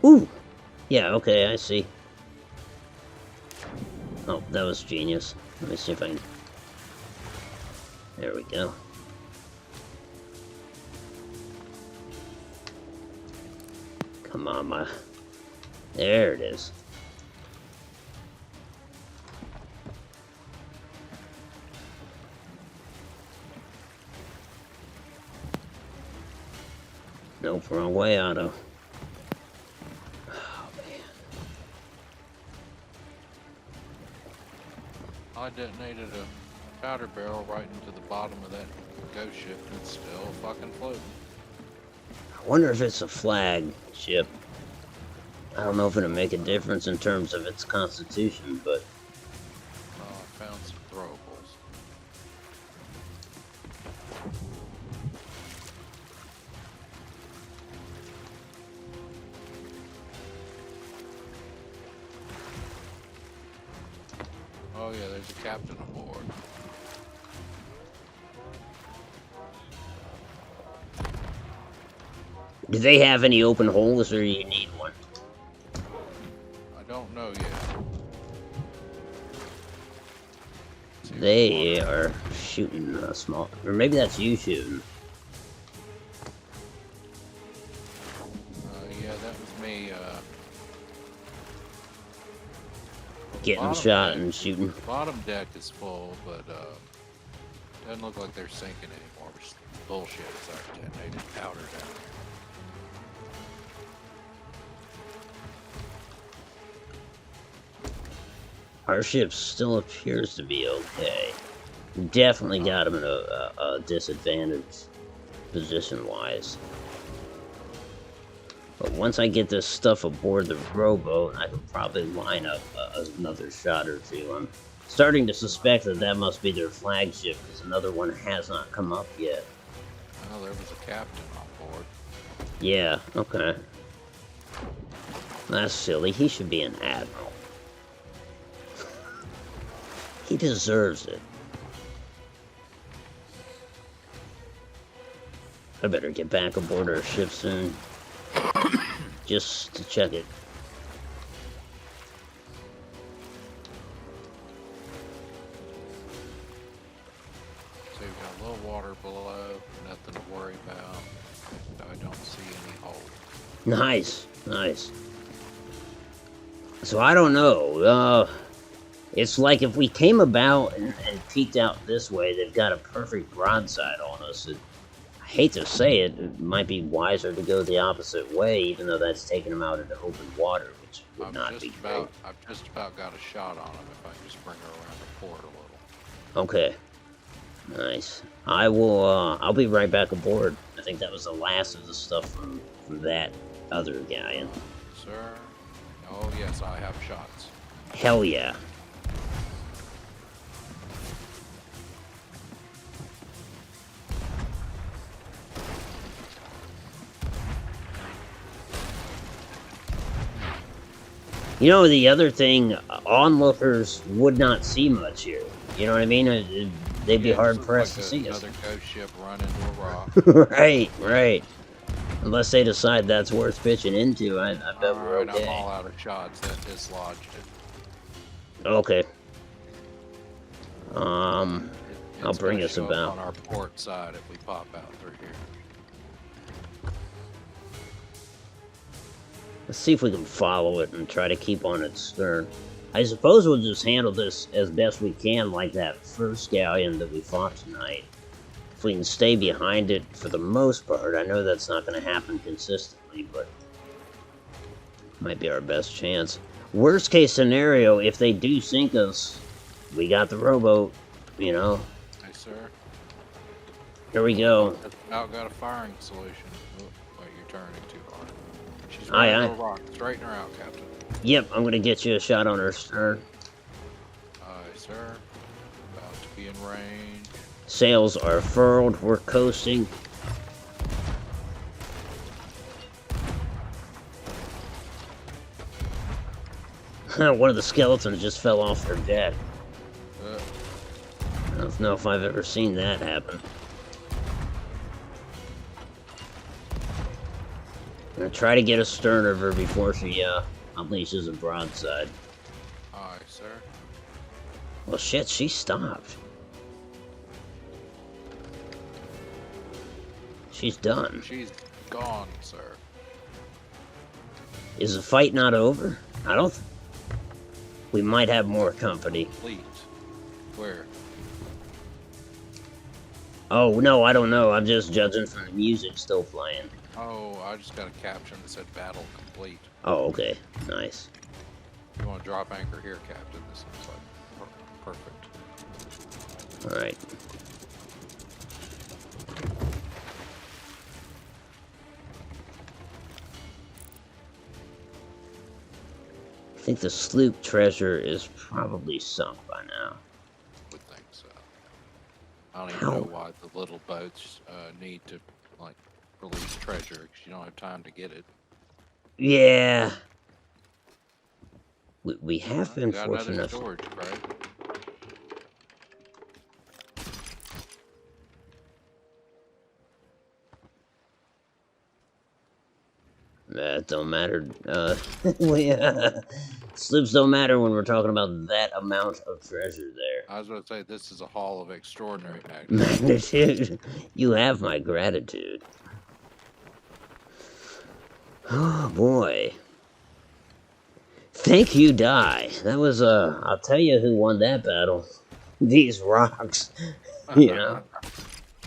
Ooh. Yeah, okay, I see. Oh, that was genius. Let me see if I can... There we go. Come on, my... There it is. Nope, wrong way, Otto. Oh, man.
I detonated a powder barrel right into the bottom of that ghost ship and it's still fucking floating.
I wonder if it's a flag ship. I don't know if it'll make a difference in terms of its constitution, but...
I found some throwables. Oh yeah, there's a captain aboard.
Do they have any open holes, or do you need one?
I don't know yet.
They are shooting a small... Or maybe that's you shooting.
Yeah, that was me,
Getting
bottom
shot
deck-
and shooting.
Bottom deck is full, but, doesn't look like they're sinking anymore, which is bullshit. It's our detonated powder down.
Our ship still appears to be okay. Definitely got him in a disadvantage position-wise. But once I get this stuff aboard the rowboat, I can probably line up another shot or two. I'm starting to suspect that that must be their flagship, because another one has not come up yet.
Oh, there was a captain on board.
Yeah, okay. That's silly. He should be an admiral. He deserves it. I better get back aboard our ship soon. Just to check it.
So you've got a little water below, nothing to worry about. I don't see any hole.
Nice, nice. So I don't know. It's like if we came about and peeked out this way, they've got a perfect broadside on us. I hate to say it, it might be wiser to go the opposite way, even though that's taking them out into open water, which would not be great.
I've just about got a shot on him if I can just bring her around the port a little.
Okay. Nice. I will, I'll be right back aboard. I think that was the last of the stuff from that other guy.
Sir? Oh, yes, I have shots.
Hell yeah. You know, the other thing, onlookers would not see much here. You know what I mean? They'd be hard pressed to see us.
Another ghost ship run into a rock.
Right, right. Unless they decide that's worth pitching into, I bet we're okay.
I'm all out of shots that dislodged it.
Okay. I'll bring us
show
about.
up on our port side if we pop out through here.
Let's see if we can follow it and try to keep on its stern. I suppose we'll just handle this as best we can like that first galleon that we fought tonight. If we can stay behind it for the most part, I know that's not going to happen consistently, but might be our best chance. Worst case scenario, if they do sink us, we got the rowboat, you know.
Hey, sir.
Here we go.
About got a firing solution. Oh, wait, you're turning too hard. She's
Aye,
running
aye.
into a rock. Straighten her out, Captain.
Yep, I'm going to get you a shot on her stern.
Aye, sir. About to be in range.
Sails are furled, we're coasting. One of the skeletons just fell off their deck. I don't know if I've ever seen that happen. I'm gonna try to get astern of her before she unleashes a broadside.
Aye, sir.
Well, shit, she stopped. She's done.
She's gone, sir.
Is the fight not over? I don't. We might have more company.
Complete. Where?
Oh, no, I don't know. I'm just judging from the music still playing.
Oh, I just got a caption that said battle complete.
Oh, okay. Nice.
You want to drop anchor here, Captain? This looks like perfect.
Alright. I think the sloop treasure is probably sunk by now.
Would think so. I don't even know why the little boats need to, like, release treasure, because you don't have time to get it.
Yeah. We have been
Got
fortunate
another
enough.
storage, right?
That don't matter. Sloops don't matter when we're talking about that amount of treasure there.
I was going to say, this is a haul of extraordinary magnitude.
Magnitude. You have my gratitude. Oh boy. Thank you, Die. That was, I'll tell you who won that battle. These rocks. You know?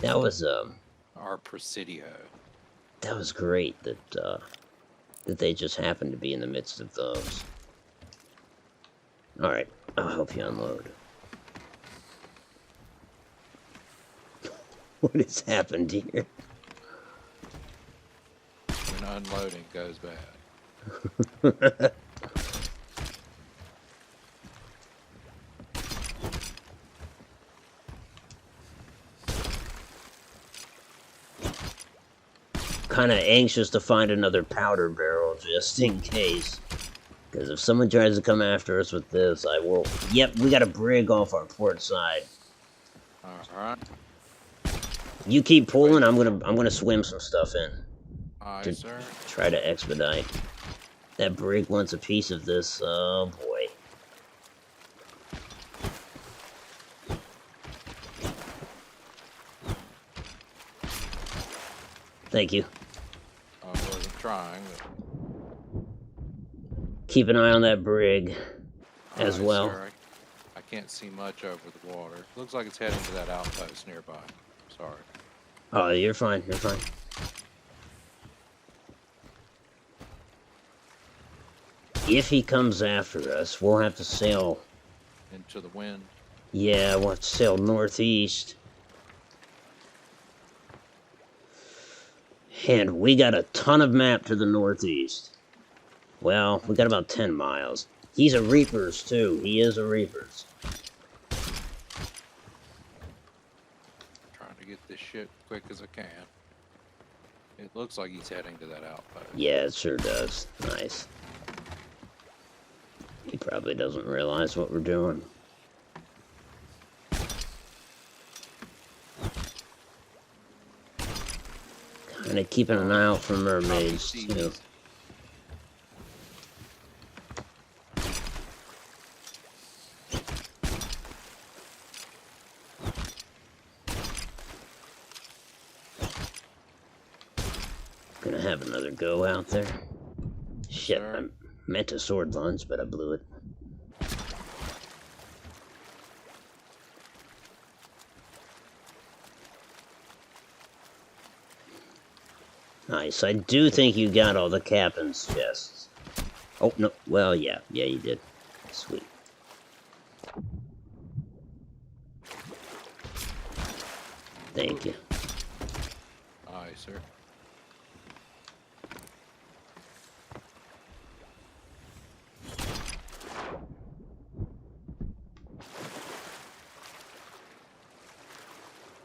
That was,
Our Presidio.
that was great that they just happened to be in the midst of those. Alright, I'll help you unload. What has happened here?
When unloading goes bad.
Kind of anxious to find another powder barrel just in case. Because if someone tries to come after us with this, I will. Yep, we got a brig off our port side.
Alright.
You keep pulling. I'm gonna swim some stuff in.
Aye,
to
sir.
try to expedite. That brig wants a piece of this. Oh boy. Thank you.
I wasn't trying.
Keep an eye on that brig as
Alright,
well.
sir. I can't see much over the water. Looks like it's heading to that outpost nearby. Sorry.
Oh, you're fine. You're fine. If he comes after us, we'll have to sail.
Into the wind.
Yeah, we'll have to sail northeast. And we got a ton of map to the northeast. Well, we got about 10 miles. He's a Reapers, too. He is a Reapers.
Trying to get this shit quick as I can. It looks like he's heading to that outpost.
Yeah, it sure does. Nice. He probably doesn't realize what we're doing. Kind of keeping an eye out for mermaids, too. Gonna have another go out there. Shit,
Sir?
I meant to sword lunge, but I blew it. Nice. I do think you got all the captain's chests. Oh, no. Well, yeah. Yeah, you did. Sweet. Thank you.
Aye, sir.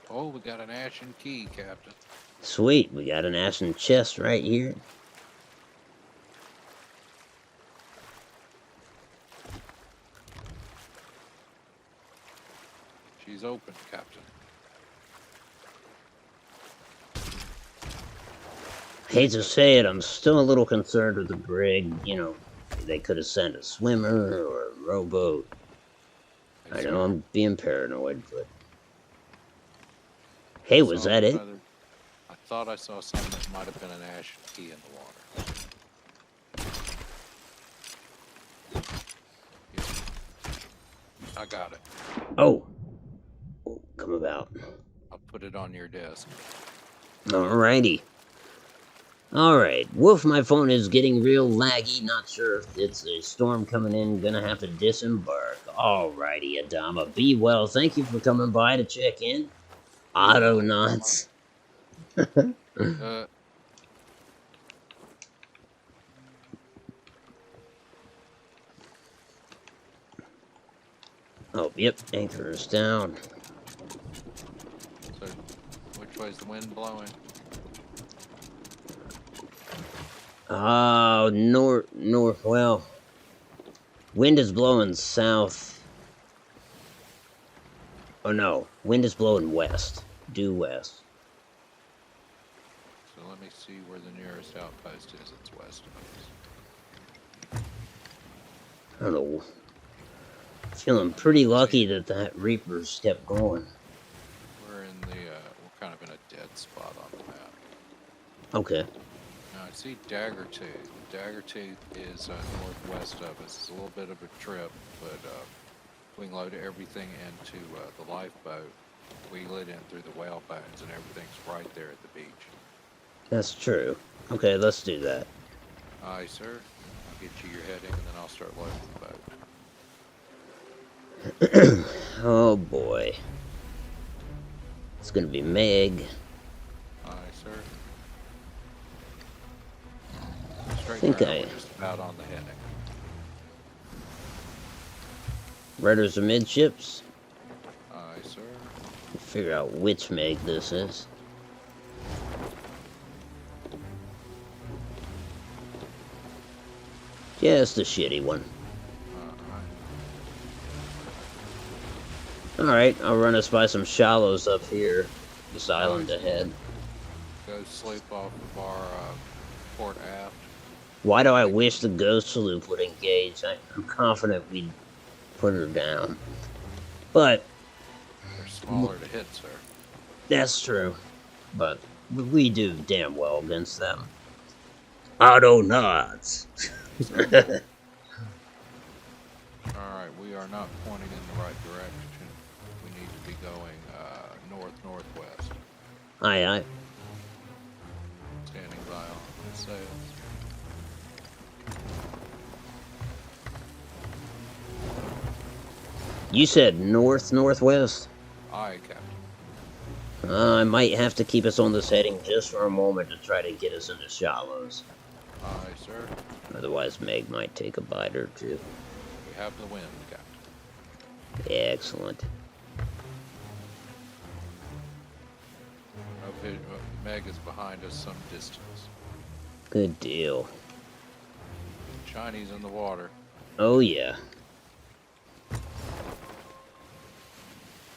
Oh, we got an ashen key, Captain.
Sweet. We got an ashen chest right here.
She's open, Captain.
Hate to say it, I'm still a little concerned with the brig. You know, they could have sent a swimmer or a rowboat.
Yes,
I
sir.
know I'm being paranoid, but... Hey, was that it?
I thought I saw something that might have been an ashen key in the water. Yeah. I got it.
Oh. Come about.
I'll put it on your desk.
Alrighty. Alright. Wolf, my phone is getting real laggy. Not sure if it's a storm coming in. Gonna have to disembark. Alrighty, Adama. Be well. Thank you for coming by to check in. Autonauts. Oh, yep. Anchor is down.
So, which way's the wind blowing?
Oh, north, well. Wind is blowing south. Oh, no. Wind is blowing west. Due west.
So let me see where the nearest outpost is. It's west of us.
I don't know. Feeling pretty lucky that Reapers kept going.
We're in the, we're kind of in a dead spot on the map.
Okay.
Now I see Daggertooth. Daggertooth is northwest of us. It's a little bit of a trip, but we can load everything into the lifeboat, wheel it in through the whale bones, and everything's right there at the beach.
That's true. Okay, let's do that.
Aye, sir. I'll get you your heading, and then I'll start loading the boat.
Oh boy. It's gonna be Meg.
Aye, sir. Straight
Think
around,
I-
we're just about on the heading.
Rudders are midships.
Aye, sir.
Figure out which Meg this is. Just a shitty one. Alright, I'll run us by some shallows up here. This island ahead.
Go sleep off of our port aft.
Why do I wish the ghost sloop would engage? I'm confident we'd put her down. But
They're smaller to hit, sir.
that's true. But we do damn well against them. Auto nods.
Alright, we are not pointing in the right direction. We need to be going north-northwest.
Aye, aye.
Standing by on the sails.
You said north-northwest?
Aye, Captain.
I might have to keep us on this heading just for a moment to try to get us into shallows.
Aye, sir.
Otherwise, Meg might take a bite or two.
We have the wind, Captain.
Excellent.
Meg is behind us some distance.
Good deal.
Chinese in the water.
Oh, yeah.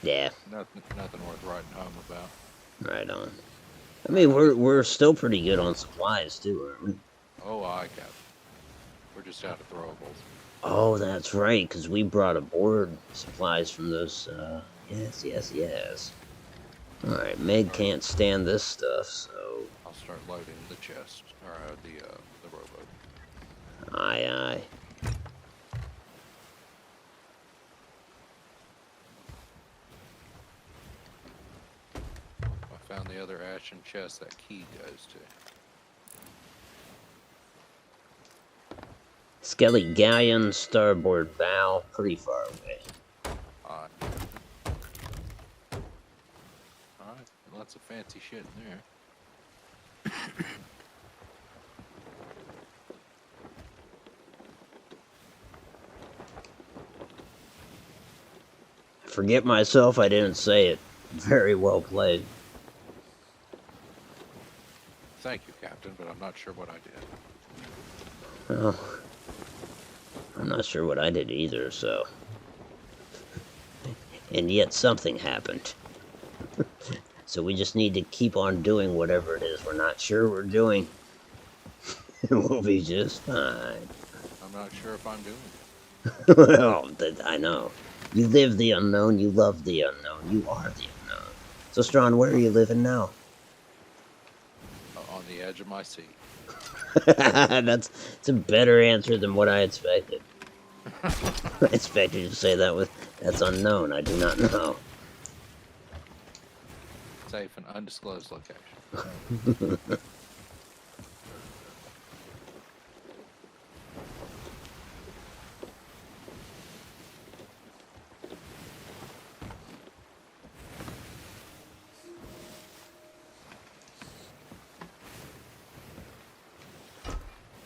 Yeah,
Nothing worth writing home about.
right on. I mean, we're still pretty good on supplies, too, aren't we?
Oh, aye, Captain. We're just out of throwables.
Oh, that's right, because we brought aboard supplies from those, yes. Alright, Meg can't stand this stuff, so...
I'll start loading the chest, or the rowboat.
Aye.
I found the other ashen chest that key goes to.
Skelly Galleon, starboard bow, pretty far away.
Alright. Alright, lots of fancy shit in there.
Forget myself, I didn't say it. Very well played.
Thank you, Captain, but I'm not sure what I did.
Oh, I'm not sure what I did either, so... And yet something happened. So we just need to keep on doing whatever it is we're not sure we're doing. We'll be just fine.
I'm not sure if I'm doing it.
Well, I know. You live the unknown, you love the unknown, you are the unknown. So, Strawn, where are you living now?
On the edge of my seat.
That's a better answer than what I expected. I expected you to say that's unknown, I do not know.
Safe and undisclosed location.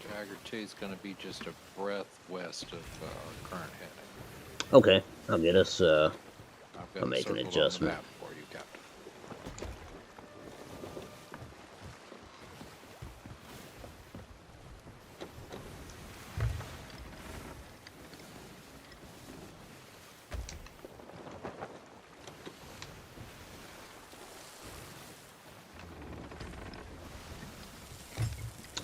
Dagger 2 is going to be just a breath west of our current heading.
Okay, I'll get us,
I've got
I'll make an
circled on the
adjustment.
map for you, Captain.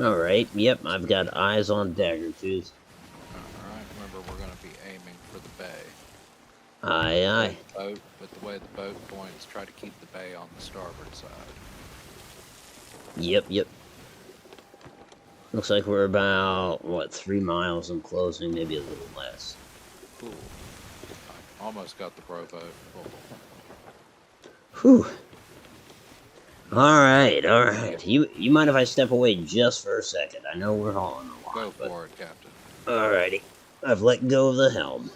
Alright, yep, I've got eyes on Dagger 2s.
Alright, remember we're going to be aiming for the bay.
Aye.
But the way the boat points, try to keep the bay on the starboard side.
Yep. Looks like we're about, 3 miles in closing, maybe a little less.
Cool. I almost got the rowboat full.
Whew. Alright. You mind if I step away just for a second? I know we're hauling a lot.
Go for it, Captain.
Alrighty. I've let go of the helm.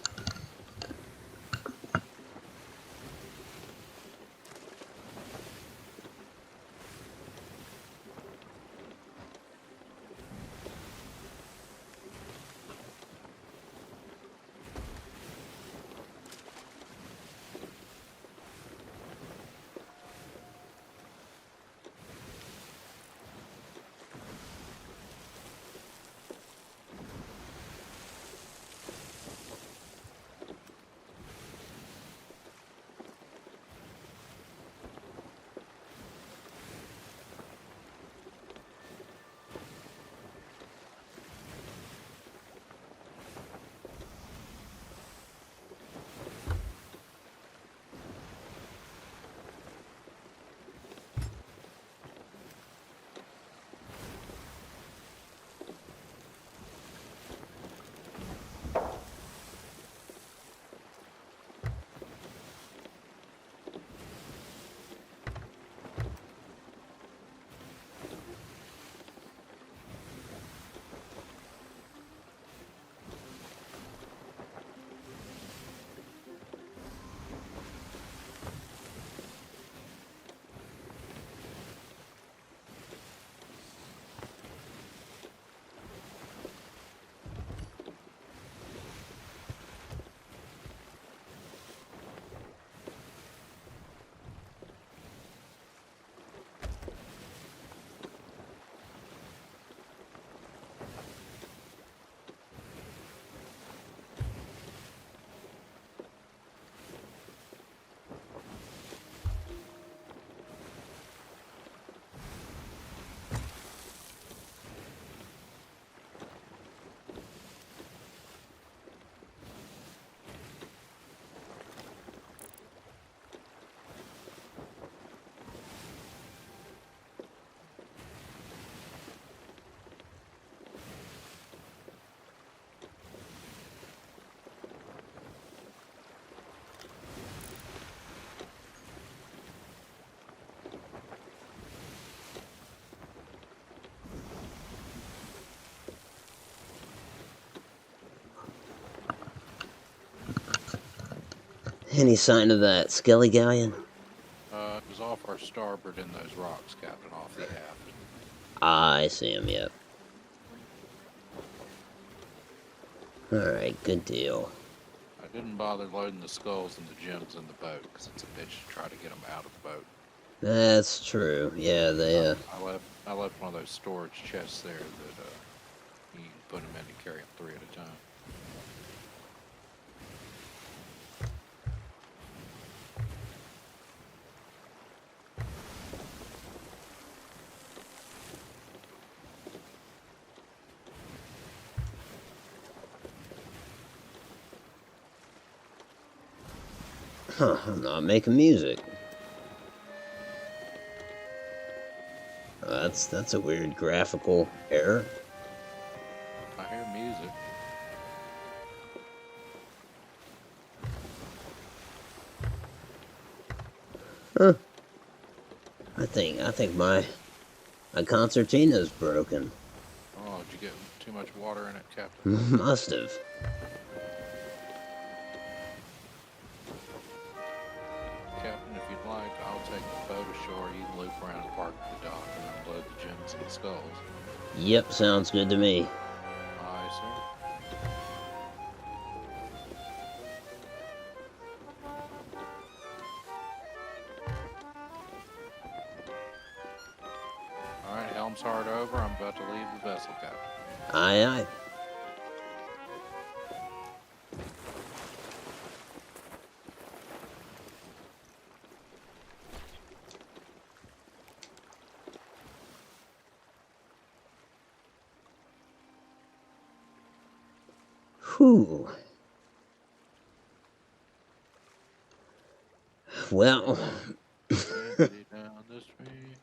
Any sign of that Skelly Galleon?
It was off our starboard in those rocks, Captain, off the aft.
Ah, I see him, yep. Alright, good deal.
I didn't bother loading the skulls and the gems in the boat because it's a bitch to try to get them out of the boat.
That's true. Yeah, they,
I left one of those storage chests there that you can put them in and carry them 3 at a time.
I'm not making music. That's a weird graphical error.
I hear music.
Huh. I think my concertina's broken.
Oh, did you get too much water in it, Captain?
Must have.
Captain, if you'd like, I'll take the boat ashore. You can loop around and park at the dock and unload the gems and the skulls.
Yep, sounds good to me.
Aye, sir. All right, helm's hard over. I'm about to leave the vessel, Captain.
Aye, aye. Whew. Well,
Gently down the stream.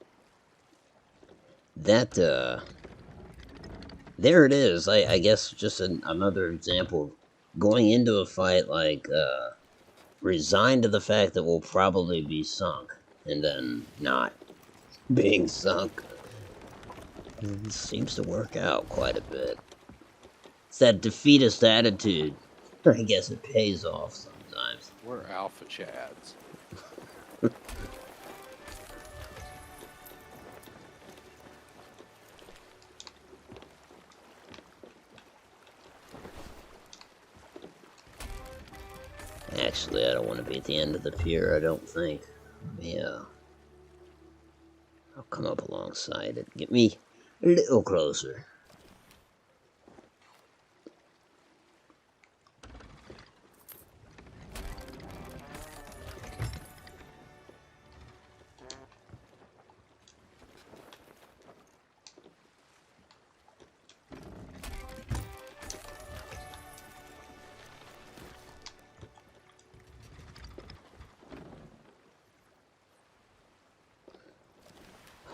that, there it is. I guess just another example of going into a fight, like, resigned to the fact that we'll probably be sunk, and then not being sunk. It seems to work out quite a bit. It's that defeatist attitude. I guess it pays off sometimes.
We're alpha chads.
Actually, I don't want to be at the end of the pier, I don't think. Yeah. I'll come up alongside it. Get me a little closer.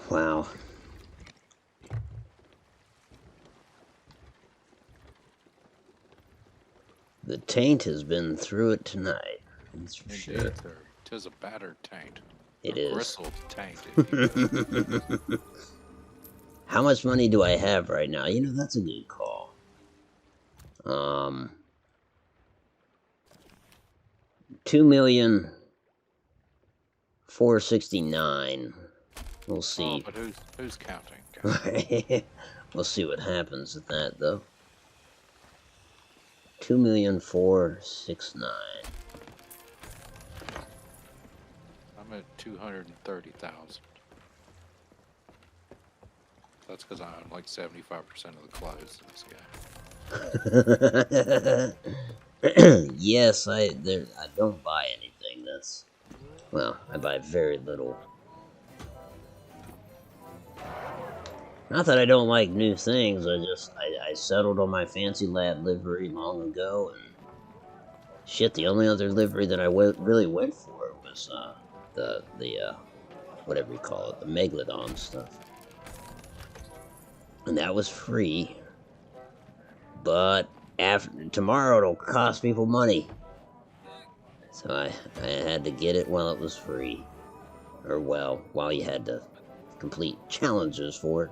Wow. The taint has been through it tonight. That's for sure.
Indeed, sir. 'Tis a battered taint.
It
A
is.
bristled taint, if you will.
How much money do I have right now? You know, that's a good call. 2,469,000. We'll see.
Oh, but who's counting, Captain?
We'll see what happens with that, though. 2,469,000.
I'm at 230,000. That's because I own like 75% of the clothes in this guy.
Yes, I don't buy anything. Well, I buy very little. Not that I don't like new things. I settled on my fancy lad livery long ago, and shit, the only other livery that I really went for was the whatever you call it, the Megalodon stuff, and that was free. But after tomorrow, it'll cost people money, so I had to get it while it was free, or well, while you had to complete challenges for it.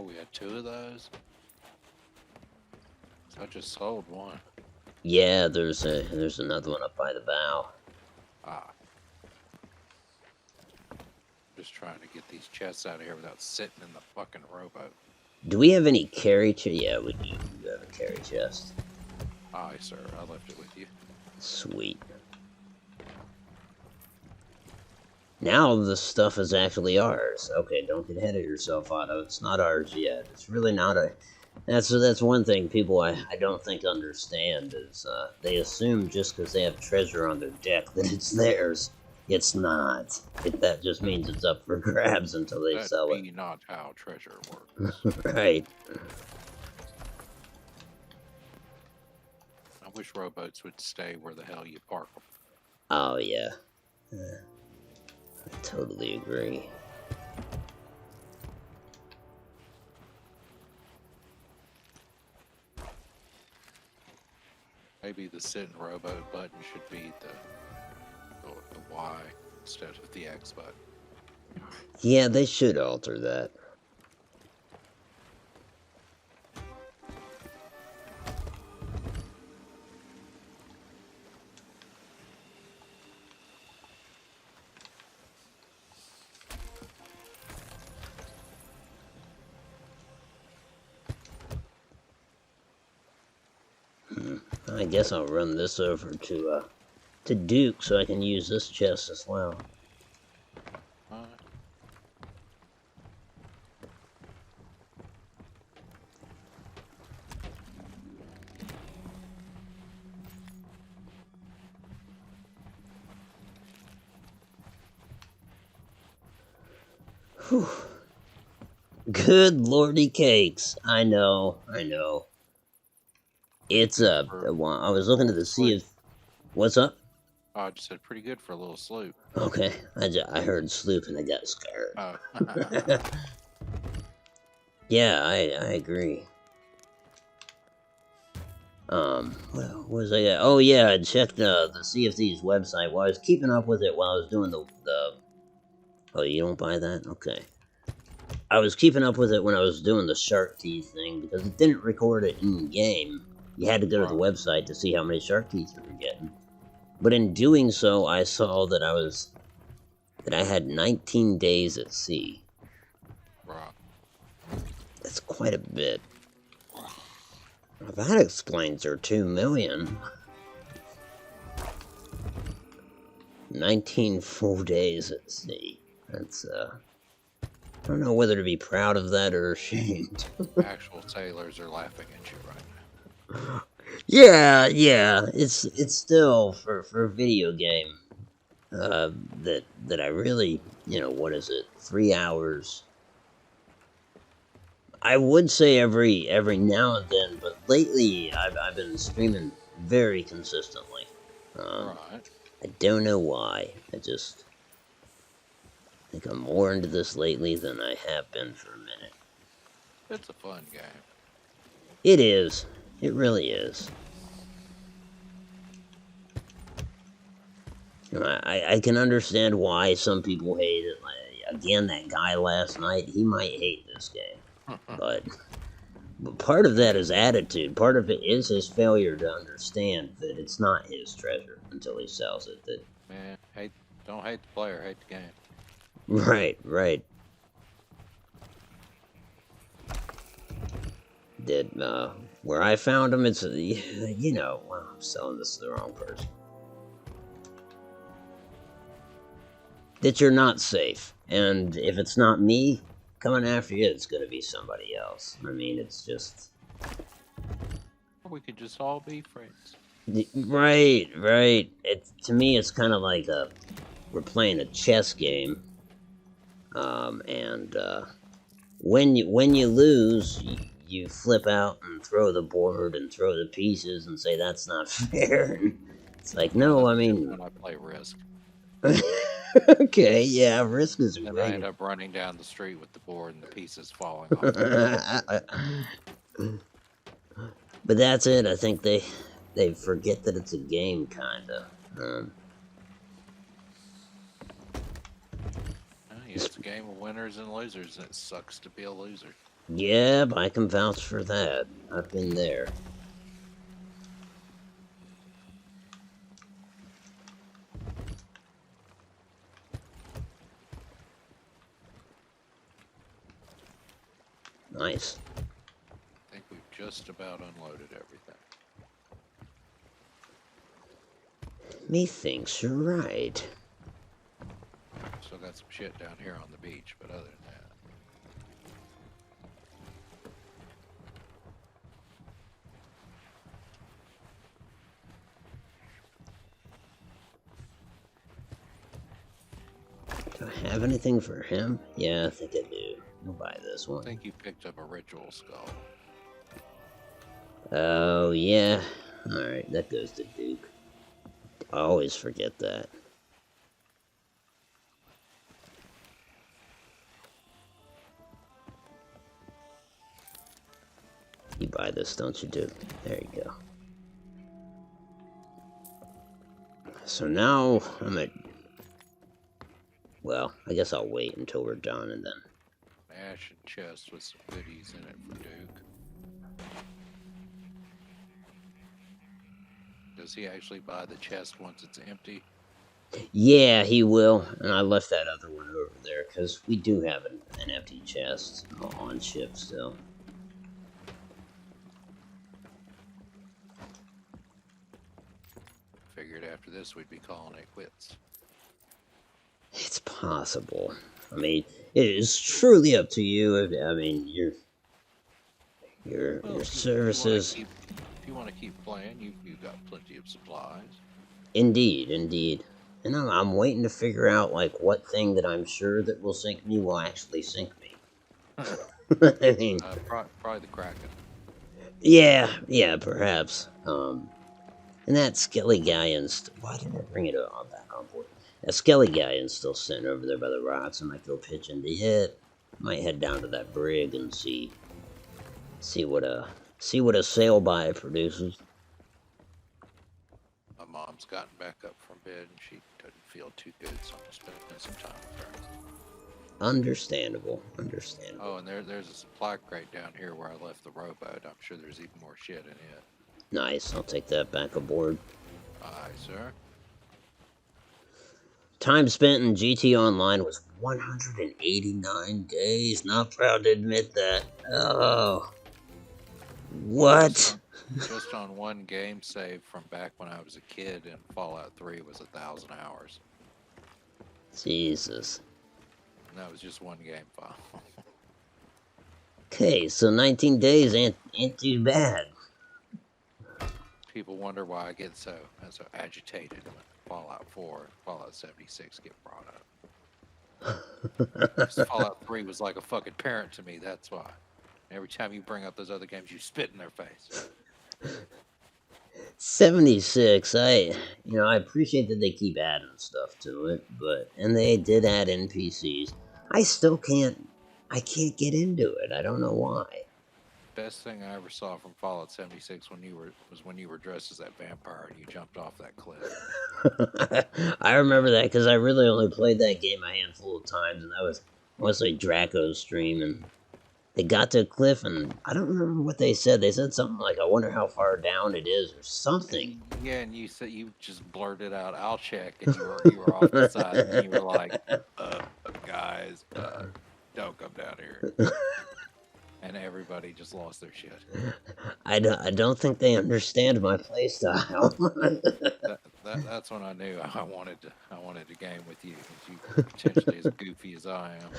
Oh, we had 2 of those? So I just sold one.
Yeah, there's another one up by the bow.
Ah. Just trying to get these chests out of here without sitting in the fucking rowboat.
Do we have any carry chest? Yeah, we do. We have a carry chest.
Aye, sir. I left it with you.
Sweet. Now the stuff is actually ours. Okay, don't get ahead of yourself, Otto. It's not ours yet. It's really not a... That's one thing people I don't think understand is they assume just because they have treasure on their deck that it's theirs. It's not. That just means it's up for grabs until they
That
sell
be not how treasure works.
it. Right.
I wish rowboats would stay where the hell you park them.
Oh, yeah. I totally agree.
Maybe the sit in rowboat button should be the Y instead of the X button.
Yeah, they should alter that. I guess I'll run this over to Duke so I can use this chest as well. Whew. Good lordy cakes. I know. It's I was looking to see if... What's up?
Oh, I just said pretty good for a little sloop.
Okay, I heard sloop and I got scared.
Oh.
Yeah, I agree. What was I at? Oh yeah, I checked the CFD's website. Well, I was keeping up with it while I was doing the... Oh, you don't buy that? Okay. I was keeping up with it when I was doing the shark teeth thing because it didn't record it in game. You had to go to the website to see how many shark teeth you were getting. But in doing so, I saw that I had 19 days at sea.
Right.
That's quite a bit. Well, that explains her 2 million. 19 full days at sea. That's, I don't know whether to be proud of that or ashamed.
Actual sailors are laughing at you right now.
Yeah, it's still for video game. That I really, what is it? 3 hours. I would say every now and then, but lately I've been streaming very consistently.
Right.
I don't know why. I think I'm more into this lately than I have been for a minute.
It's a fun game.
It is. It really is. I can understand why some people hate it. Like, again, that guy last night, he might hate this game. But part of that is attitude. Part of it is his failure to understand that it's not his treasure until he sells it.
Man, don't hate the player, hate the game.
Right. Where I found him, it's, well, I'm selling this to the wrong person. That you're not safe. And if it's not me coming after you, it's going to be somebody else. I mean, it's just...
We could just all be friends.
Right. To me, it's kind of like we're playing a chess game. When you lose, you flip out and throw the board and throw the pieces and say that's not fair. And it's like, no, I mean...
When I play Risk.
Okay, yeah, Risk is
And
great.
I end up running down the street with the board and the pieces falling off.
But that's it. I think they forget that it's a game, kinda.
It's a game of winners and losers, and it sucks to be a loser.
Yep, I can vouch for that. I've been there. Nice.
I think we've just about unloaded everything.
Methinks you're right.
Still got some shit down here on the beach, but other than
Do I have anything for him? Yeah, I think I do. I'll buy this
that, I
one.
think you picked up a ritual skull.
Oh, yeah. Alright, that goes to Duke. I always forget that. You buy this, don't you, Duke? There you go. So now I'm at... Well, I guess I'll wait until we're done and then...
Ashen chest with some goodies in it for Duke. Does he actually buy the chest once it's empty?
Yeah, he will. And I left that other one over there because we do have an empty chest on ship still.
Figured after this we'd be calling it quits.
It's possible. I mean, it is truly up to you. I mean, your services.
If you want to keep playing, you've got plenty of supplies.
Indeed, indeed. And I'm waiting to figure out like what thing that I'm sure that will sink me will actually sink me. I mean,
Probably the Kraken.
yeah, perhaps. And that Skelly guy why didn't I bring it on back on board? That Skelly guy is still sitting over there by the rocks. I might go pitch into it. Might head down to that brig and see what a sail by produces.
My mom's gotten back up from bed and she doesn't feel too good, so I'm spending some time with her.
Understandable.
Oh, and there's a supply crate down here where I left the rowboat. I'm sure there's even more shit in it.
Nice. I'll take that back aboard.
Aye, sir.
Time spent in GT Online was 189 days. Not proud to admit that. Oh. What?
Just on one game save from back when I was a kid in Fallout 3 was 1,000 hours.
Jesus.
And that was just one game file.
Okay, so 19 days ain't too bad.
People wonder why I get so agitated when Fallout 4 and Fallout 76 get brought up. 'Cause Fallout 3 was like a fucking parent to me, that's why. Every time you bring up those other games, you spit in their face.
76, I appreciate that they keep adding stuff to it, and they did add NPCs. I can't get into it. I don't know why.
Best thing I ever saw from Fallout 76 was when you were dressed as that vampire and you jumped off that cliff.
I remember that because I really only played that game a handful of times, and that was mostly Draco's stream, and they got to a cliff, and I don't remember what they said. They said something like, "I wonder how far down it is," or something.
Yeah, and you said you just blurted out, "I'll check," and you were off the side, and you were like, guys, don't come down here." And everybody just lost their shit.
I don't think they understand my playstyle.
That's when I knew I wanted to game with you, because you potentially as goofy as I am.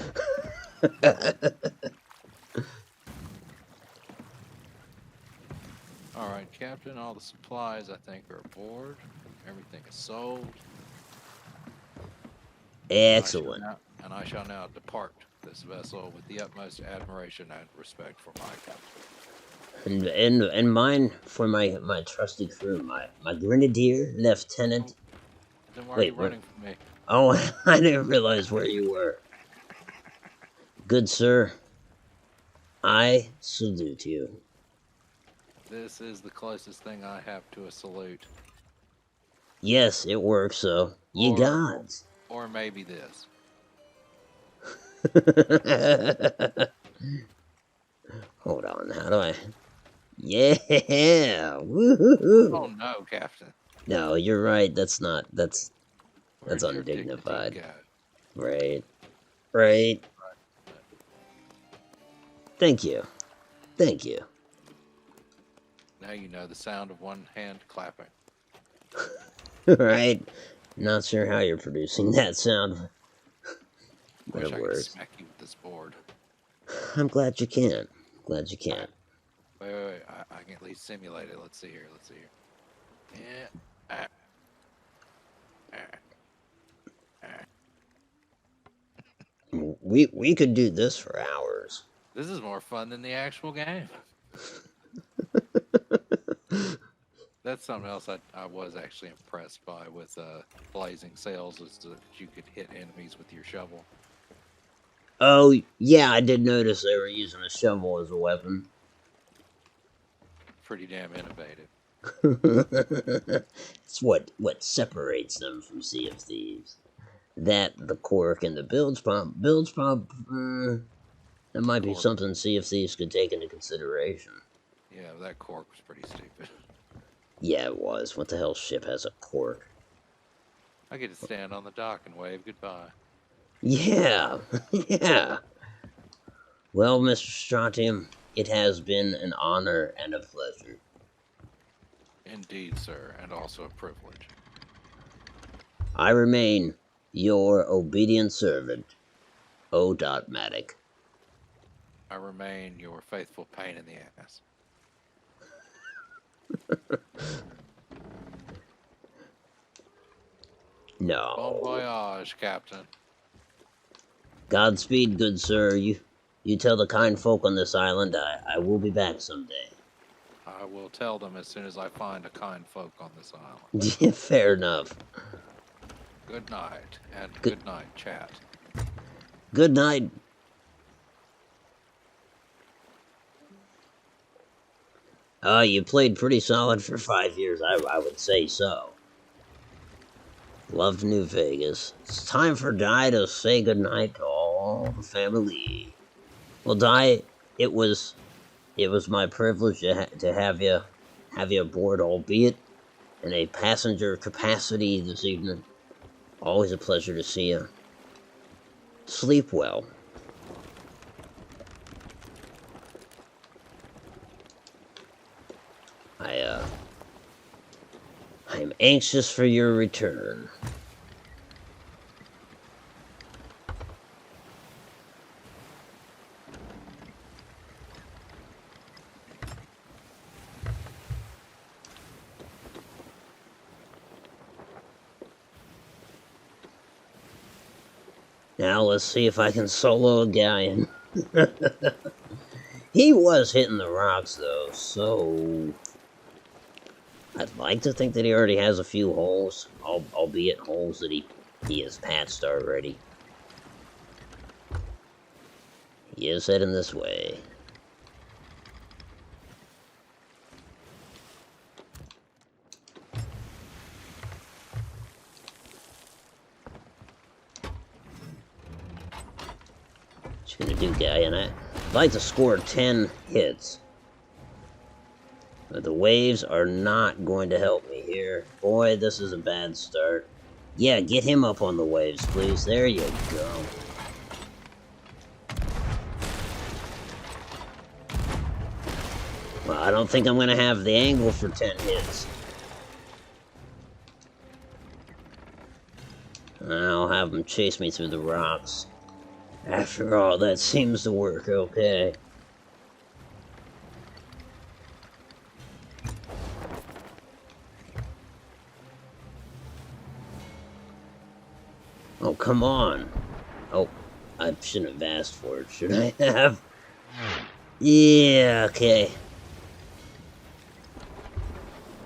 All right, Captain. All the supplies I think are aboard. Everything is sold.
Excellent.
And I shall now depart this vessel with the utmost admiration and respect for my captain.
And mine for my trusty crew, my grenadier, lieutenant.
Then why are you running from me?
Oh, I didn't realize where you were. Good sir, I salute you.
This is the closest thing I have to a salute.
Yes, it works, so you gods.
Or maybe this.
Hold on, how do I... Yeah! Woohoo!
Oh no, Captain.
No, you're right, that's not... That's
Where'd your dignity
undignified.
go?
Right. Right. Thank you. Thank you.
Now you know the sound of one hand clapping.
Right? Not sure how you're producing that sound, but
Wish
it
I could
works.
smack you with this board.
I'm glad you can. Glad you
Alright,
can.
wait. I can at least simulate it. Let's see here. Yeah. Ah, ah, ah.
We could do this for hours.
This is more fun than the actual game. That's something else I was actually impressed by with Blazing Sails is that you could hit enemies with your shovel.
Oh, yeah, I did notice they were using a shovel as a weapon.
Pretty damn innovative.
It's what separates them from Sea of Thieves. That, the cork, and the bilge pump. Bilge pump, that might be
Cork.
something Sea of Thieves could take into consideration.
Yeah, that cork was pretty stupid.
Yeah, it was. What the hell ship has a cork?
I get to stand on the dock and wave goodbye.
Yeah, yeah. Well, Mr. Strontium, it has been an honor and a pleasure.
Indeed, sir, and also a privilege.
I remain your obedient servant, O. Matic.
I remain your faithful pain in the ass.
No.
Bon voyage, Captain.
Godspeed, good sir. You tell the kind folk on this island I will be back someday.
I will tell them as soon as I find a kind folk on this island.
Yeah, fair enough.
Good night, and
Good-
good night, chat.
Good night. You played pretty solid for 5 years. I would say so. Loved New Vegas. It's time for Di to say goodnight to all the family. Well, Di, it was my privilege to have you aboard, albeit in a passenger capacity this evening. Always a pleasure to see you. Sleep well. I'm anxious for your return. Now let's see if I can solo a galleon. He was hitting the rocks though, so I'd like to think that he already has a few holes, albeit holes that he has patched already. He is heading this way. What you gonna do, galleon? I'd like to score 10 hits. But the waves are not going to help me here. Boy, this is a bad start. Yeah, get him up on the waves, please. There you go. Well, I don't think I'm going to have the angle for 10 hits. I'll have him chase me through the rocks. After all, that seems to work okay. Oh, come on. Oh, I shouldn't have asked for it, should I have? Yeah, okay.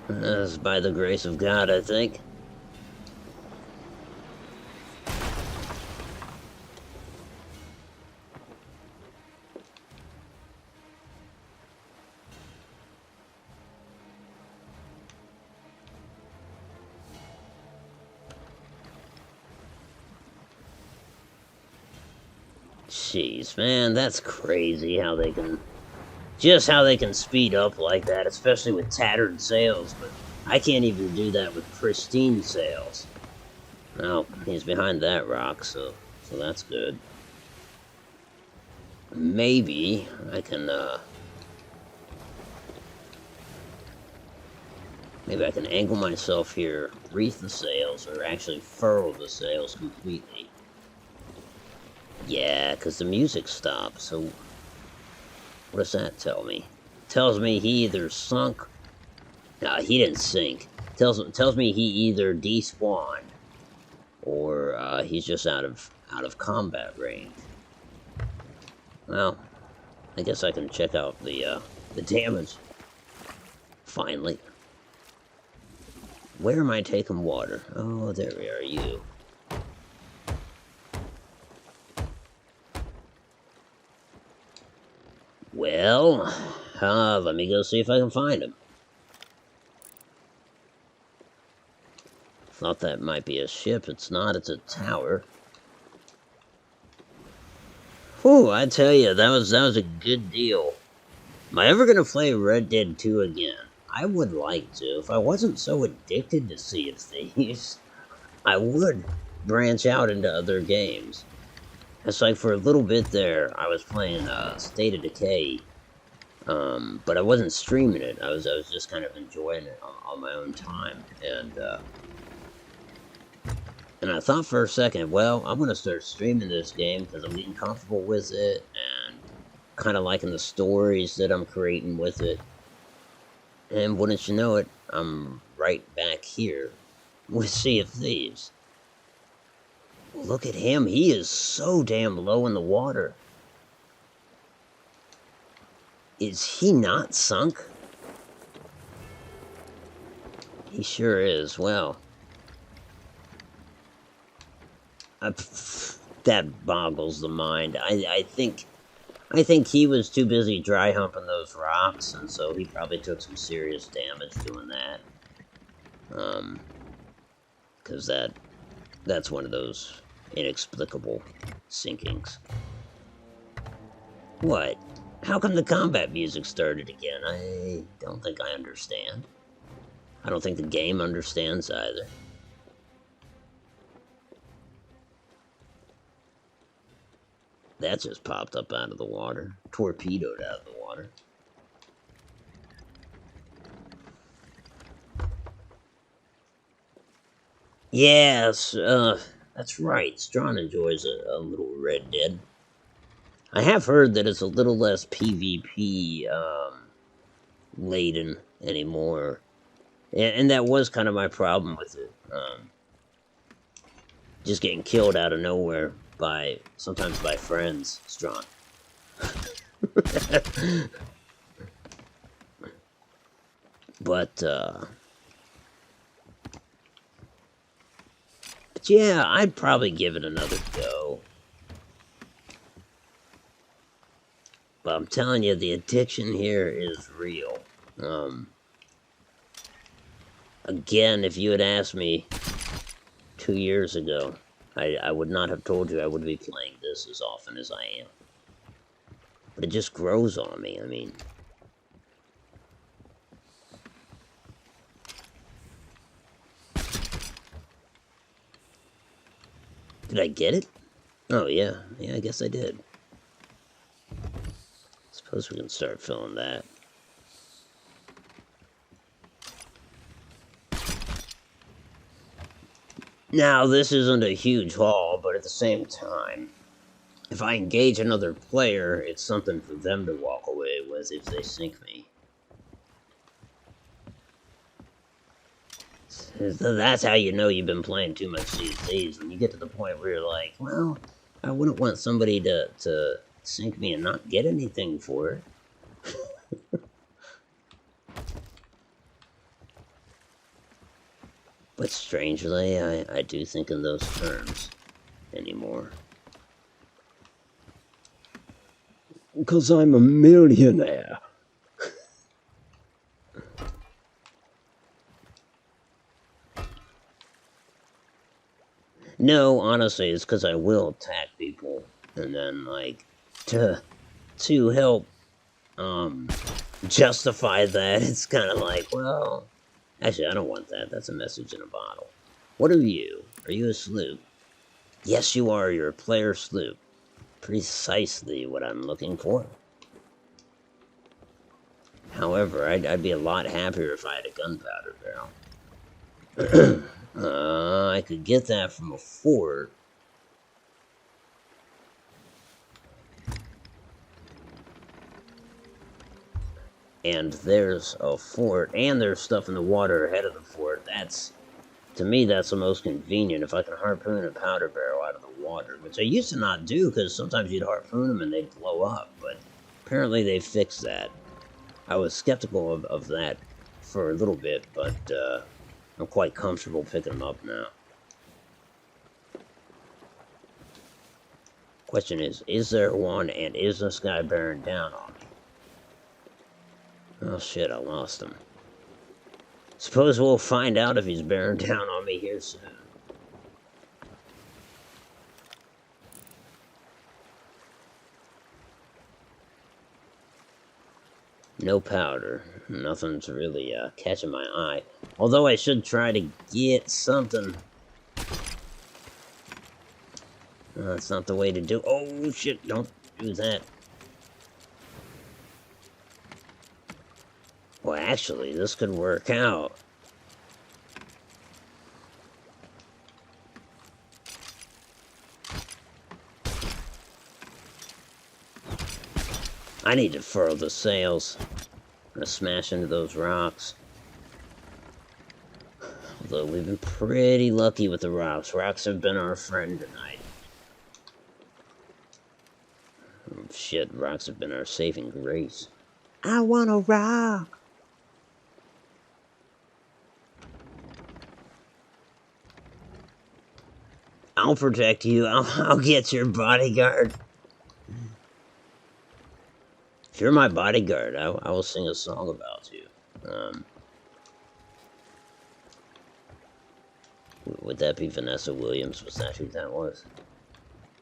That's by the grace of God, I think. Jeez, man, that's crazy how they can just how they can speed up like that, especially with tattered sails, but I can't even do that with pristine sails. Well, he's behind that rock, so that's good. Maybe I can maybe I can angle myself here, reef the sails, or actually furl the sails completely. Yeah, because the music stopped, so what does that tell me? Tells me he either sunk. No, he didn't sink. Tells me he either despawned or he's just out of combat range. Well, I guess I can check out the damage. Finally, where am I taking water? Oh, there are you. Well, let me go see if I can find him. Thought that might be a ship. It's not. It's a tower. Whew, I tell you, that was a good deal. Am I ever gonna play Red Dead 2 again? I would like to. If I wasn't so addicted to Sea of Thieves, I would branch out into other games. It's like for a little bit there, I was playing State of Decay, but I wasn't streaming it. I was just kind of enjoying it on my own time, and I thought for a second, well, I'm gonna start streaming this game because I'm getting comfortable with it and kind of liking the stories that I'm creating with it. And wouldn't you know it, I'm right back here with Sea of Thieves. Look at him, he is so damn low in the water. Is he not sunk? He sure is. Well, that boggles the mind. I think he was too busy dry humping those rocks, and so he probably took some serious damage doing that. Because that's one of those inexplicable sinkings. What? How come the combat music started again? I don't think I understand. I don't think the game understands either. That just popped up out of the water. Torpedoed out of the water. Yes, that's right. Strawn enjoys a little Red Dead. I have heard that it's a little less PvP laden anymore, and that was kind of my problem with it. Just getting killed out of nowhere sometimes by friends. Strawn. But yeah, I'd probably give it another go. But I'm telling you, the addiction here is real. Again, if you had asked me 2 years ago, I would not have told you I would be playing this as often as I am. But it just grows on me, I mean. Did I get it? Oh, yeah. Yeah, I guess I did. Suppose we can start filling that. Now, this isn't a huge haul, but at the same time, if I engage another player, it's something for them to walk away with if they sink me. That's how you know you've been playing too much Sea of Thieves, when you get to the point where you're like, well, I wouldn't want somebody to sink me and not get anything for it. But strangely, I do think in those terms anymore. Because I'm a millionaire. No, honestly, it's because I will attack people, and then, like, to help um, justify that. It's kind of like, well, actually, I don't want that. That's a message in a bottle. What are you? Are you a sloop? Yes, you are. You're a player sloop. Precisely what I'm looking for. However, I'd be a lot happier if I had a gunpowder barrel. I could get that from a fort. And there's a fort, and there's stuff in the water ahead of the fort. To me, that's the most convenient if I can harpoon a powder barrel out of the water, which I used to not do because sometimes you'd harpoon them and they'd blow up, but apparently they fixed that. I was skeptical of that for a little bit, but I'm quite comfortable picking them up now. Question is there one, and is this guy bearing down on me? Oh shit, I lost him. Suppose we'll find out if he's bearing down on me here soon. No powder. Nothing's really catching my eye. Although I should try to get something. That's not the way to do. Oh shit! Don't do that. Well, actually, this could work out. I need to furl the sails. I'm gonna smash into those rocks. Although we've been pretty lucky with the rocks. Rocks have been our friend tonight. Oh, shit, rocks have been our saving grace. I want a rock. I'll protect you. I'll get your bodyguard. If you're my bodyguard, I will sing a song about you. Would that be Vanessa Williams? Was that who that was?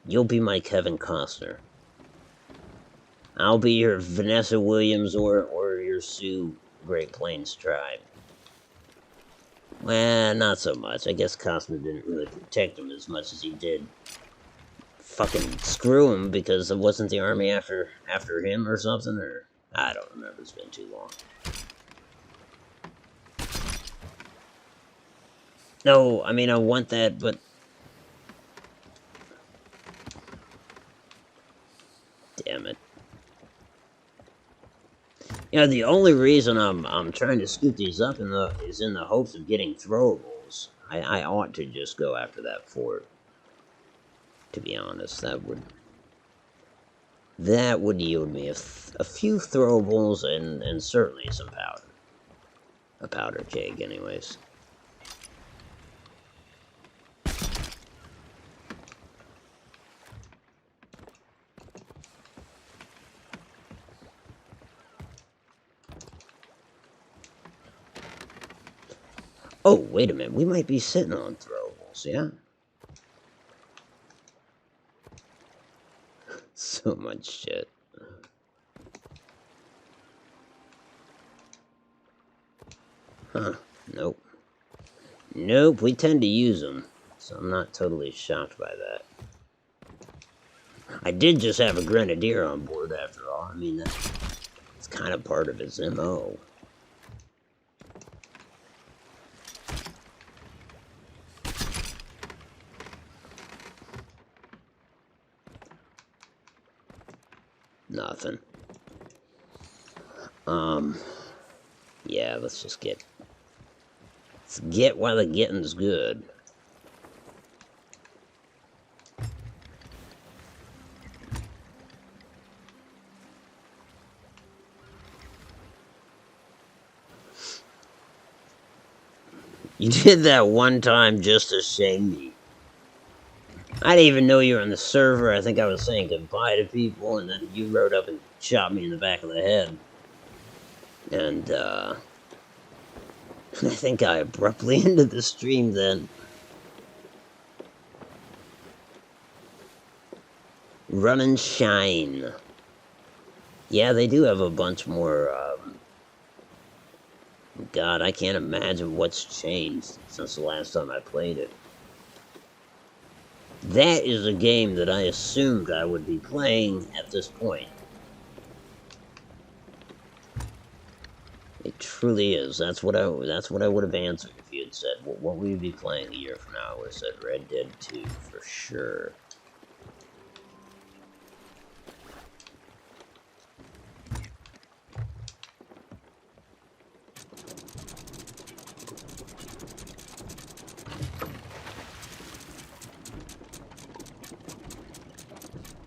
You'll be my Kevin Costner. I'll be your Vanessa Williams or your Sioux Great Plains tribe. Well, not so much. I guess Costner didn't really protect him as much as he did fucking screw him because it wasn't the army after him or something, or I don't remember. It's been too long. No, I mean I want that, but damn it. You know, the only reason I'm trying to scoop these up is in the hopes of getting throwables. I ought to just go after that fort. To be honest, that would yield me a few throwables and certainly some powder. A powder keg, anyways. Oh, wait a minute. We might be sitting on throwables, yeah? So much shit. Huh. Nope. Nope, we tend to use them. So I'm not totally shocked by that. I did just have a grenadier on board after all. I mean, that's kind of part of his MO. Nothing. Yeah, let's get while the getting's good. You did that one time just to shame me. I didn't even know you were on the server. I think I was saying goodbye to people, and then you rode up and shot me in the back of the head. And, I think I abruptly ended the stream then. Run and shine. Yeah, they do have a bunch more. God, I can't imagine what's changed since the last time I played it. That is a game that I assumed I would be playing at this point. It truly is. That's what I would have answered if you had said, well, what will you be playing a year from now? I would have said Red Dead 2 for sure.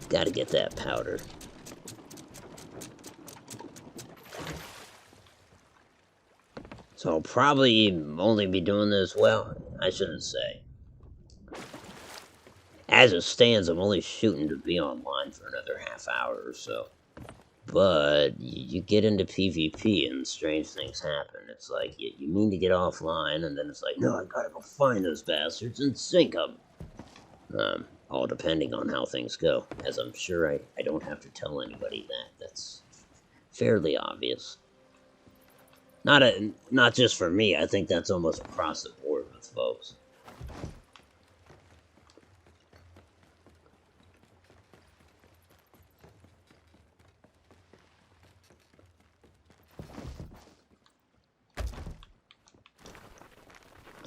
Gotta get that powder. So I'll probably only be doing this, well, I shouldn't say. As it stands, I'm only shooting to be online for another half hour or so. But you get into PvP and strange things happen. It's like you mean to get offline, and then it's like, no, I gotta go find those bastards and sink them. All depending on how things go, as I'm sure I don't have to tell anybody that. That's fairly obvious. Not just for me. I think that's almost across the board with folks.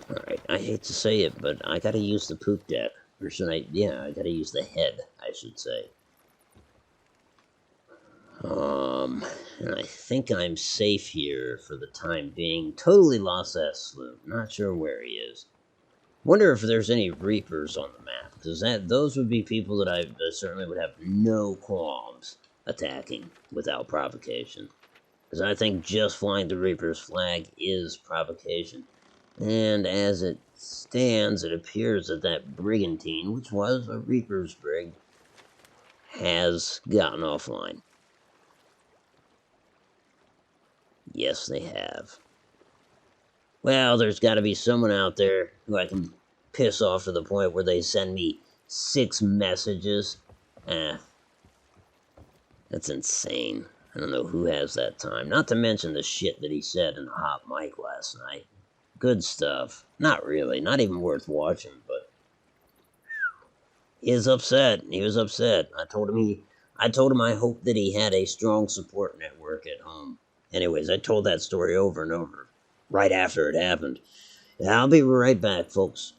Alright, I hate to say it, but I gotta use the poop deck. Or should I? Yeah, I gotta use the head, I should say. And I think I'm safe here for the time being. Totally lost that sloop. Not sure where he is. Wonder if there's any Reapers on the map, because those would be people that I certainly would have no qualms attacking without provocation. Because I think just flying the Reaper's flag is provocation. And as it stands, it appears that that brigantine, which was a Reaper's brig, has gotten offline. Yes, they have. Well, there's got to be someone out there who I can piss off to the point where they send me 6 messages. That's insane. I don't know who has that time. Not to mention the shit that he said in the hot mic last night. Good stuff. Not really. Not even worth watching, but he is upset. He was upset. I told him I hoped that he had a strong support network at home. Anyways, I told that story over and over right after it happened. I'll be right back, folks.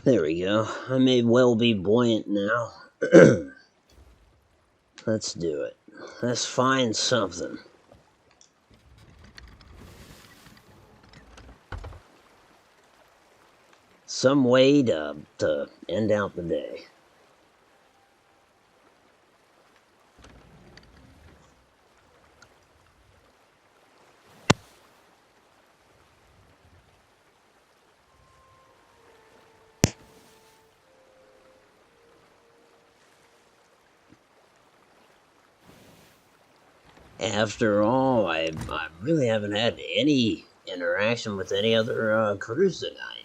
There we go. I may well be buoyant now. Let's do it. Let's find something. Some way to end out the day. After all, I really haven't had any interaction with any other crews tonight.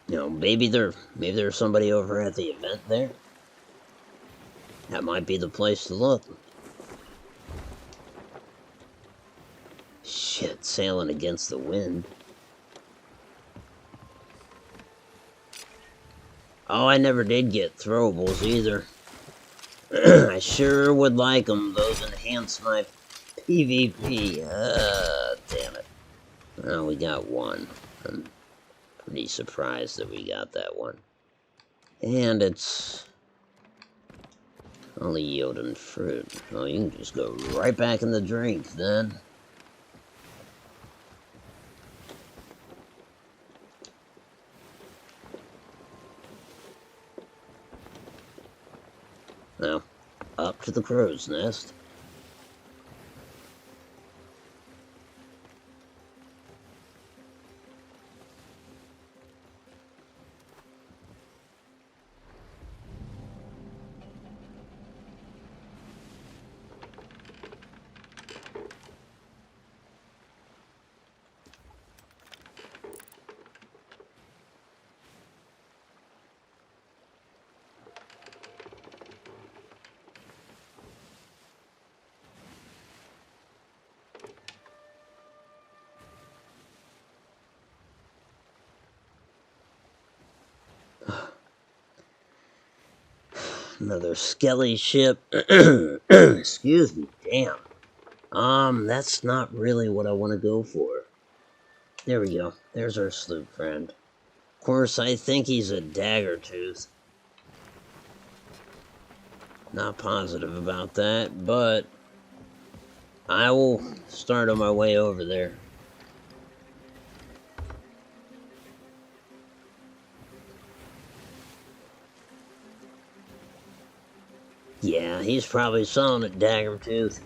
You know, maybe there's somebody over at the event there. That might be the place to look. Shit, sailing against the wind. Oh, I never did get throwables either. I sure would like them. Those enhance my PvP. Damn it. Well, we got one. I'm pretty surprised that we got that one. And it's only yielding fruit. Oh, you can just go right back in the drink then. Now, up to the crow's nest. Another skelly ship. Excuse me, damn. That's not really what I want to go for. There we go. There's our sloop friend. Of course, I think he's a dagger tooth. Not positive about that, but I will start on my way over there. Yeah, he's probably selling at dagger tooth.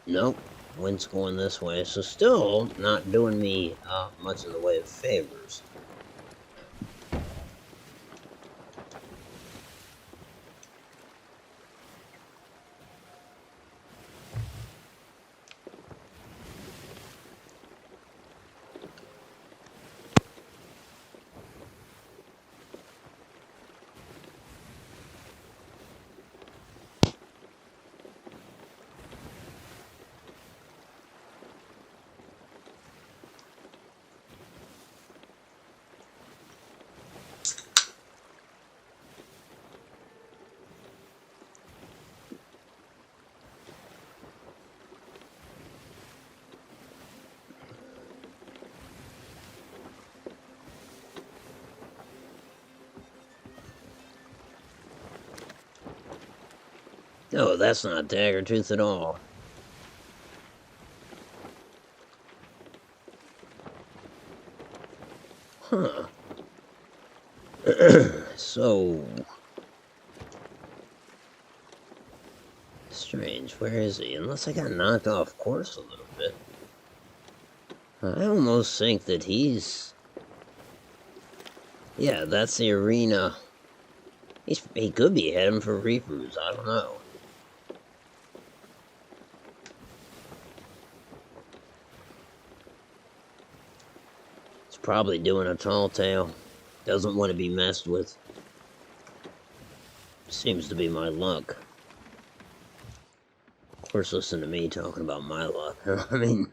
Nope, wind's going this way, so still not doing me much in the way of favors. Oh, that's not dagger tooth at all. Huh. So strange. Where is he? Unless I got knocked off course a little bit. I almost think that he's... Yeah, that's the arena. He could be heading for Reapers. I don't know. He's probably doing a tall tale. Doesn't want to be messed with. Seems to be my luck. Of course, listen to me talking about my luck. I mean...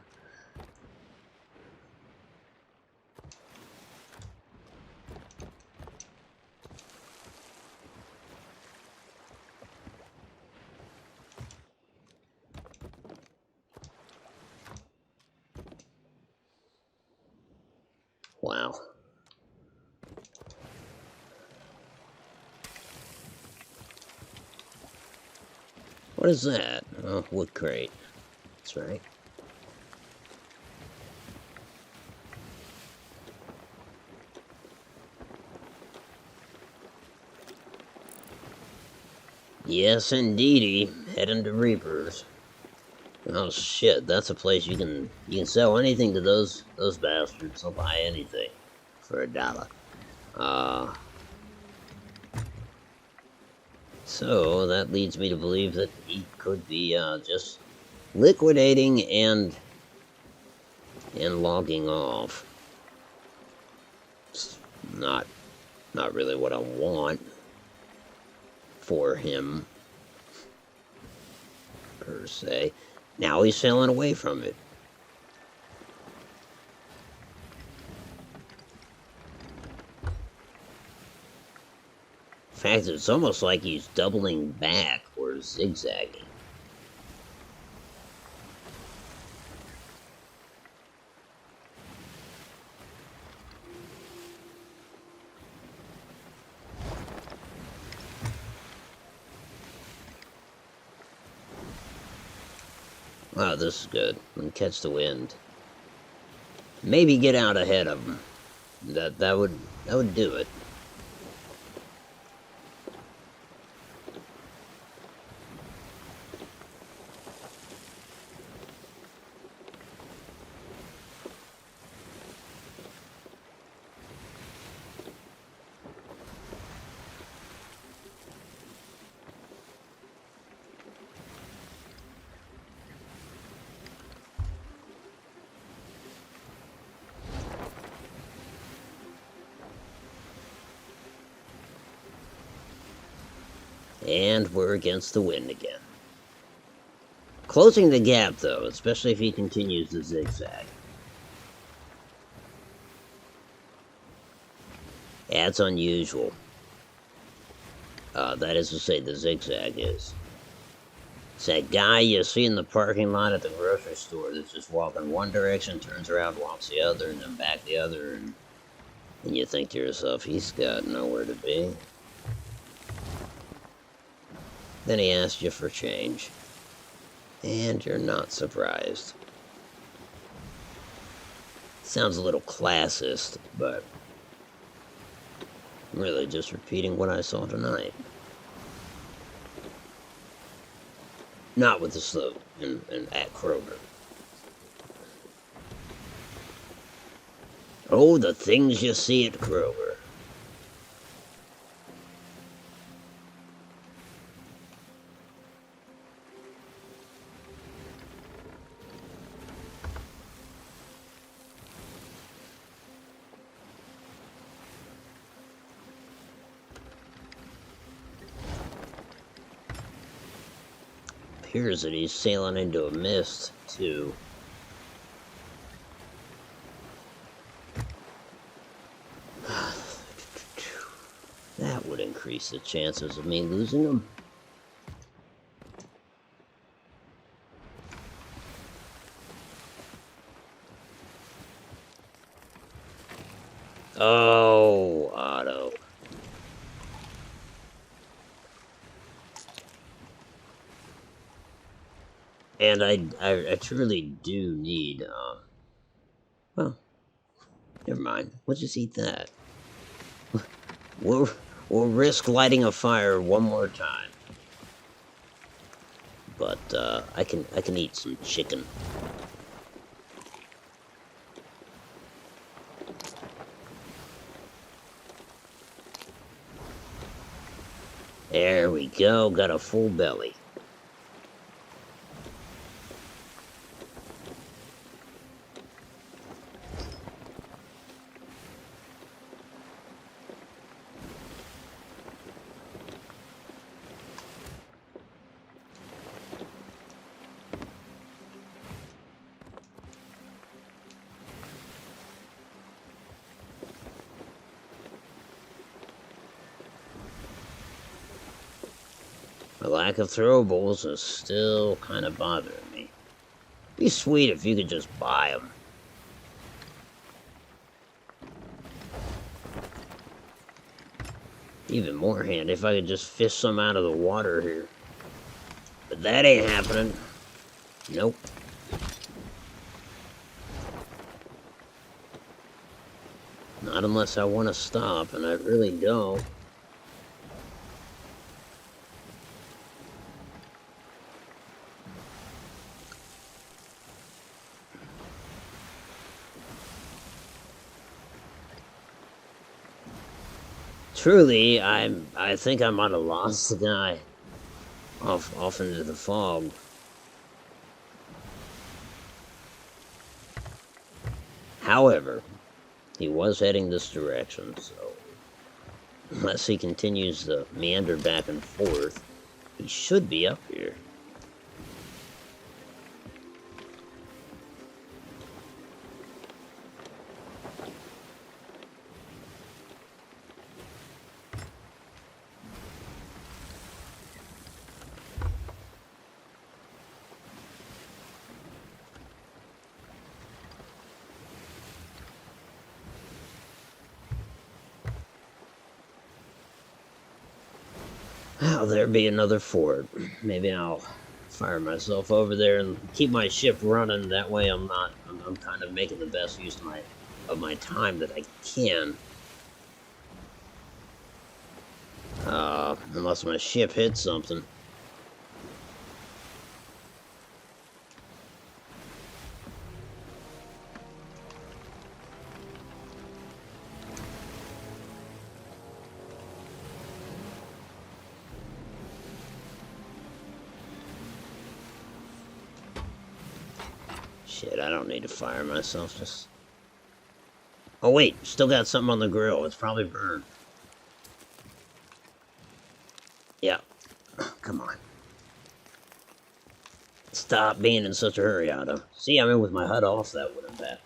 What is that? Oh, wood crate. That's right. Yes, indeedy. Heading to Reapers. Oh shit, that's a place you can sell anything to those bastards. They'll buy anything for $1. Uh so that leads me to believe that he could be just liquidating and logging off. It's not really what I want for him per se. Now he's sailing away from it. In fact, it's almost like he's doubling back or zigzagging. Wow, this is good. And catch the wind. Maybe get out ahead of him. That would do it. And we're against the wind again. Closing the gap, though, especially if he continues to zigzag. That's unusual. That is to say, the zigzag is. It's that guy you see in the parking lot at the grocery store that's just walking one direction, turns around, walks the other, and then back the other, and you think to yourself, he's got nowhere to be. Then he asks you for change. And you're not surprised. Sounds a little classist, but I'm really just repeating what I saw tonight. Not with the slope and at Kroger. Oh, the things you see at Kroger. Appears that he's sailing into a mist, too. That would increase the chances of me losing him. Oh, Otto. And I truly do need, well, never mind. We'll just eat that. We'll risk lighting a fire one more time. But, I can eat some chicken. There we go, got a full belly. The lack of throwables is still kind of bothering me. Be sweet if you could just buy them. Even more handy if I could just fish some out of the water here. But that ain't happening. Nope. Not unless I want to stop, and I really don't. Truly, I think I might have lost the guy off into the fog. However, he was heading this direction, so unless he continues to meander back and forth, he should be up here. Oh, there be another fort. Maybe I'll fire myself over there and keep my ship running. That way, I'm kind of making the best use of my time that I can. Unless my ship hits something. Shit, I don't need to fire myself, just... Oh wait, still got something on the grill. It's probably burned. Yeah. Come on. Stop being in such a hurry, Otto. See, I mean, with my HUD off, that would have happened.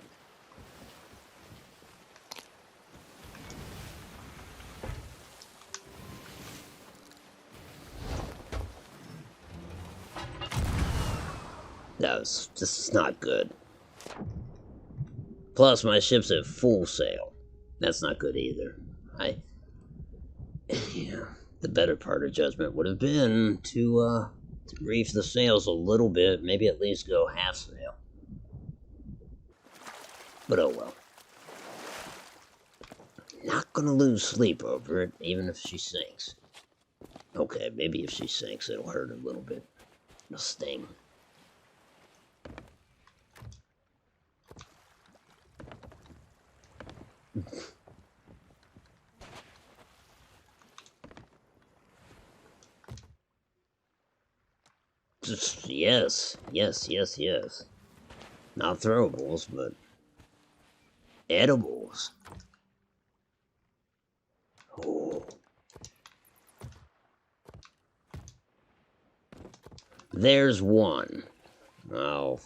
This is not good. Plus, my ship's at full sail. That's not good either. Yeah, the better part of judgment would have been to reef the sails a little bit, maybe at least go half sail. But oh well. Not gonna lose sleep over it, even if she sinks. Okay, maybe if she sinks, it'll hurt a little bit. It'll sting. Just, yes. Not throwables, but edibles. Oh. There's one. Oh.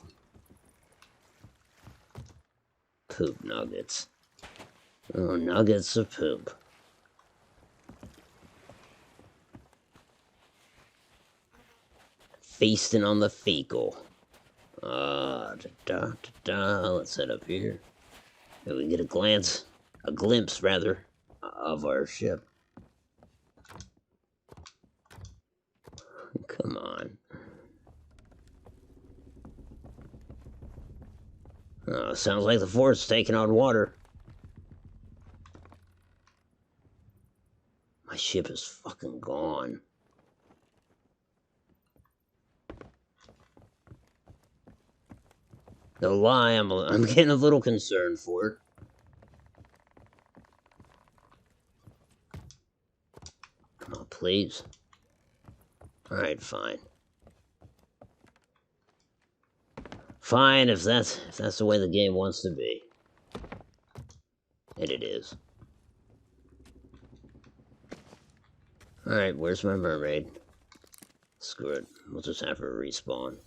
Poop nuggets. Oh, nuggets of poop. Feasting on the fecal. Let's head up here. And we get a glimpse, of our ship. Come on. Oh, sounds like the fort's taking on water. My ship is fucking gone. No lie, I'm getting a little concerned for it. Come on, please. Alright, fine. Fine, if that's the way the game wants to be. And it is. Alright, where's my mermaid? Screw it. We'll just have her respawn.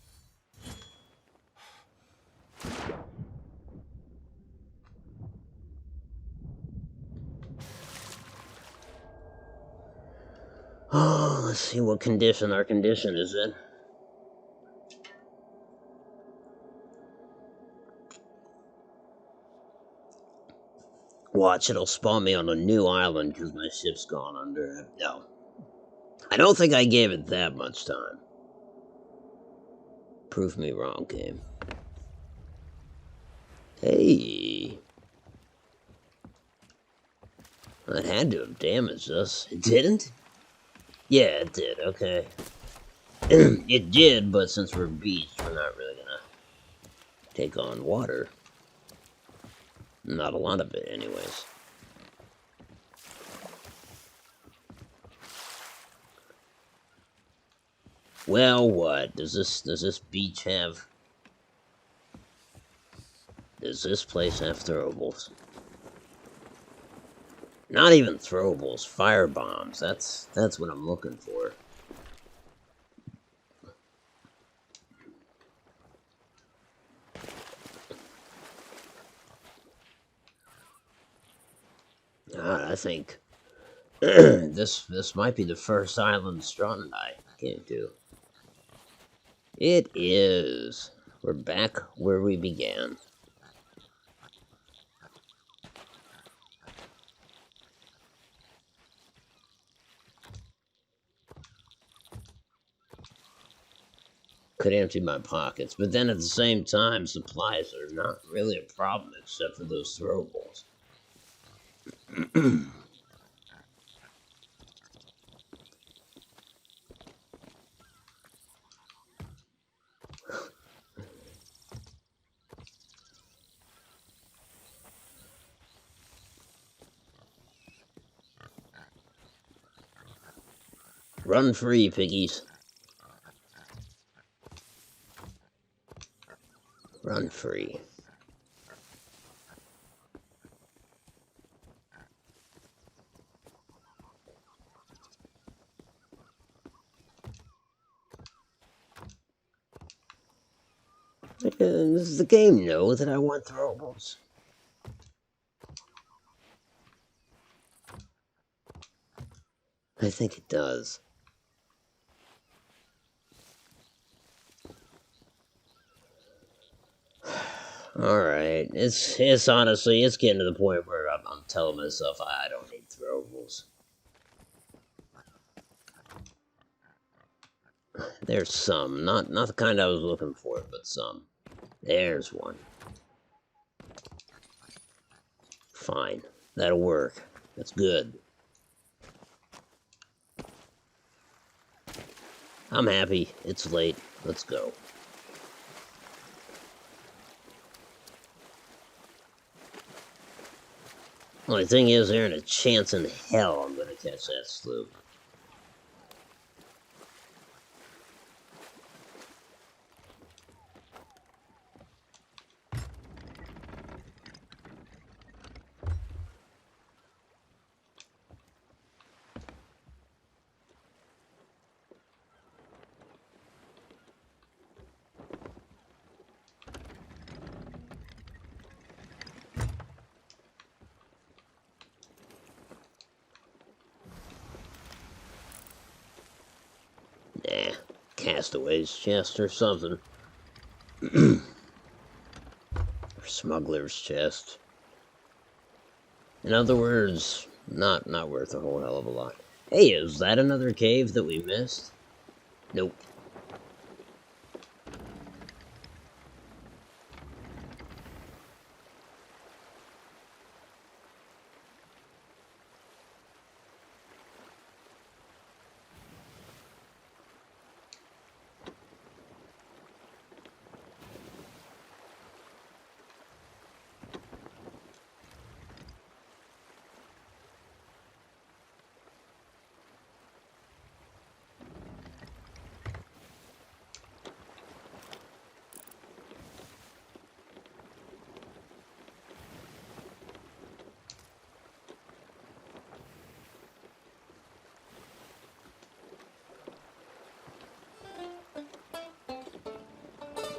Oh, let's see what condition our condition is in. Watch, it'll spawn me on a new island because my ship's gone under. No. I don't think I gave it that much time. Prove me wrong, game. Hey. That had to have damaged us. It didn't? Yeah, it did. Okay. It did, but since we're beached, we're not really gonna take on water. Not a lot of it, anyways. Well, what? Does this beach have... Does this place have throwables? Not even throwables, fire bombs. That's what I'm looking for. God, I think this might be the first island Strawn and I came to. It is. We're back where we began. Could empty my pockets, but then at the same time, supplies are not really a problem except for those throwables. Run free, piggies. Run free. Does the game know that I want throwables? I think it does. Alright, it's honestly, it's getting to the point where I'm telling myself I don't need throwables. There's some, not the kind I was looking for, but some. There's one. Fine, that'll work. That's good. I'm happy. It's late. Let's go. Only thing is, there ain't a chance in hell I'm gonna catch that sloop. Nah, castaway's chest or something. Or smuggler's chest. In other words, not worth a whole hell of a lot. Hey, is that another cave that we missed? Nope.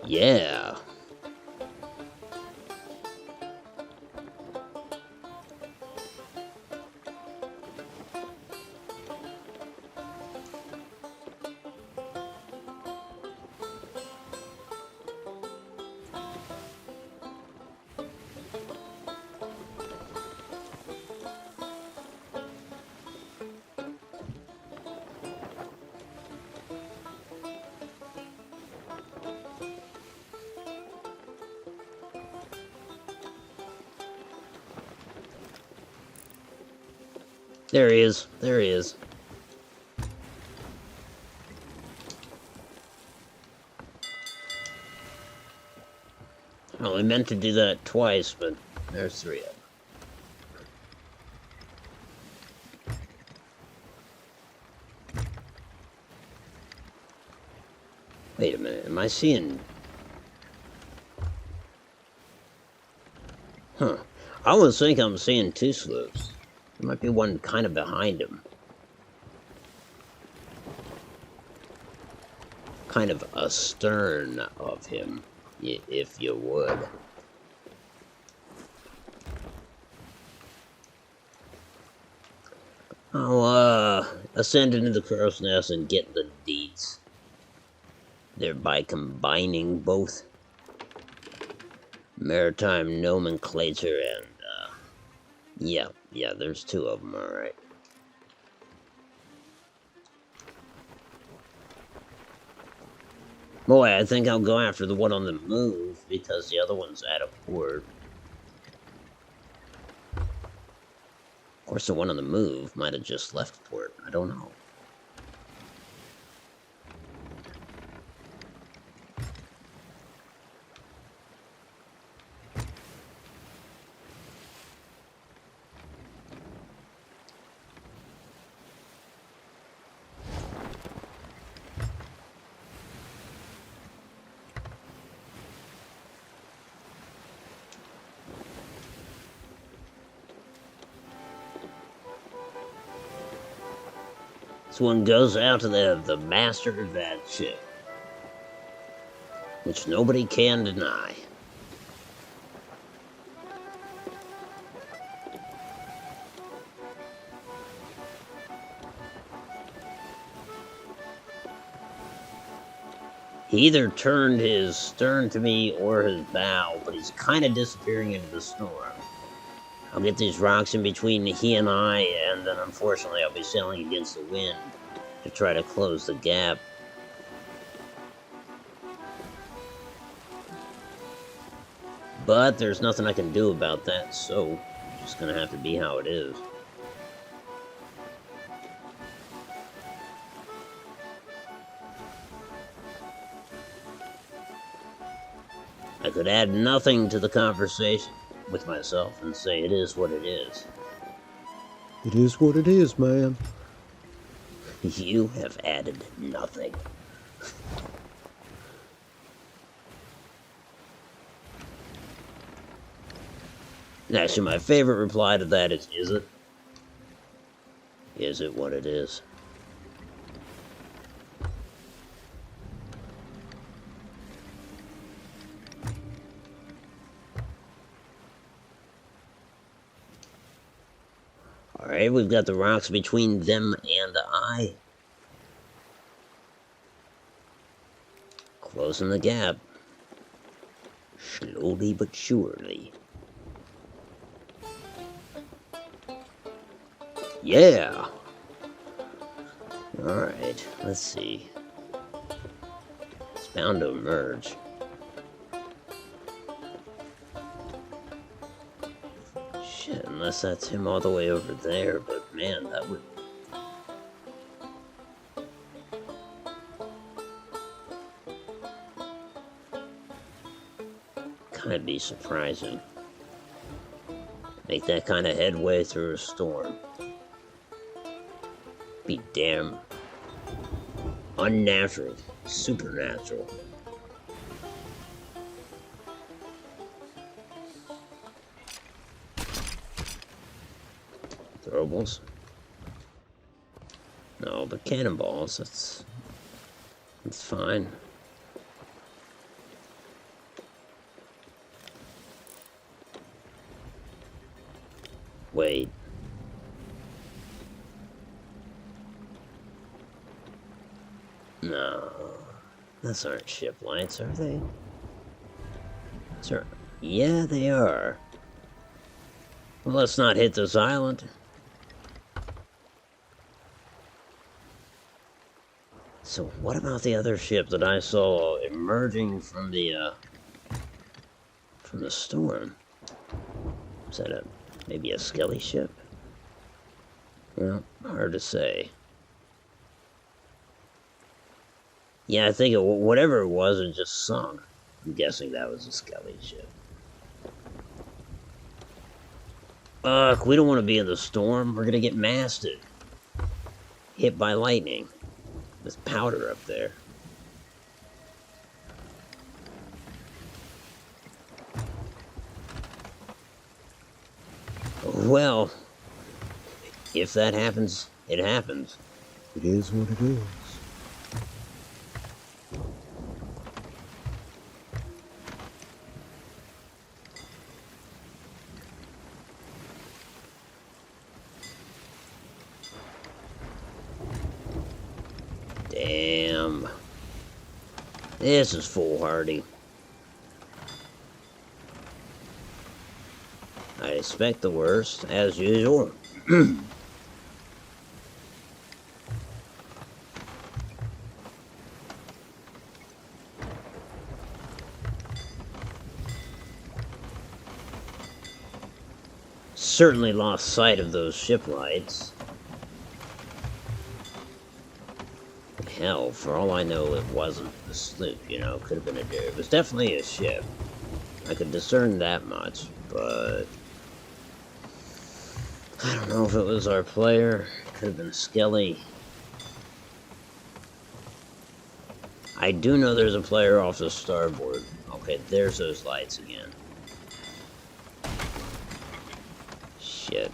Yeah. There he is. There he is. I only meant to do that twice, but there's 3 of them. Wait a minute, am I seeing... Huh. I almost think I'm seeing 2 sloops. There might be one kind of behind him. Kind of astern of him, if you would. I'll, ascend into the crow's nest and get the deeds. Thereby combining both maritime nomenclature and, yeah, there's 2 of them, alright. Boy, I think I'll go after the one on the move, because the other one's at a port. Of course, the one on the move might have just left port. I don't know. This one goes out to the master of that ship, which nobody can deny. He either turned his stern to me or his bow, but he's kind of disappearing into the storm. I'll get these rocks in between he and I, and then unfortunately I'll be sailing against the wind to try to close the gap. But there's nothing I can do about that, so it's just gonna have to be how it is. I could add nothing to the conversation with myself and say it is what it is. It is what it is, man. You have added nothing. Actually, my favorite reply to that is it? Is it what it is? Alright, we've got the rocks between them and I. Closing the gap. Slowly but surely. Yeah! Alright, let's see. It's bound to emerge. Shit, unless that's him all the way over there, but man, that would... kind of be surprising. Make that kind of headway through a storm. Be damn unnatural, supernatural. Throwables? No, but cannonballs, that's fine. Wait. No. Those aren't ship lights, are they? Sir, yeah, they are. Well, let's not hit this island. So what about the other ship that I saw emerging from the storm? Is that maybe a skelly ship? Well, hard to say. Yeah, I think whatever it was, it just sunk. I'm guessing that was a Skelly ship. Ugh, we don't want to be in the storm. We're gonna get masted. Hit by lightning. There's powder up there. Well, if that happens, it happens. It is what it is. Damn. This is foolhardy. I expect the worst, as usual. Certainly lost sight of those ship lights. Hell, for all I know, it wasn't a sloop, you know, could have been a derrick. It was definitely a ship. I could discern that much, but I don't know if it was our player. It could have been Skelly. I do know there's a player off the starboard. Okay, there's those lights again. Shit.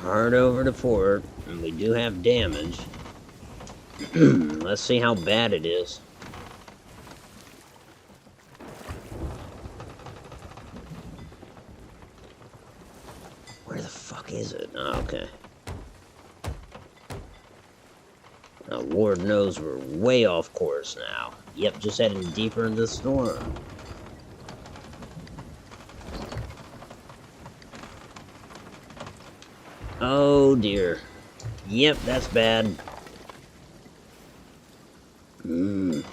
Hard over to port, and we do have damage. Let's see how bad it is. Where the fuck is it? Oh, okay. Now, Lord knows we're way off course now. Yep, just heading deeper into the storm. Oh dear. Yep, that's bad. It's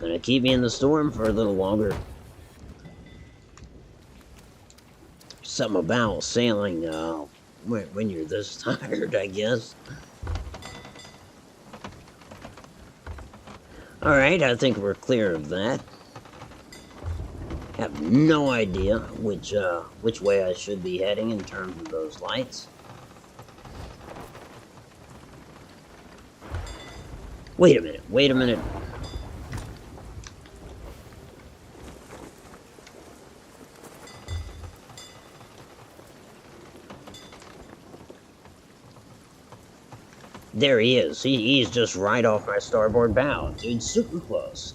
gonna keep me in the storm for a little longer. Something about sailing when you're this tired, I guess. Alright, I think we're clear of that. Have no idea which way I should be heading in terms of those lights. Wait a minute. There he is. He's just right off my starboard bow. Dude, super close.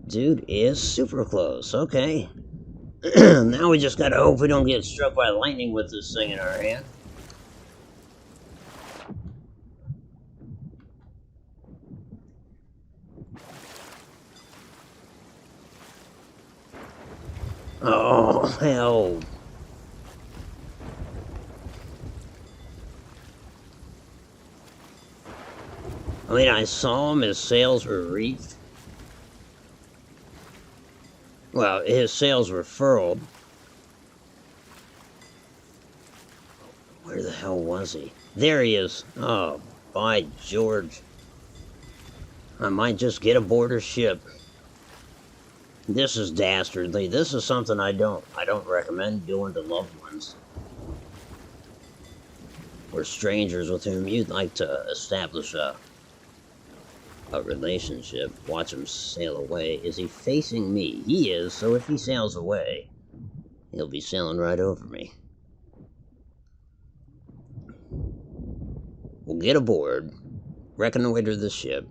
Dude is super close. Okay. Now we just gotta hope we don't get struck by lightning with this thing in our hand. Oh, hell. I mean, I saw him, his sails were reefed. Well, his sails were furled. Where the hell was he? There he is. Oh, by George. I might just get aboard a ship. This is dastardly. This is something I don't recommend doing to loved ones. Or strangers with whom you'd like to establish a relationship. Watch him sail away. Is he facing me? He is, so if he sails away, he'll be sailing right over me. We'll get aboard, reconnoiter the ship.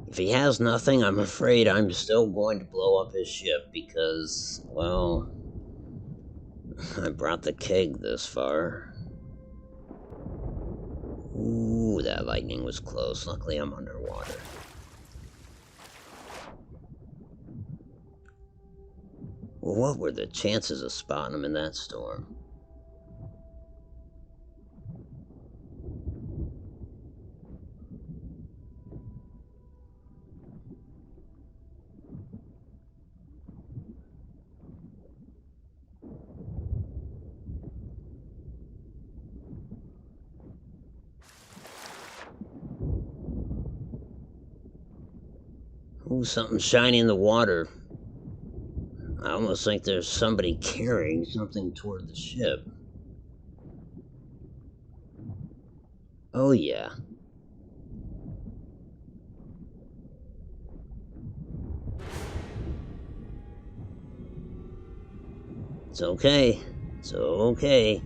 If he has nothing, I'm afraid I'm still going to blow up his ship because, well, I brought the keg this far. Ooh, that lightning was close. Luckily, I'm underwater. What were the chances of spotting him in that storm? Ooh, something shiny in the water. I almost think there's somebody carrying something toward the ship. Oh, yeah. It's okay. It's okay.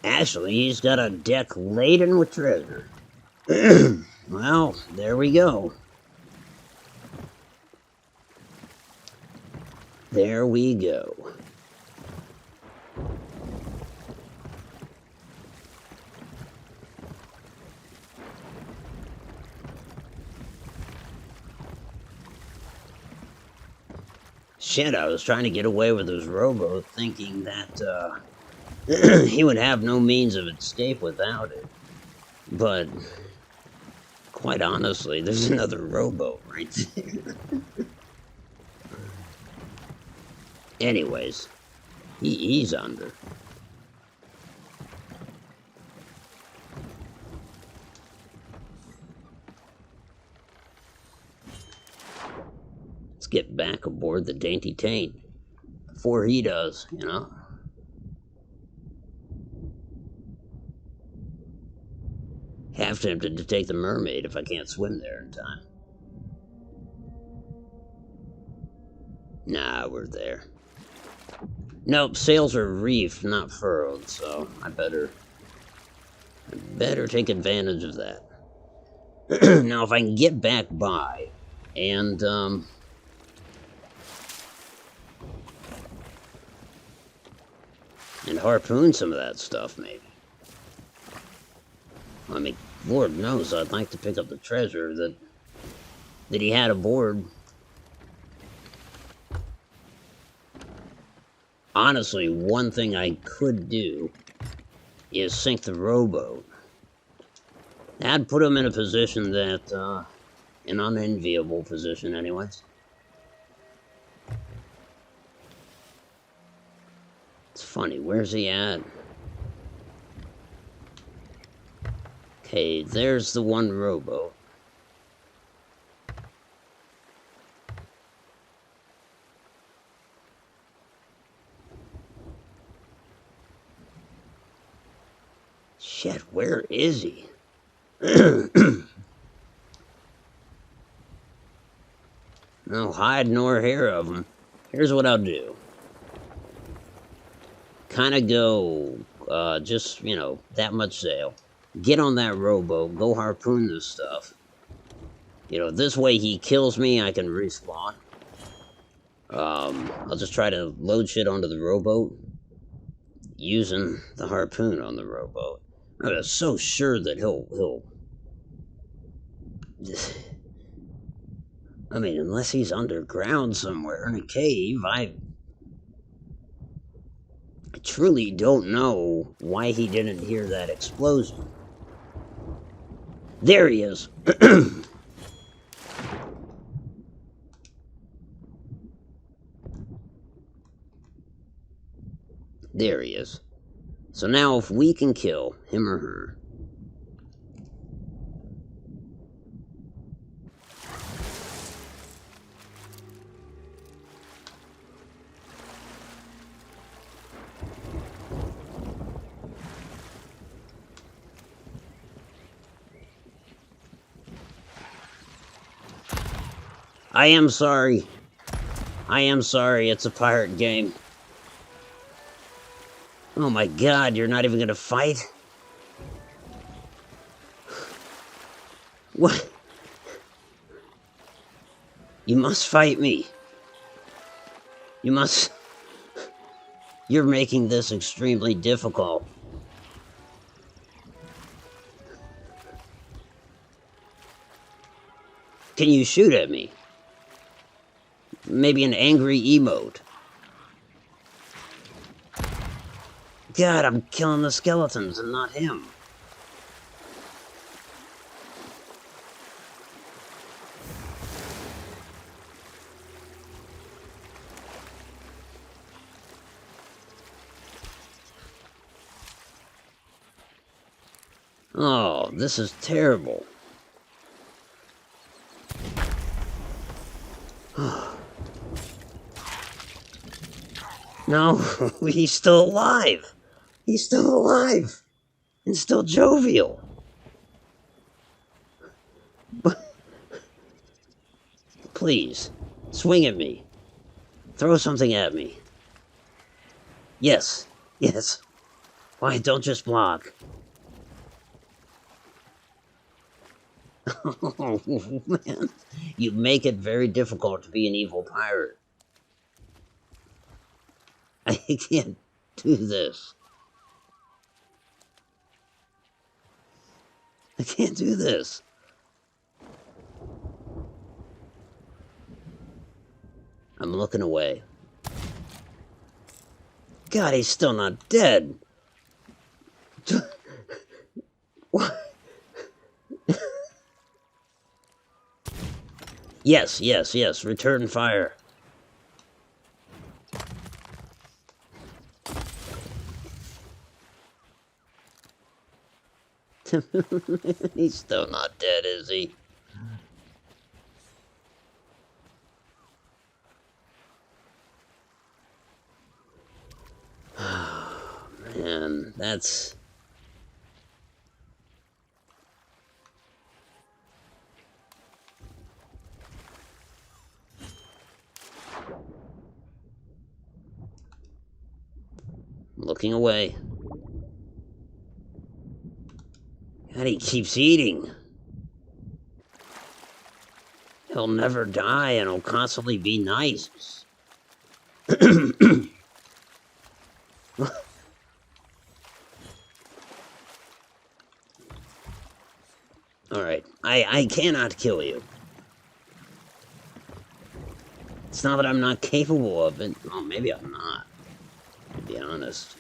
Actually, he's got a deck laden with treasure. Well, there we go. There we go. Shit, I was trying to get away with his rowboat thinking that, he would have no means of escape without it. But, quite honestly, there's another rowboat right there. Anyways, he's under. Let's get back aboard the Dainty Taint. Before he does, you know. Half tempted to take the mermaid if I can't swim there in time. Nah, we're there. Nope, sails are reefed, not furled, so I better take advantage of that. Now, if I can get back by and harpoon some of that stuff, maybe. I mean, Lord knows I'd like to pick up the treasure that he had aboard. Honestly, one thing I could do is sink the rowboat. That'd put him in a position that, an unenviable position anyways. It's funny, where's he at? Okay, there's the one rowboat. Shit, where is he? No hide nor hair of him. Here's what I'll do. Kind of go, just, you know, that much sail. Get on that rowboat, go harpoon this stuff. You know, this way he kills me, I can respawn. I'll just try to load shit onto the rowboat using the harpoon on the rowboat. I'm so sure that he'll... I mean, unless he's underground somewhere in a cave, I truly don't know why he didn't hear that explosion. There he is. There he is. So now if we can kill him or her... I am sorry. I am sorry, it's a pirate game. Oh my god, you're not even gonna fight? What? You must fight me. You must... You're making this extremely difficult. Can you shoot at me? Maybe an angry emote. God, I'm killing the skeletons and not him. Oh, this is terrible. No, he's still alive. He's still alive. And still jovial. But please, swing at me. Throw something at me. Yes, yes. Why, don't just block. Oh, man. You make it very difficult to be an evil pirate. I can't do this. I can't do this. I'm looking away. God, he's still not dead. What? Yes, yes, yes. Return fire. He's still not dead, is he? Man, that's... Looking away. And he keeps eating. He'll never die and he'll constantly be nice. Alright, I cannot kill you. It's not that I'm not capable of it. Oh, maybe I'm not, to be honest.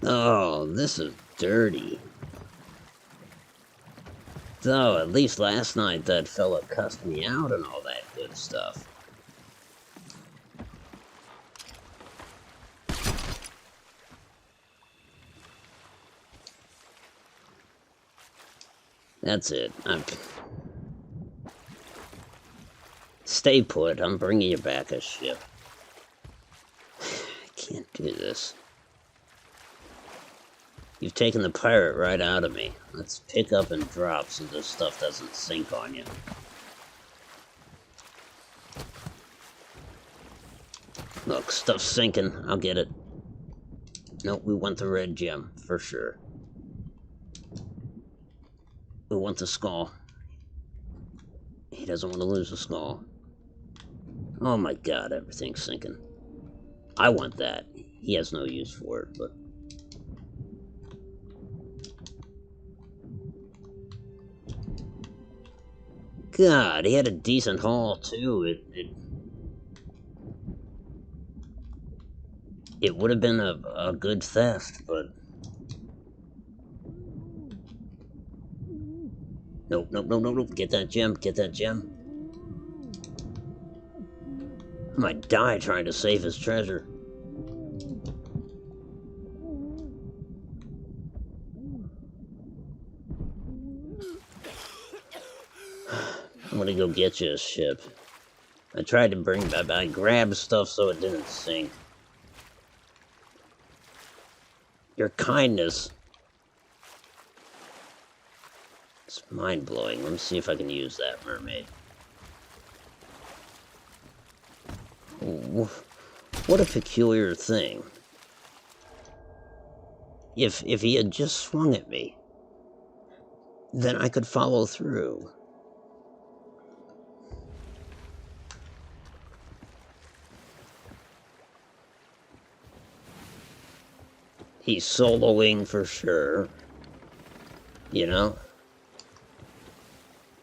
Oh, this is dirty. Though, at least last night that fella cussed me out and all that good stuff. That's it. Stay put. I'm bringing you back a ship. I can't do this. You've taken the pirate right out of me. Let's pick up and drop so this stuff doesn't sink on you. Look, stuff's sinking. I'll get it. Nope, we want the red gem, for sure. We want the skull. He doesn't want to lose the skull. Oh my god, everything's sinking. I want that. He has no use for it, but... God, he had a decent haul, too. It would have been a good theft, but... Nope, nope, nope, nope, nope. Get that gem, get that gem. I might die trying to save his treasure. I'm gonna go get you a ship. I tried to bring back, I grabbed stuff so it didn't sink. Your kindness Mind-blowing. Let me see if I can use that, mermaid. What a peculiar thing. If he had just swung at me, then I could follow through. He's soloing for sure. You know?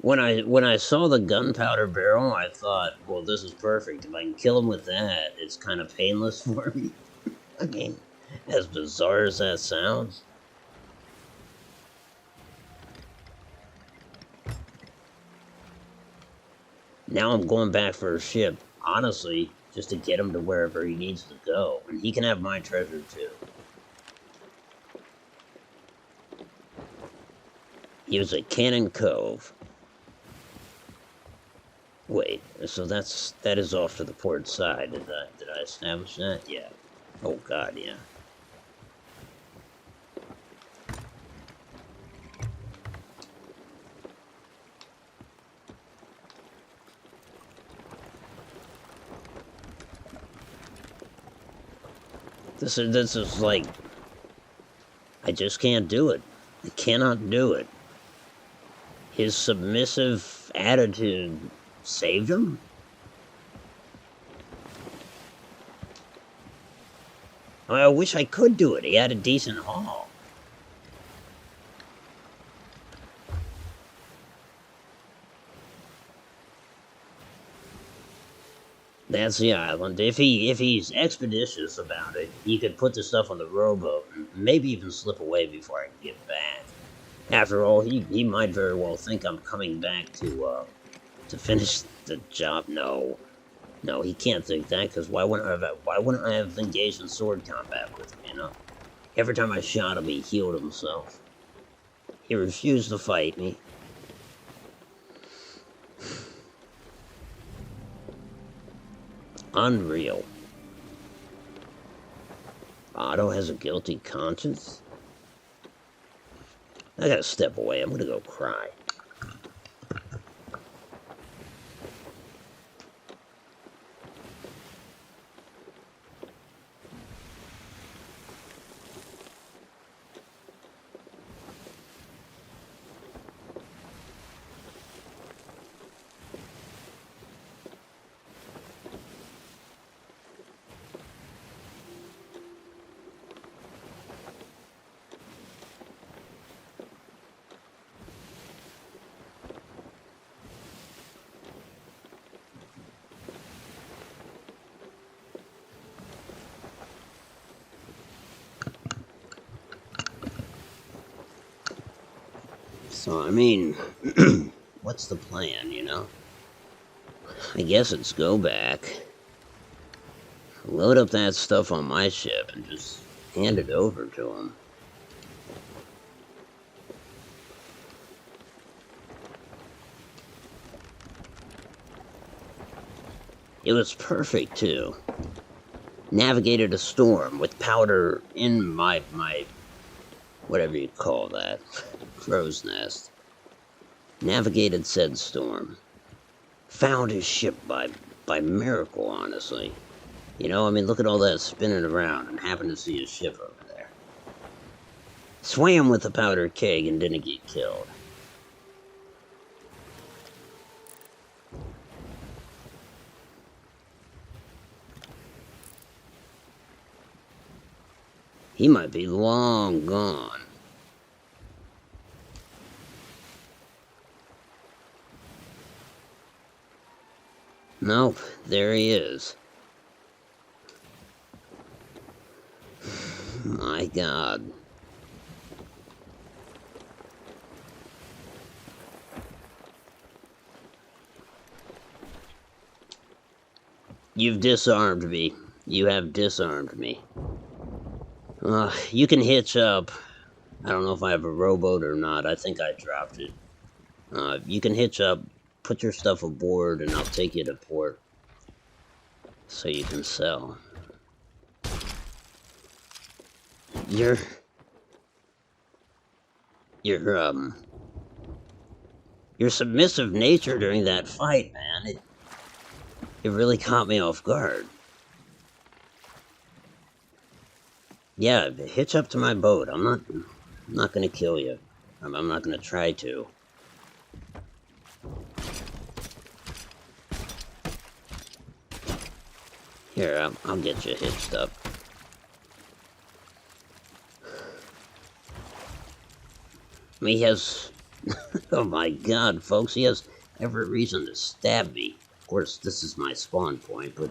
When I saw the gunpowder barrel, I thought, well, this is perfect. If I can kill him with that, it's kind of painless for me. I mean, as bizarre as that sounds. Now I'm going back for a ship, honestly, just to get him to wherever he needs to go. And he can have my treasure, too. He was at Cannon Cove. Wait, so that is off to the port side. Did I establish that? Yeah. Oh god, yeah. This is like, I just can't do it. I cannot do it. His submissive attitude saved him? I wish I could do it. He had a decent haul. That's the island. If he's expeditious about it, he could put the stuff on the rowboat and maybe even slip away before I can get back. After all, he might very well think I'm coming back to finish the job. No, he can't think that, because why wouldn't I have engaged in sword combat with him, you know? Every time I shot him, he healed himself. He refused to fight me. Unreal. Otto has a guilty conscience? I gotta step away. I'm gonna go cry. So, I mean, what's the plan, you know? I guess it's go back, load up that stuff on my ship, and just hand it over to him. It was perfect, too. Navigated a storm with powder in my whatever you call that, crow's nest. Navigated said storm. Found his ship by miracle, honestly. You know, I mean, look at all that spinning around and happened to see his ship over there. Swam with the powder keg and didn't get killed. He might be long gone. Nope, there he is. My God. You've disarmed me. You have disarmed me. You can hitch up. I don't know if I have a rowboat or not. I think I dropped it. You can hitch up, put your stuff aboard, and I'll take you to port so you can sell. You're Your submissive nature during that fight, man, it really caught me off guard. Yeah, hitch up to my boat. I'm not gonna kill you. I'm not gonna try to. Here, I'll get you hitched up. I mean, he has... oh my god, folks, he has every reason to stab me. Of course, this is my spawn point, but...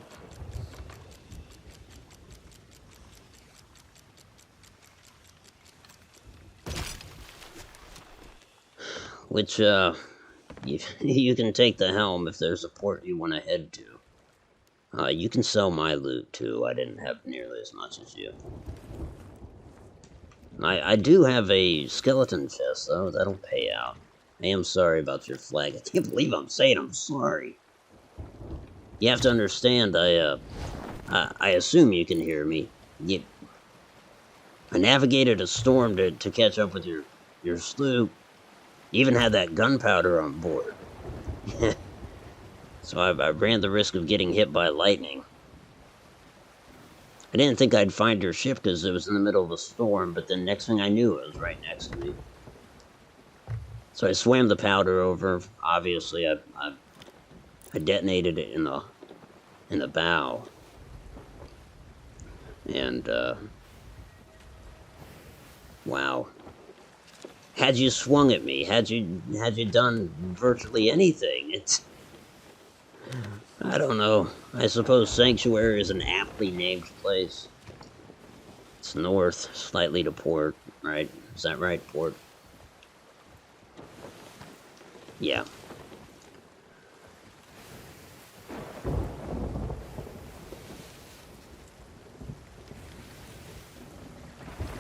which, you can take the helm if there's a port you want to head to. You can sell my loot, too. I didn't have nearly as much as you. I do have a skeleton chest, though. That'll pay out. I am sorry about your flag. I can't believe I'm saying I'm sorry. You have to understand, I assume you can hear me. I navigated a storm to catch up with your sloop. You even had that gunpowder on board. So I ran the risk of getting hit by lightning. I didn't think I'd find your ship because it was in the middle of a storm, but then next thing I knew, it was right next to me. So I swam the powder over. Obviously, I detonated it in the bow. And, wow. Had you swung at me, had you done virtually anything, I don't know. I suppose Sanctuary is an aptly named place. It's north, slightly to port, right? Is that right, port? Yeah.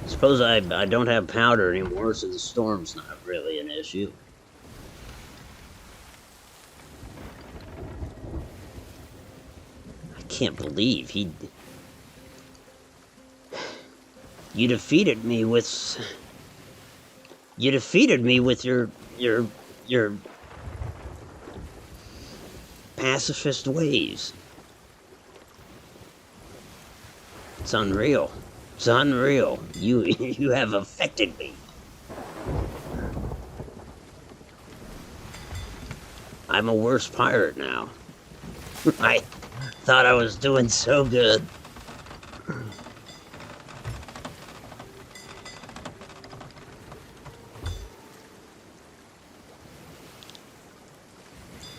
Suppose I don't have powder anymore, so the storm's not really an issue. I can't believe you defeated me with your pacifist ways. It's unreal. It's unreal. You have affected me. I'm a worse pirate now. I thought I was doing so good.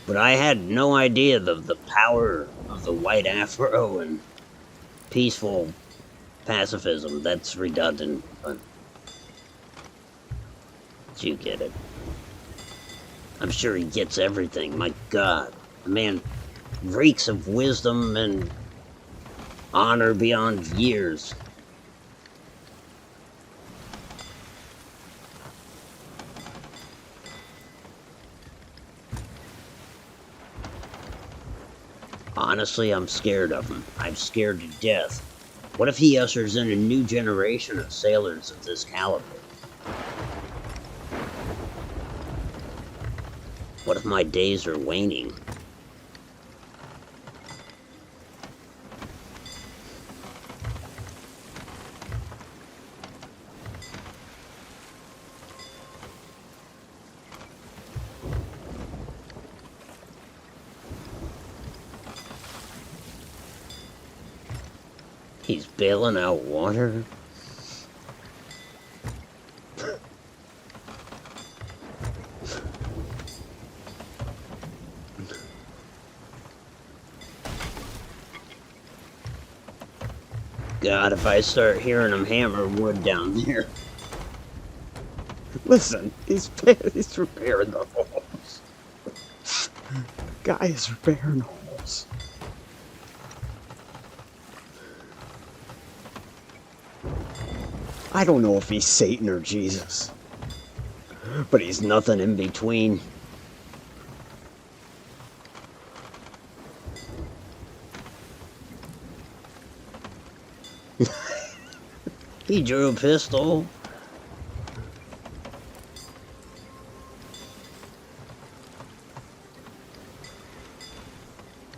But I had no idea the power of the white afro and peaceful pacifism. That's redundant, but you get it. I'm sure he gets everything. My God, the man reeks of wisdom and honor beyond years. Honestly, I'm scared of him. I'm scared to death. What if he ushers in a new generation of sailors of this caliber? What if my days are waning? He's bailing out water? God, if I start hearing him hammer wood down there.
Listen, he's repairing the holes. The guy is repairing holes. I don't know if he's Satan or Jesus, but he's nothing in between.
He drew a pistol.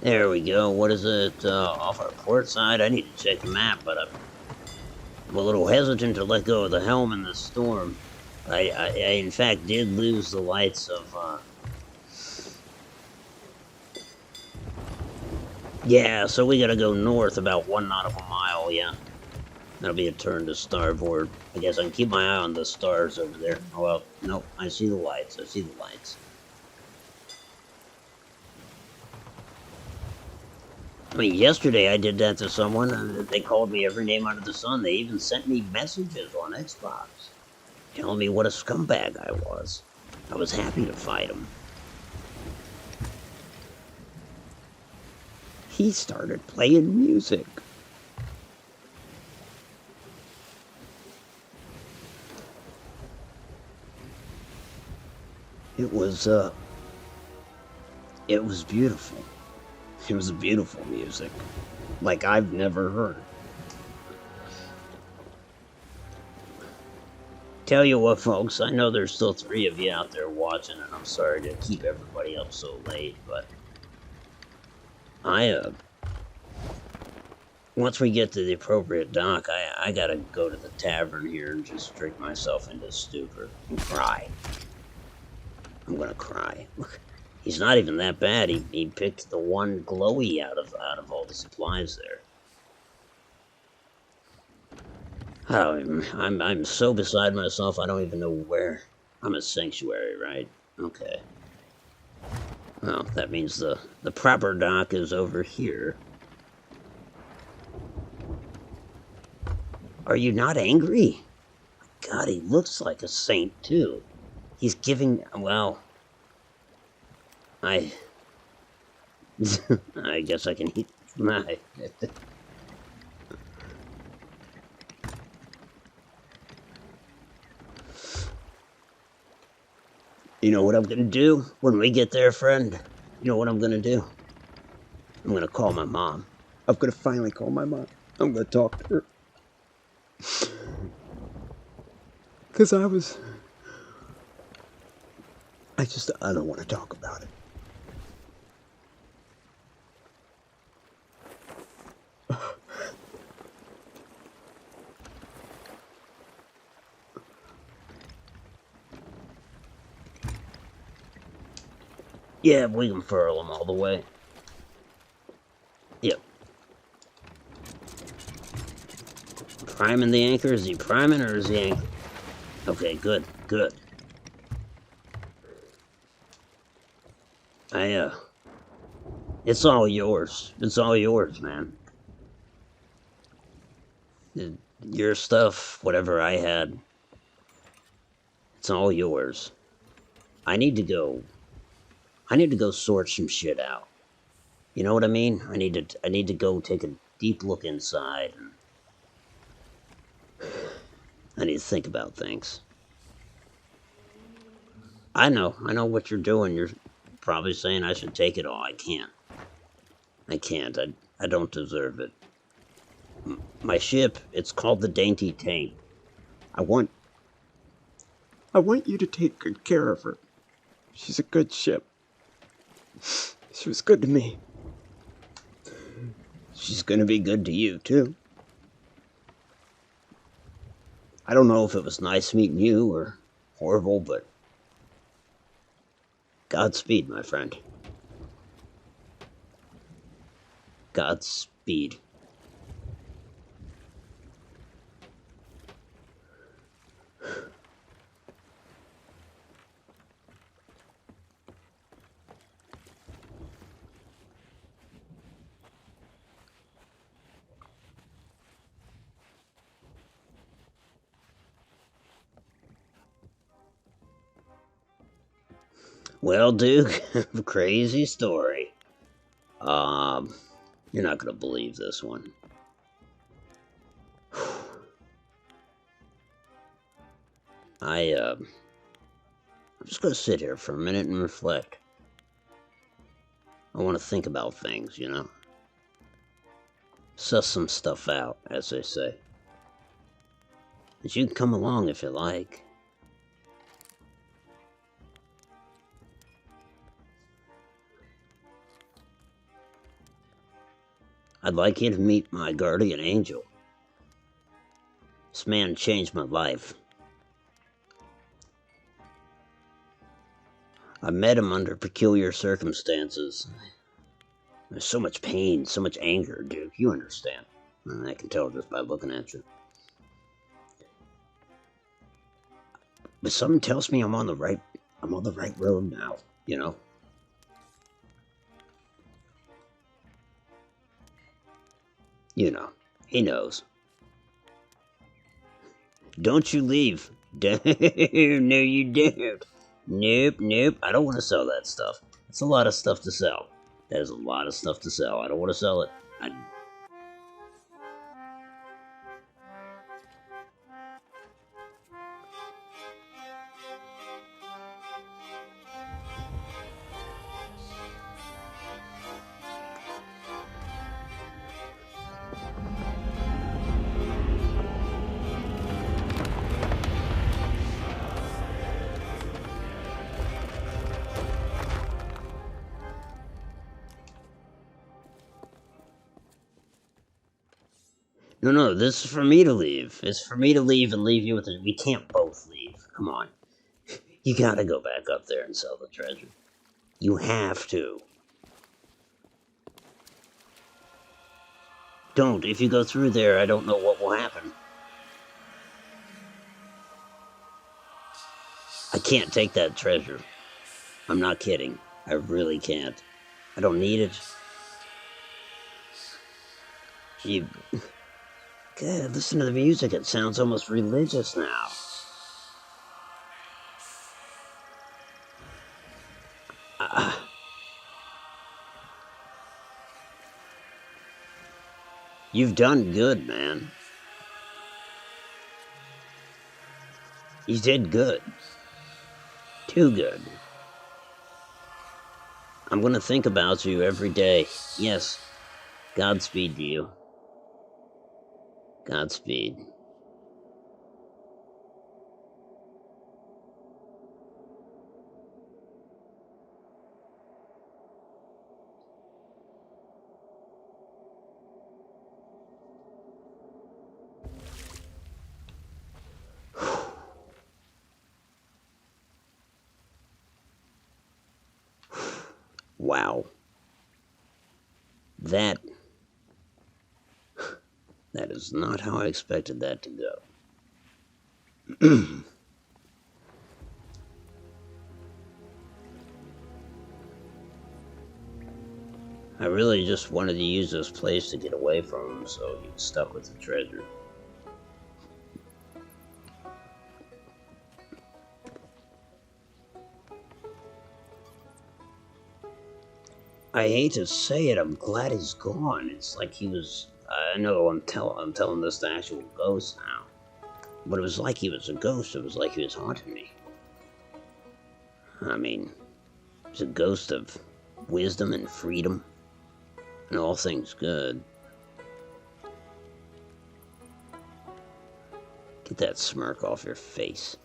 There we go. What is it? Off our port side? I need to check the map, but I'm a little hesitant to let go of the helm in this storm. I in fact did lose the lights of, yeah, so we gotta go north about 1 nautical mile, yeah. That'll be a turn to starboard. I guess I can keep my eye on the stars over there. Oh, well, nope, I see the lights, I see the lights. I mean, yesterday I did that to someone, and they called me every name under the sun. They even sent me messages on Xbox, telling me what a scumbag I was. I was happy to fight him.
He started playing music.
It was beautiful. It was beautiful music, like I've never heard. Tell you what, folks, I know there's still 3 of you out there watching, and I'm sorry to keep everybody up so late, but once we get to the appropriate dock, I gotta go to the tavern here and just drink myself into stupor and cry. I'm gonna cry. Look, he's not even that bad. He picked the one glowy out of all the supplies there. Oh, I'm so beside myself. I don't even know where. I'm a sanctuary, right? Okay. Well, that means the proper dock is over here. Are you not angry? God, he looks like a saint too. He's giving. Well, I. I guess I can eat my. You know what I'm gonna do when we get there, friend? You know what I'm gonna do? I'm gonna call my mom.
I'm gonna finally call my mom. I'm gonna talk to her. Cause I don't want to talk about it.
Yeah, we can furl him all the way. Yep. Priming the anchor? Is he priming or is he anchoring? Okay, good, good. It's all yours. It's all yours, man. Your stuff, whatever I had, it's all yours. I need to go sort some shit out. You know what I mean? I need to go take a deep look inside, and I need to think about things. I know what you're doing. You're probably saying I should take it all. I can't. I don't deserve it. My ship, it's called the Dainty Taint.
I want you to take good care of her. She's a good ship. She was good to me.
She's gonna be good to you, too. I don't know if it was nice meeting you or horrible, but Godspeed, my friend. Godspeed. Well, Duke, crazy story. You're not gonna believe this one. I'm just gonna sit here for a minute and reflect. I want to think about things, you know? Suss some stuff out, as they say. But you can come along if you like. I'd like you to meet my guardian angel. This man changed my life. I met him under peculiar circumstances. There's so much pain, so much anger, Duke. You understand. And I can tell just by looking at you. But something tells me I'm on the right road now, you know? You know. He knows. Don't you leave. No, you don't. Nope. I don't want to sell that stuff. That's a lot of stuff to sell. That is a lot of stuff to sell. I don't want to sell it. No, this is for me to leave. It's for me to leave and leave you with it. We can't both leave. Come on. You gotta go back up there and sell the treasure. You have to. Don't. If you go through there, I don't know what will happen. I can't take that treasure. I'm not kidding. I really can't. I don't need it. You... God, listen to the music. It sounds almost religious now. You've done good, man. You did good. Too good. I'm gonna think about you every day. Yes. Godspeed to you. Godspeed. Wow. That is not how I expected that to go. I really just wanted to use this place to get away from him, so you stuck with the treasure. I hate to say it, I'm glad he's gone. It's like he was... I know I'm telling this to actual ghost now. But it was like he was a ghost. It was like he was haunting me. I mean, it's a ghost of wisdom and freedom. And all things good. Get that smirk off your face.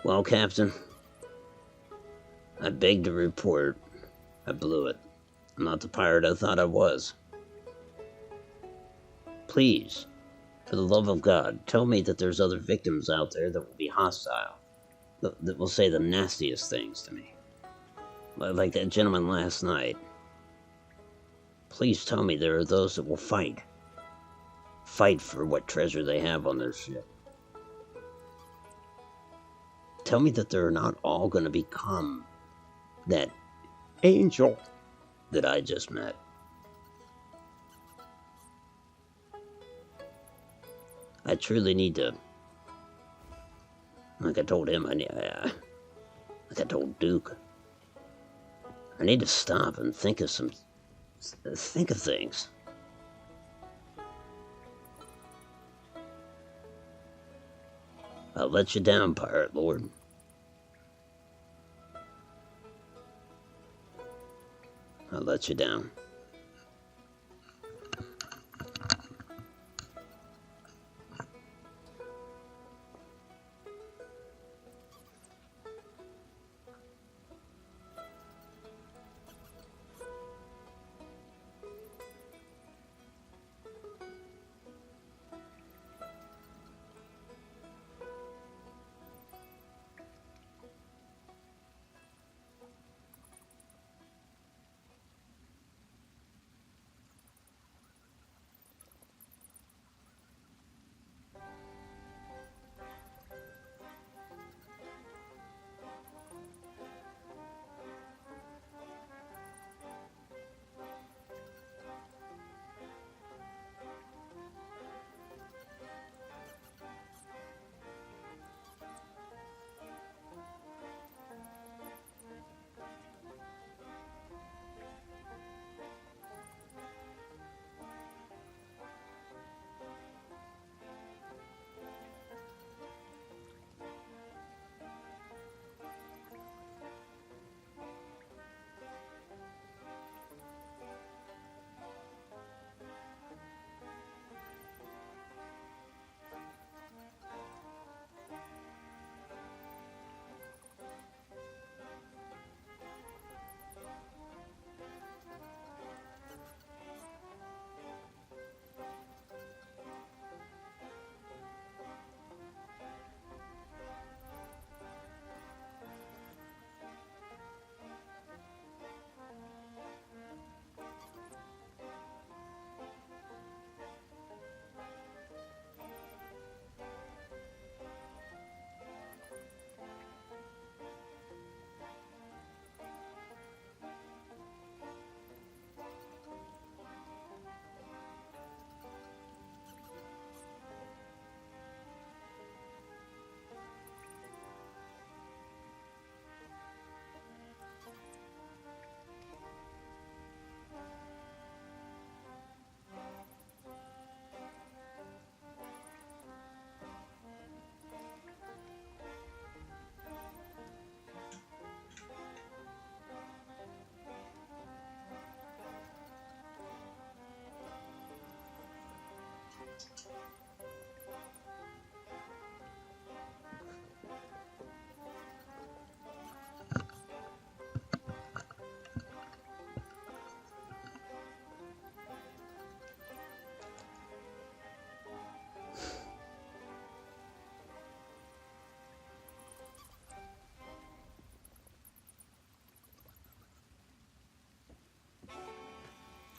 Well, Captain, I beg to report, I blew it. I'm not the pirate I thought I was. Please, for the love of God, tell me that there's other victims out there that will be hostile, that will say the nastiest things to me. Like that gentleman last night. Please tell me there are those that will fight. Fight for what treasure they have on their ship. Tell me that they're not all going to become that angel that I just met. I truly need to, like I told him, like I told Duke, I need to stop and think of things. I'll let you down, Pirate Lord. I'll let you down.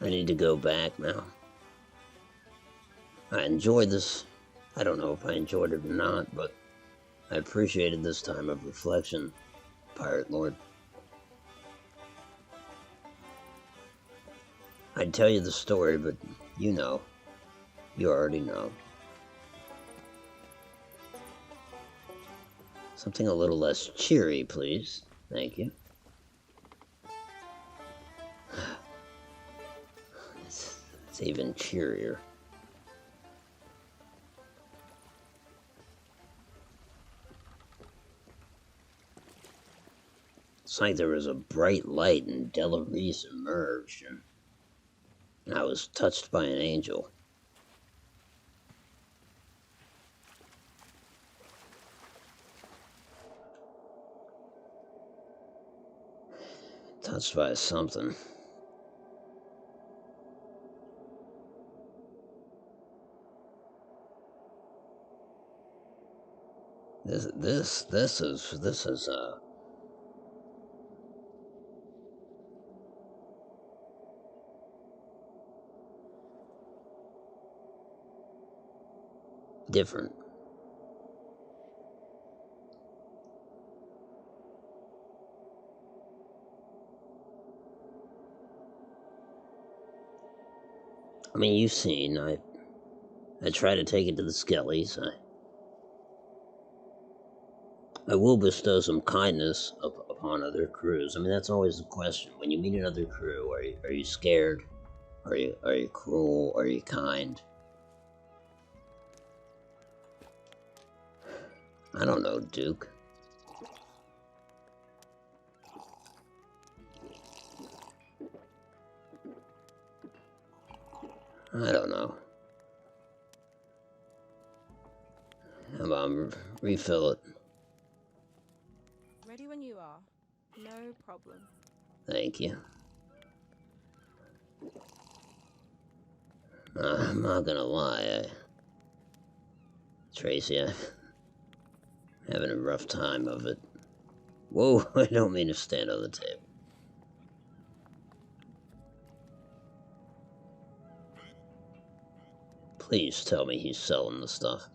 I need to go back now. I enjoyed this. I don't know if I enjoyed it or not, but I appreciated this time of reflection, Pirate Lord. I'd tell you the story, but you know. You already know. Something a little less cheery, please. Thank you. It's even cheerier. It's like there was a bright light and Della Reese emerged, and I was touched by an angel. Touched by something. This is different. I mean, you've seen. I try to take it to the skellies. I will bestow some kindness upon other crews. I mean, that's always the question. When you meet another crew, are you scared? Are you cruel? Are you kind? I don't know, Duke. I don't know. How about refill it?
Ready when you are. No problem.
Thank you. I'm not gonna lie, Tracy, I'm having a rough time of it. Whoa, I don't mean to stand on the table. Please tell me he's selling the stuff.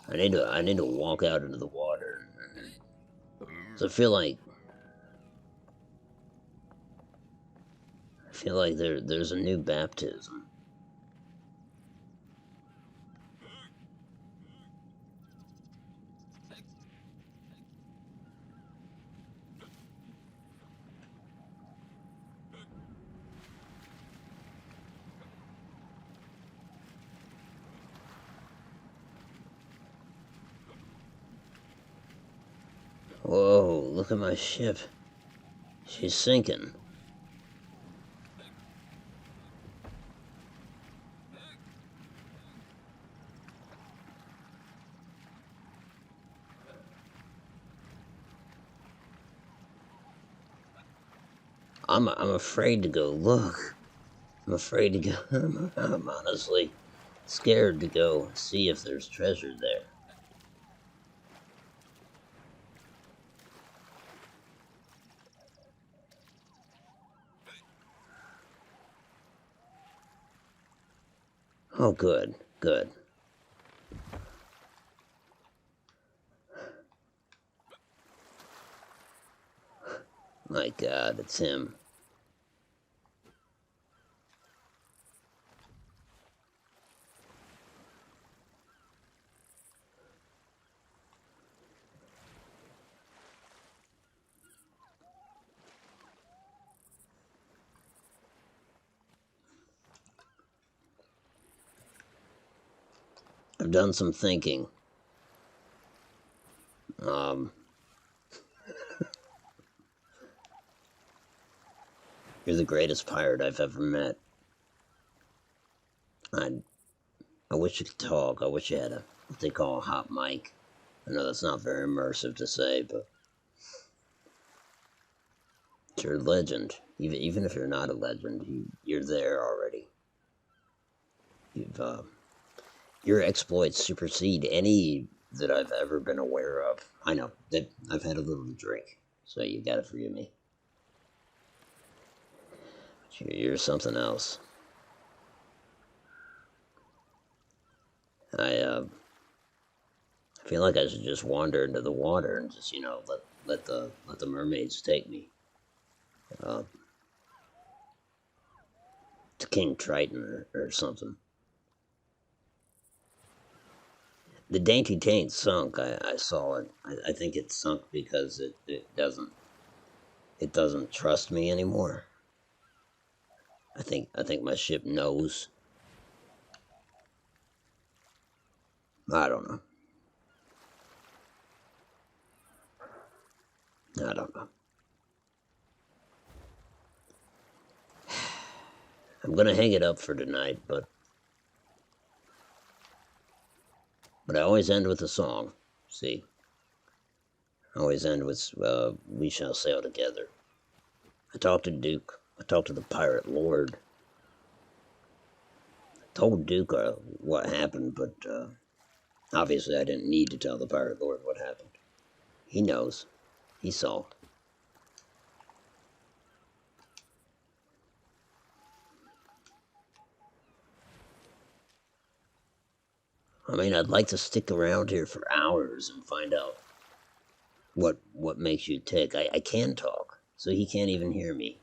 I need to walk out into the water. So I feel like there's a new baptism. Whoa, look at my ship. She's sinking. I'm afraid to go look. I'm afraid to go. I'm honestly scared to go see if there's treasure there. Oh, good, good. My God, it's him. I've done some thinking. You're the greatest pirate I've ever met. I wish you could talk. I wish you had what they call a hot mic. I know that's not very immersive to say, but you're a legend. Even if you're not a legend, you're there already. Your exploits supersede any that I've ever been aware of. I know that I've had a little to drink, so you gotta forgive me. You're something else. I feel like I should just wander into the water and just, let the mermaids take me. Uh, to King Triton or something. The Dainty Taint sunk. I saw it. I think it sunk because it doesn't trust me anymore. I think my ship knows. I don't know. I don't know. I'm gonna hang it up for tonight, but I always end with a song. See, I always end with "We shall sail together." I talked to Duke. I talked to the pirate lord. Told Duke what happened, but obviously I didn't need to tell the pirate lord what happened. He knows. He saw. I mean, I'd like to stick around here for hours and find out what makes you tick. I can talk, so he can't even hear me.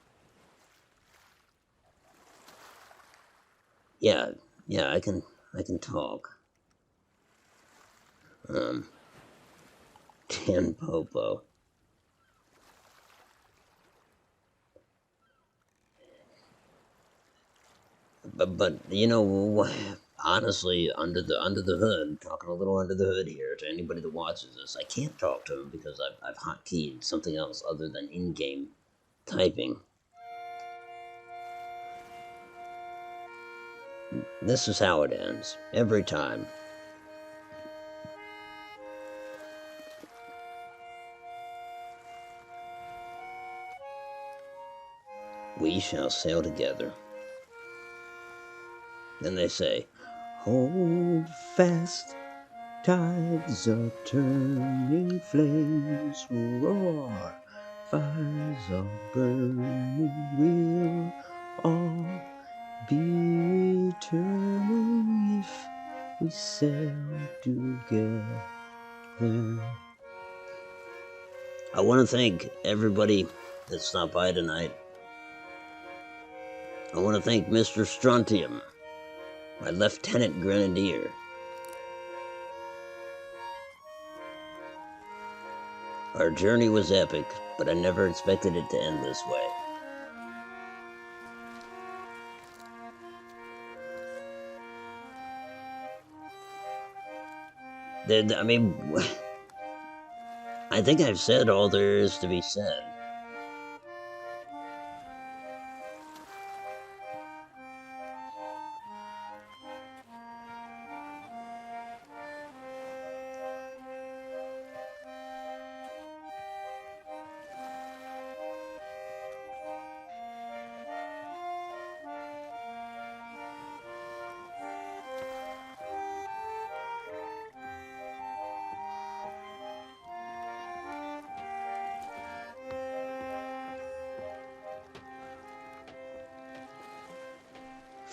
Yeah, yeah, I can talk. Um, Dan Popo. But honestly, under the hood, talking a little under the hood here to anybody that watches this, I can't talk to him because I've hotkeyed something else other than in-game typing. This is how it ends every time. We shall sail together. Then they say,
Hold fast, tides are turning, flames roar, fires are burning, we'll all be returning if we sail together.
I want to thank everybody that stopped by tonight. I want to thank Mr. Strontium, my Lieutenant Grenadier. Our journey was epic, but I never expected it to end this way. I mean, I think I've said all there is to be said.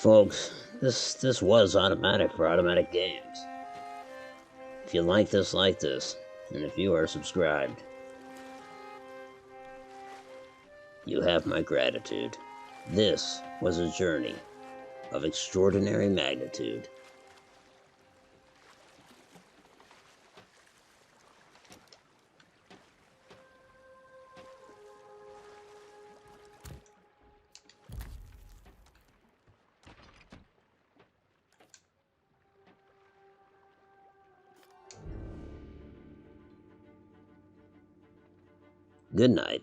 Folks, this was automatic for automatic games. If you like this, and if you are subscribed, you have my gratitude. This was a journey of extraordinary magnitude. Good night.